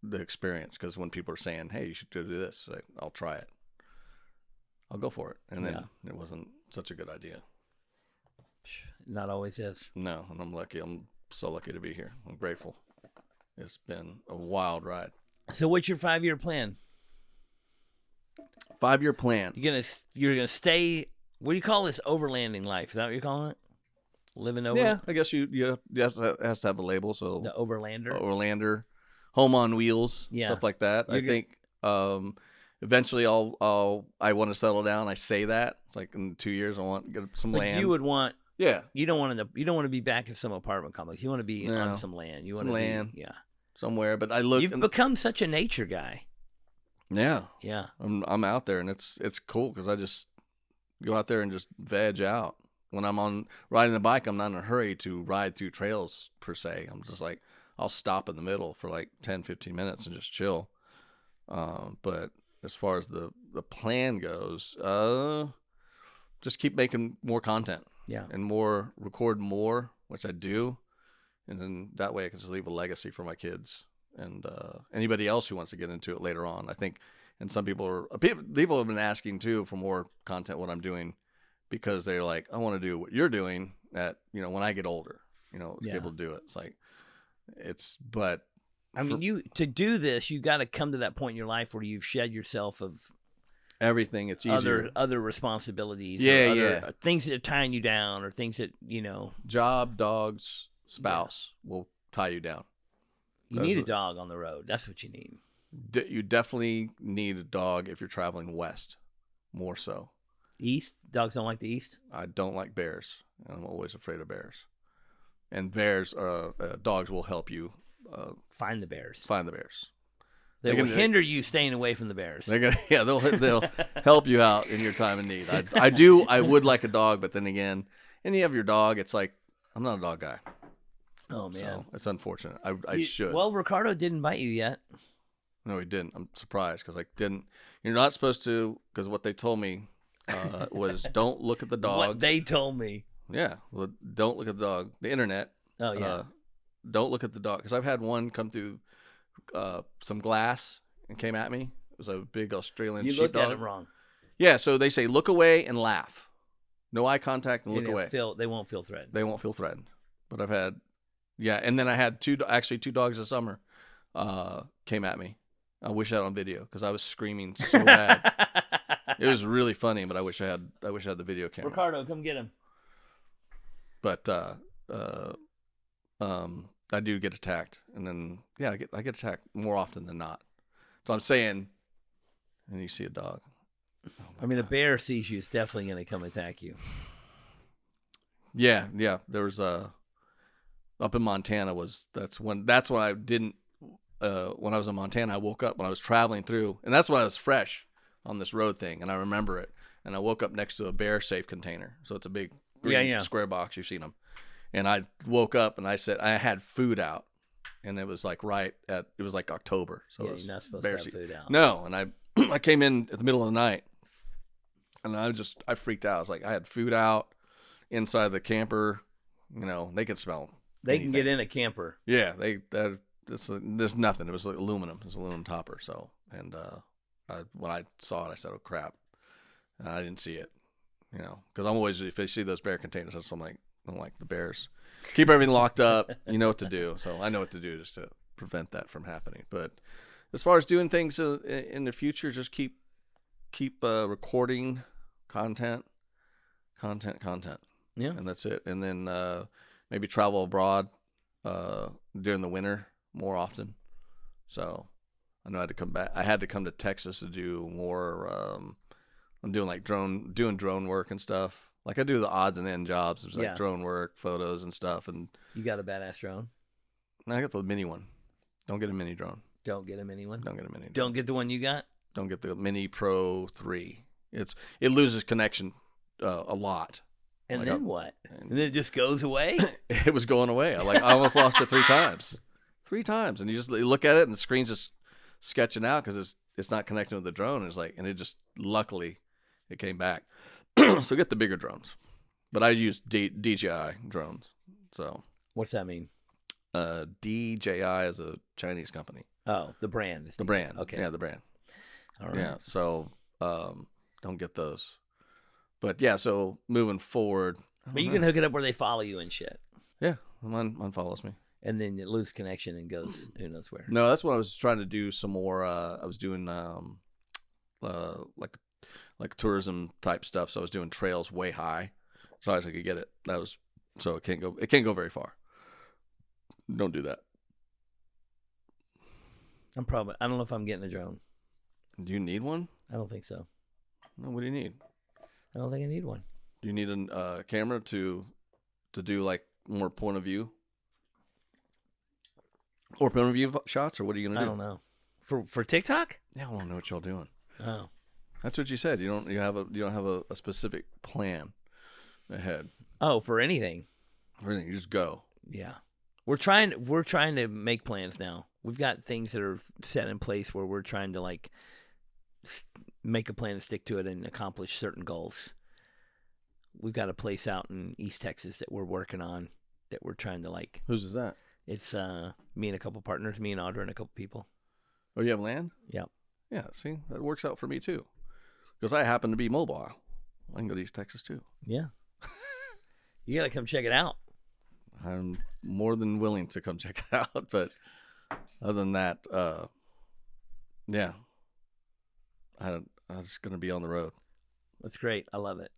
the experience. Because when people are saying, "Hey, you should do this," like, I'll try it. I'll go for it, and then it wasn't such a good idea. Not always is. No, and I'm lucky. I'm so lucky to be here. I'm grateful. It's been a wild ride. So, what's your 5-year plan? 5-year plan. You're gonna stay. What do you call this? Overlanding life? Is that what you're calling it? Living over. Yeah, I guess you has to have a label. So the Overlander. Overlander, home on wheels, stuff like that. I think eventually I want to settle down. I say that it's like in 2 years I want to get some land. You would want. Yeah. You don't want to be back in some apartment complex. You want to be on some land. You want some to land. Yeah. Somewhere, but I look. You've become such a nature guy. Yeah. Yeah. I'm out there, and it's cool because I just go out there and just veg out. When I'm on riding the bike, I'm not in a hurry to ride through trails per se. I'm just like, I'll stop in the middle for like 10, 15 minutes and just chill. But as far as the plan goes, just keep making more content. Yeah. And record more, which I do. And then that way I can just leave a legacy for my kids and anybody else who wants to get into it later on. I think, and some people have been asking too for more content, what I'm doing, because they're like, I want to do what you're doing when I get older, be able to do it. It's like, but I mean, to do this, you got to come to that point in your life where you've shed yourself of everything. It's easier. Other responsibilities. Yeah. Things that are tying you down or things that, Job, dogs, spouse will tie you down. You need a dog on the road. That's what you need. You definitely need a dog if you're traveling west, more so. East? Dogs don't like the east? I don't like bears. I'm always afraid of bears. And dogs will help you find the bears. They will hinder you staying away from the bears. They'll help you out in your time of need. I would like a dog, but then again, and you have your dog, it's like, I'm not a dog guy. Oh, man. So it's unfortunate. I should. Well, Ricardo didn't bite you yet. No, he didn't. I'm surprised because you're not supposed to, because what they told me was don't look at the dog. What they told me. Yeah. Well, don't look at the dog. The internet. Oh, yeah. Don't look at the dog. Because I've had one come through some glass and came at me. It was a big Australian sheepdog. You looked at him wrong. Yeah, so they say look away and laugh. No eye contact and look away. They won't feel threatened. They won't feel threatened. But I've had, and then I had two dogs this summer came at me. I wish I had on video because I was screaming so bad. It was really funny, but I wish I had the video camera. Ricardo, come get him. But I do get attacked, and then I get attacked more often than not. So I'm saying, and you see a dog. I mean, a bear sees you, it's definitely going to come attack you. Yeah. There was up in Montana that's when I didn't. When I was in Montana, I woke up when I was traveling through, and that's when I was fresh on this road thing, and I remember it. And I woke up next to a bear safe container, so it's a big green square box. You've seen them. And I woke up and I said I had food out, and it was like it was like October, so it was you're not supposed to have food out. No, and I came in at the middle of the night, and I freaked out. I was like, I had food out inside the camper. They could smell. They can get in a camper. Yeah, there's nothing. It was like aluminum. It was an aluminum topper. So, and when I saw it, I said, "Oh crap!" And I didn't see it. Because I'm always, if I see those bear containers, I'm like, I don't like the bears. Keep everything locked up. You know what to do. So I know what to do just to prevent that from happening. But as far as doing things in the future, just keep recording content. Yeah. And that's it. And then maybe travel abroad during the winter more often. So I know I had to come back. I had to come to Texas to do more. I'm doing like drone work and stuff. Like I do the odds and end jobs. There's like drone work, photos and stuff. And You got a badass drone? I got the mini one. Don't get a mini drone. Don't get a mini one? Don't get a mini drone. Don't get the one you got? Don't get the Mini Pro 3. It loses connection a lot. And then what? And then it just goes away? It was going away. I almost lost it 3 times. 3 times. And you look at it and the screen's just sketching out because it's not connecting with the drone. And it just, luckily, it came back. So get the bigger drones. But I use DJI drones. So what's that mean? DJI is a Chinese company. Oh, the brand. Is The DJ. brand. Okay. Yeah, the brand. All right. Yeah. So don't get those. But yeah, so moving forward. But you can hook it up where they follow you and shit. Yeah, mine follows me. And then it loses connection and goes who knows where. No, that's what I was trying to do some more. I was doing like tourism type stuff. So I was doing trails way high, so I could get it. That was so it can't go very far. Don't do that. I don't know if I'm getting a drone. Do you need one? I don't think so. No. What do you need? I don't think I need one. Do you need a camera to do like more point of view? Or point of view shots, or what are you gonna do? I don't know. For TikTok? Yeah, I don't know what y'all doing. Oh. That's what you said. You don't have a specific plan ahead. Oh, for anything. Everything, you just go. Yeah. We're trying to make plans now. We've got things that are set in place where we're trying to like make a plan and stick to it and accomplish certain goals. We've got a place out in East Texas that we're working on that we're trying to like. Whose is that? It's me and a couple partners, me and Audra and a couple people. Oh, you have land? Yep. Yeah, see, that works out for me too. Because I happen to be mobile. I can go to East Texas too. Yeah. You got to come check it out. I'm more than willing to come check it out. But other than that, yeah, I'm just going to be on the road. That's great. I love it.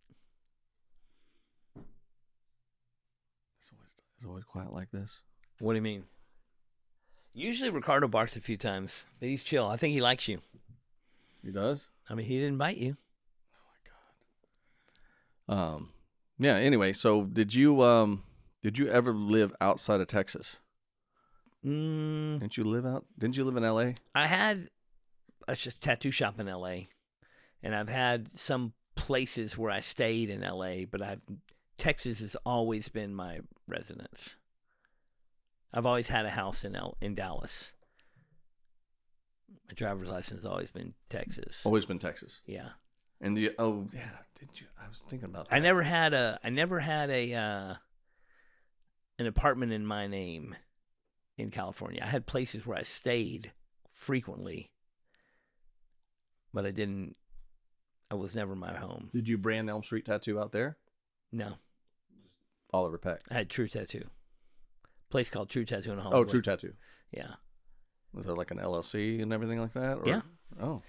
It's always quiet like this. What do you mean? Usually Ricardo barks a few times, but he's chill. I think he likes you. He does? I mean, he didn't bite you. Oh my God. Yeah. Anyway, so did you ever live outside of Texas? Didn't you live in L.A.? I had a tattoo shop in L.A., and I've had some places where I stayed in L.A., but Texas has always been my residence. I've always had a house in Dallas. My driver's license has always been Texas. Always been Texas. Yeah. And did you? I was thinking about that. I never had an apartment in my name in California. I had places where I stayed frequently, but I was never my home. Did you brand Elm Street Tattoo out there? No. Oliver Peck. I had True Tattoo. Place called True Tattoo in Hollywood. Oh, True Tattoo. Yeah. Was that like an LLC and everything like that? Or? Yeah. Oh.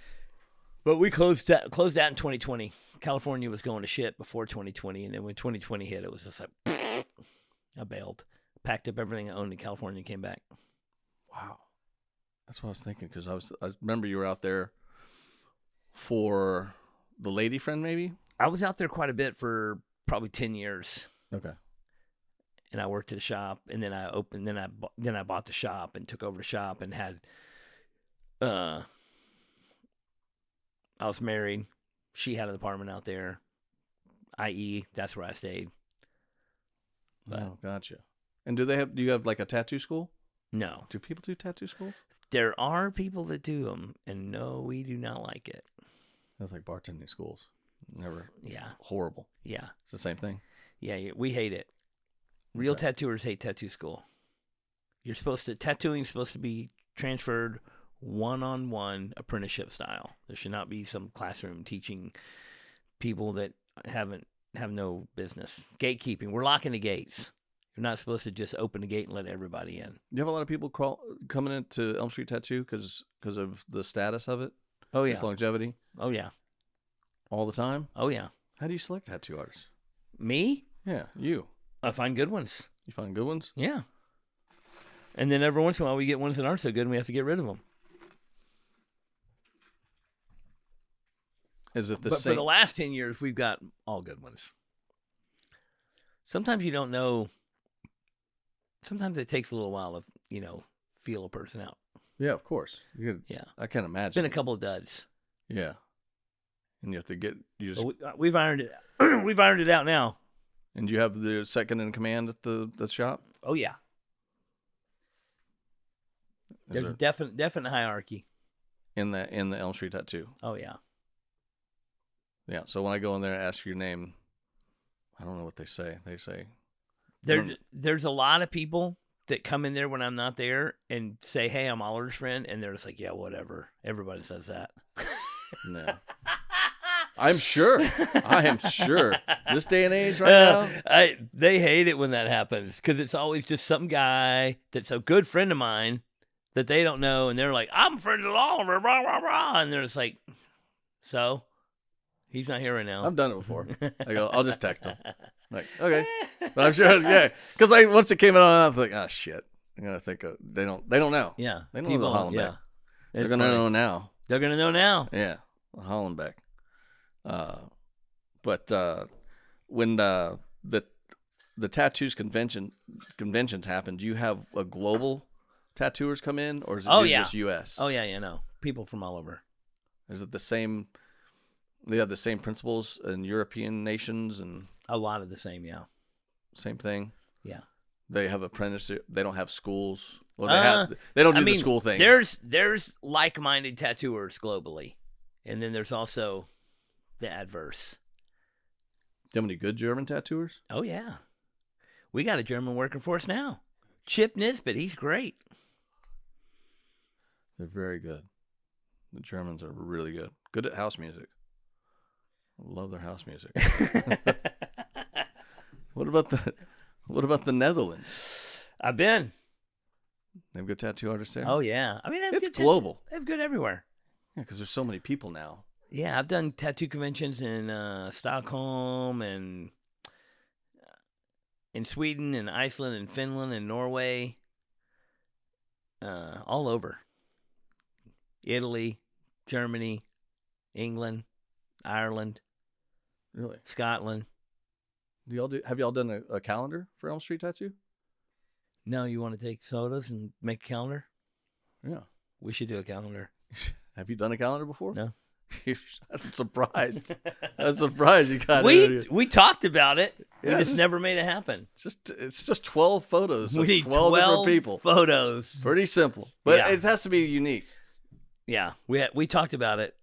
But we closed that in 2020. California was going to shit before 2020, and then when 2020 hit, it was just like I bailed, packed up everything I owned in California, and came back. Wow, that's what I was thinking because I remember you were out there for the lady friend, maybe. I was out there quite a bit for probably 10 years. Okay. And I worked at a shop, and then I bought the shop and took over the shop and had I was married. She had an apartment out there, i.e., that's where I stayed. But Oh, gotcha. And do you have like a tattoo school? no, Do people do tattoo school? there are people that do them, and no, we do not like it. That's like bartending schools. Never. Yeah. It's horrible. Yeah, It's the same thing. yeah, we hate it. Real Okay. tattooers hate tattoo school. Tattooing is supposed to be transferred one-on-one apprenticeship style. There should not be some classroom teaching people that have no business. Gatekeeping. We're locking the gates. You're not supposed to just open the gate and let everybody in. You have a lot of people coming into Elm Street Tattoo because of the status of it. Oh yeah. Its longevity. Oh yeah. All the time. Oh yeah. How do you select tattoo artists? Me? Yeah, you. I find good ones. You find good ones. Yeah. And then every once in a while we get ones that aren't so good and we have to get rid of them. Is it the But same? for the last 10 years, we've got all good ones. Sometimes you don't know. Sometimes it takes a little while to, feel a person out. Yeah, of course. Yeah. I can't It's imagine. been a couple of duds. Yeah. And you have to you just, But we've ironed it. We've ironed it out now. and you have the second in command at the shop. Oh yeah. Is There's there- a definite hierarchy. in the Elm Street Tattoo. Oh yeah. Yeah. So when I go in there and ask for your name, I don't know what they say. They say There's a lot of people that come in there when I'm not there and say, "Hey, I'm Oliver's friend," and they're just like, "Yeah, whatever." Everybody says that. No. I'm sure. I am sure. This day and age right now. They hate it when that happens because it's always just some guy that's a good friend of mine that they don't know, and they're like, "I'm friends with Oliver," blah, blah, blah. And they're just like, "So, he's not here right now." I've done it before. I go, I'll just text him. I'm like, okay. But I'm sure, because once it came out, I was like, oh shit. I'm gonna think they don't know. Yeah, they don't know the Hollenbeck. Yeah, they're gonna know now. They're gonna know now. Yeah, Hollenbeck. But when the tattoos conventions happen, do you have a global tattooers come in, or is it just U.S.? Oh yeah, no. People from all over. Is it the same? They have the same principles in European nations and a lot of the same, yeah. Same thing. Yeah. They have apprenticeship. They don't have schools. Well, they don't do the school thing. There's like-minded tattooers globally, and then there's also the adverse. Do you have any good German tattooers? Oh yeah, we got a German working for us now. Chip Nisbet, he's great. They're very good. The Germans are really good. Good at house music. I love their house music. What about the Netherlands? I've been. They have good tattoo artists there? Oh yeah. I mean, it's global. They have good everywhere. Yeah, because there's so many people now. Yeah, I've done tattoo conventions in Stockholm and in Sweden and Iceland and Finland and Norway, all over. Italy, Germany, England, Ireland, really, Scotland. Have y'all done a calendar for Elm Street Tattoo? No, you want to take photos and make a calendar? Yeah, we should do a calendar. Have you done a calendar before? No. I'm surprised. I'm surprised you got it. We talked about it. Yeah, we just never made it happen. It's just 12 photos. We need 12 different people. Photos. Pretty simple, but it has to be unique. Yeah, we talked about it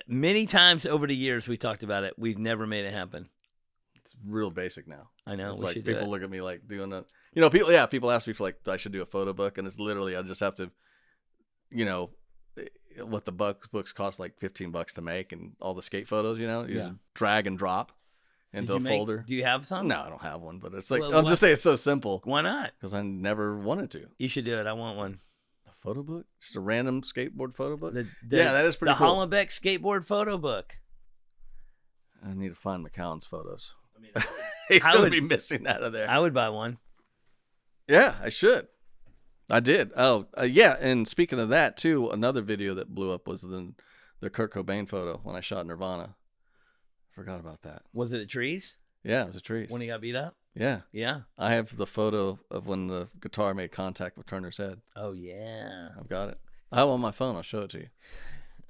many times over the years. We talked about it. We've never made it happen. It's real basic now. I know. It's like people look at me like doing a, people ask me for like I should do a photo book, and it's literally I just have to, what the books cost like $15 to make, and all the skate photos, you just drag and drop into a folder. Do you have some? No, I don't have one, but it's like I'll just say it's so simple. Why not? Because I never wanted to. You should do it. I want one. A photo book? Just a random skateboard photo book? Yeah, that is pretty cool. The Hollenbeck skateboard photo book. I need to find McCown's photos. I mean, He's going to be missing out of there. I would buy one. Yeah, I should. I did. Oh, yeah. And speaking of that, too, another video that blew up was the Kurt Cobain photo when I shot Nirvana. Forgot about that. Was it at Trees? Yeah, it was at Trees. When he got beat up? Yeah. Yeah. I have the photo of when the guitar made contact with Turner's head. Oh, yeah. I've got it. I have it on my phone. I'll show it to you.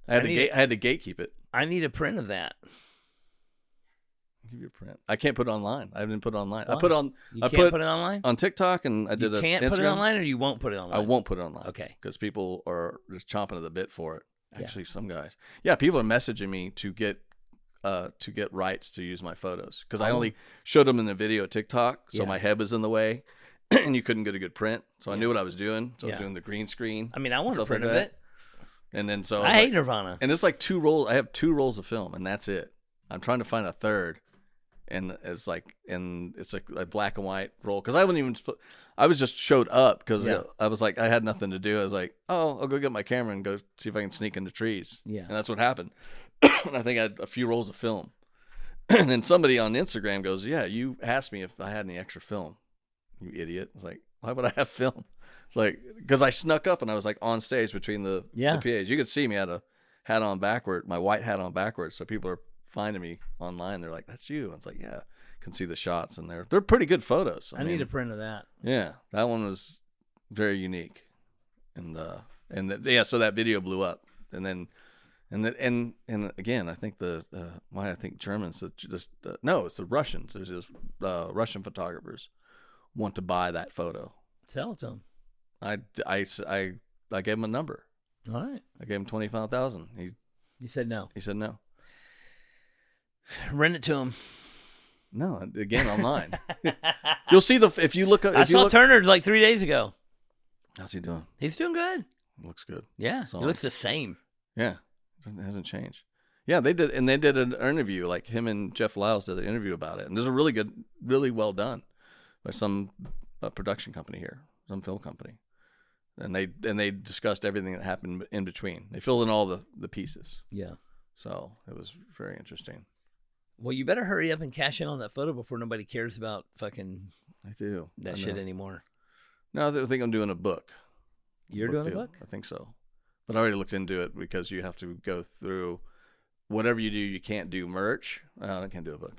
I had to gatekeep it. I need a print of that. I'll give you a print. I can't put it online. I haven't put it online. Why? I can't put it online? On TikTok, and I did You can't put it online, or you won't put it online? I won't put it online. Okay. Because people are just chomping at the bit for it. Actually, some guys. Yeah, people are messaging me to get rights to use my photos. Because I only showed them in the video at TikTok, so my head was in the way, and you couldn't get a good print. So I knew what I was doing. So I was doing the green screen. I mean, I want a print of it. And then so I hate Nirvana. And it's like 2 rolls. I have 2 rolls of film, and that's it. I'm trying to find a third. And it's like a black and white roll, because I wouldn't even. I was just showed up because I was like I had nothing to do. I was like, oh, I'll go get my camera and go see if I can sneak into trees. Yeah, and that's what happened. And I think I had a few rolls of film, and then somebody on Instagram goes, "Yeah, you asked me if I had any extra film. You idiot!" I was like, "Why would I have film?" It's like because I snuck up and I was like on stage between the PAs. You could see me. I had a hat on backward, my white hat on backwards, so people are finding me online. They're like, "That's you." I was like, "Yeah." Can see the shots, and they're pretty good photos. I need a print of that. Yeah, that one was very unique, and so that video blew up, and again, I think why I think Germans it's the Russians. There's just Russian photographers want to buy that photo. Sell it to them. I gave him a number. All right. I gave him $25,000. He said no. He said no. Rent it to him. No, again online. You'll see if you look. I saw Turner like 3 days ago. How's he doing? He's doing good. Looks good. Yeah, So- he looks the same. Yeah, it hasn't changed. Yeah, they did an interview, like him and Jeff Lyles did an interview about it, and there's a really well done by some production company here, some film company, and they discussed everything that happened in between. They filled in all the pieces, Yeah. so it was very interesting. Well, you better hurry up and cash in on that photo before nobody cares about fucking I do that I shit know. anymore. No, I think I'm doing a book. You're doing a deal. book? I think so, but I already looked into it because you have to go through. Whatever you do, you can't do merch. I can't do a book.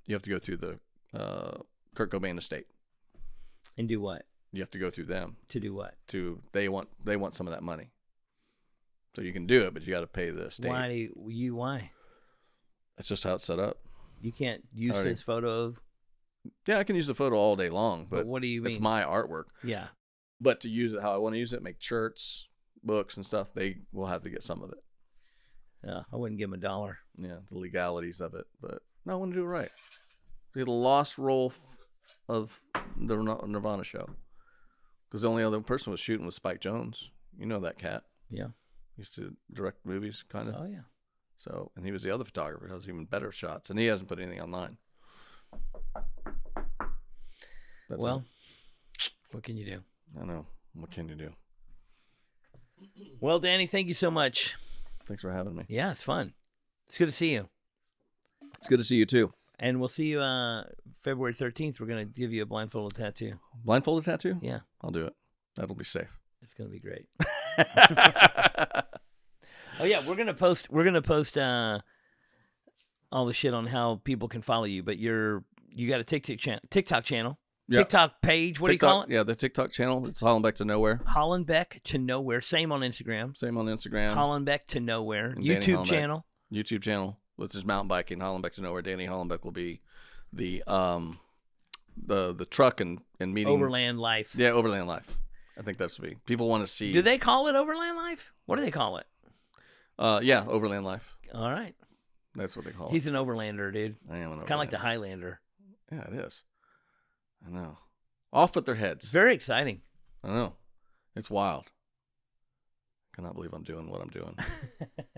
You have to go through the Kurt Cobain estate. And do what? You have to go through them. To do what? They want some of that money. So you can do it, but you got to pay the estate. Why? That's just how it's set up. You can't use Alrighty. his photo of. Yeah, I can use the photo all day long, but what do you mean? it's my artwork. Yeah. But to use it how I want to use it, make shirts, books, and stuff, they will have to get some of it. Yeah, I wouldn't give him $1. Yeah, the legalities of it, but no, I want to do it right. Be the lost role of the Nirvana show, because the only other person was shooting was Spike Jonze. You know that cat. Yeah. Used to direct movies, kind of. Oh yeah. So, and he was the other photographer who has even better shots, and he hasn't put anything online. That's Well, what can you do? I know. What can you do? Well, Danny, thank you so much. Thanks for having me. Yeah, it's fun. It's good to see you. It's good to see you too. And we'll see you February 13th. We're going to give you a blindfolded tattoo. Blindfolded tattoo? Yeah. I'll do it. That'll be safe. It's going to be great. Oh yeah, we're going to post all the shit on how people can follow you, but you got a TikTok channel. Yep. TikTok page, what do you call it? Yeah, the TikTok channel. It's Hollenbeck to Nowhere. Hollenbeck to Nowhere. Same on Instagram. Same on Instagram. Hollenbeck to Nowhere. And Danny YouTube Hollenbeck. channel. YouTube channel, which is mountain biking. Hollenbeck to Nowhere. Danny Hollenbeck will be the truck and meeting Overland Life. Yeah, Overland Life. I think that's what people want to see. Do they call it Overland Life? What do they call it? Yeah, Overland Life. All right. That's what they call He's an Overlander, dude. it. I am an It's kind of like the Overlander. Highlander. Yeah, it is. I know. Off with their heads. It's very exciting. I know. It's wild. Cannot believe I'm doing what I'm doing.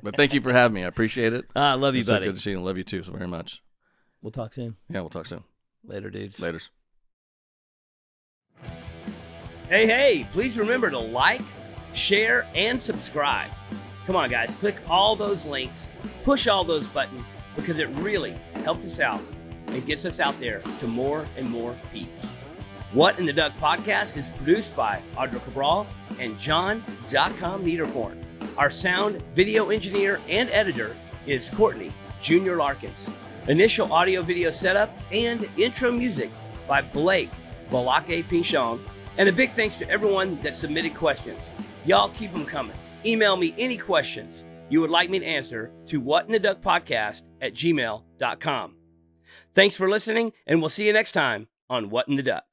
But thank you for having me. I appreciate it. I love you, It's so buddy. good to see you. Love you too so very much. We'll talk soon. Yeah, we'll talk soon. Later, dudes. Laters. Hey, please remember to like, share, and subscribe. Come on, guys, click all those links, push all those buttons, because it really helps us out and gets us out there to more and more peeps. What in the Duck podcast is produced by Audra Cabral and John.com Niederkorn. Our sound, video engineer, and editor is Courtney Jr. Larkins. Initial audio video setup and intro music by Blake Balake Pinchon. And a big thanks to everyone that submitted questions. Y'all keep them coming. Email me any questions you would like me to answer to whatintheduckpodcast@gmail.com. Thanks for listening, and we'll see you next time on What in the Duck.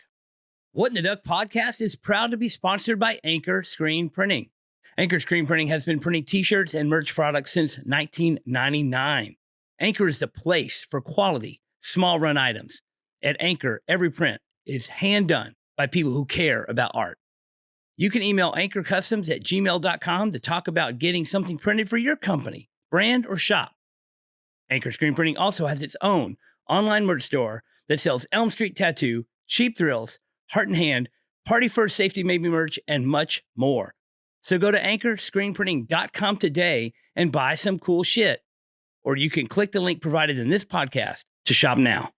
What in the Duck podcast is proud to be sponsored by Anchor Screen Printing. Anchor Screen Printing has been printing t-shirts and merch products since 1999. Anchor is the place for quality, small run items. At Anchor, every print is hand done by people who care about art. You can email anchorcustoms@gmail.com to talk about getting something printed for your company, brand, or shop. Anchor Screen Printing also has its own online merch store that sells Elm Street Tattoo, Cheap Thrills, Heart in Hand, Party First Safety Maybe merch, and much more. So go to anchorscreenprinting.com today and buy some cool shit. Or you can click the link provided in this podcast to shop now.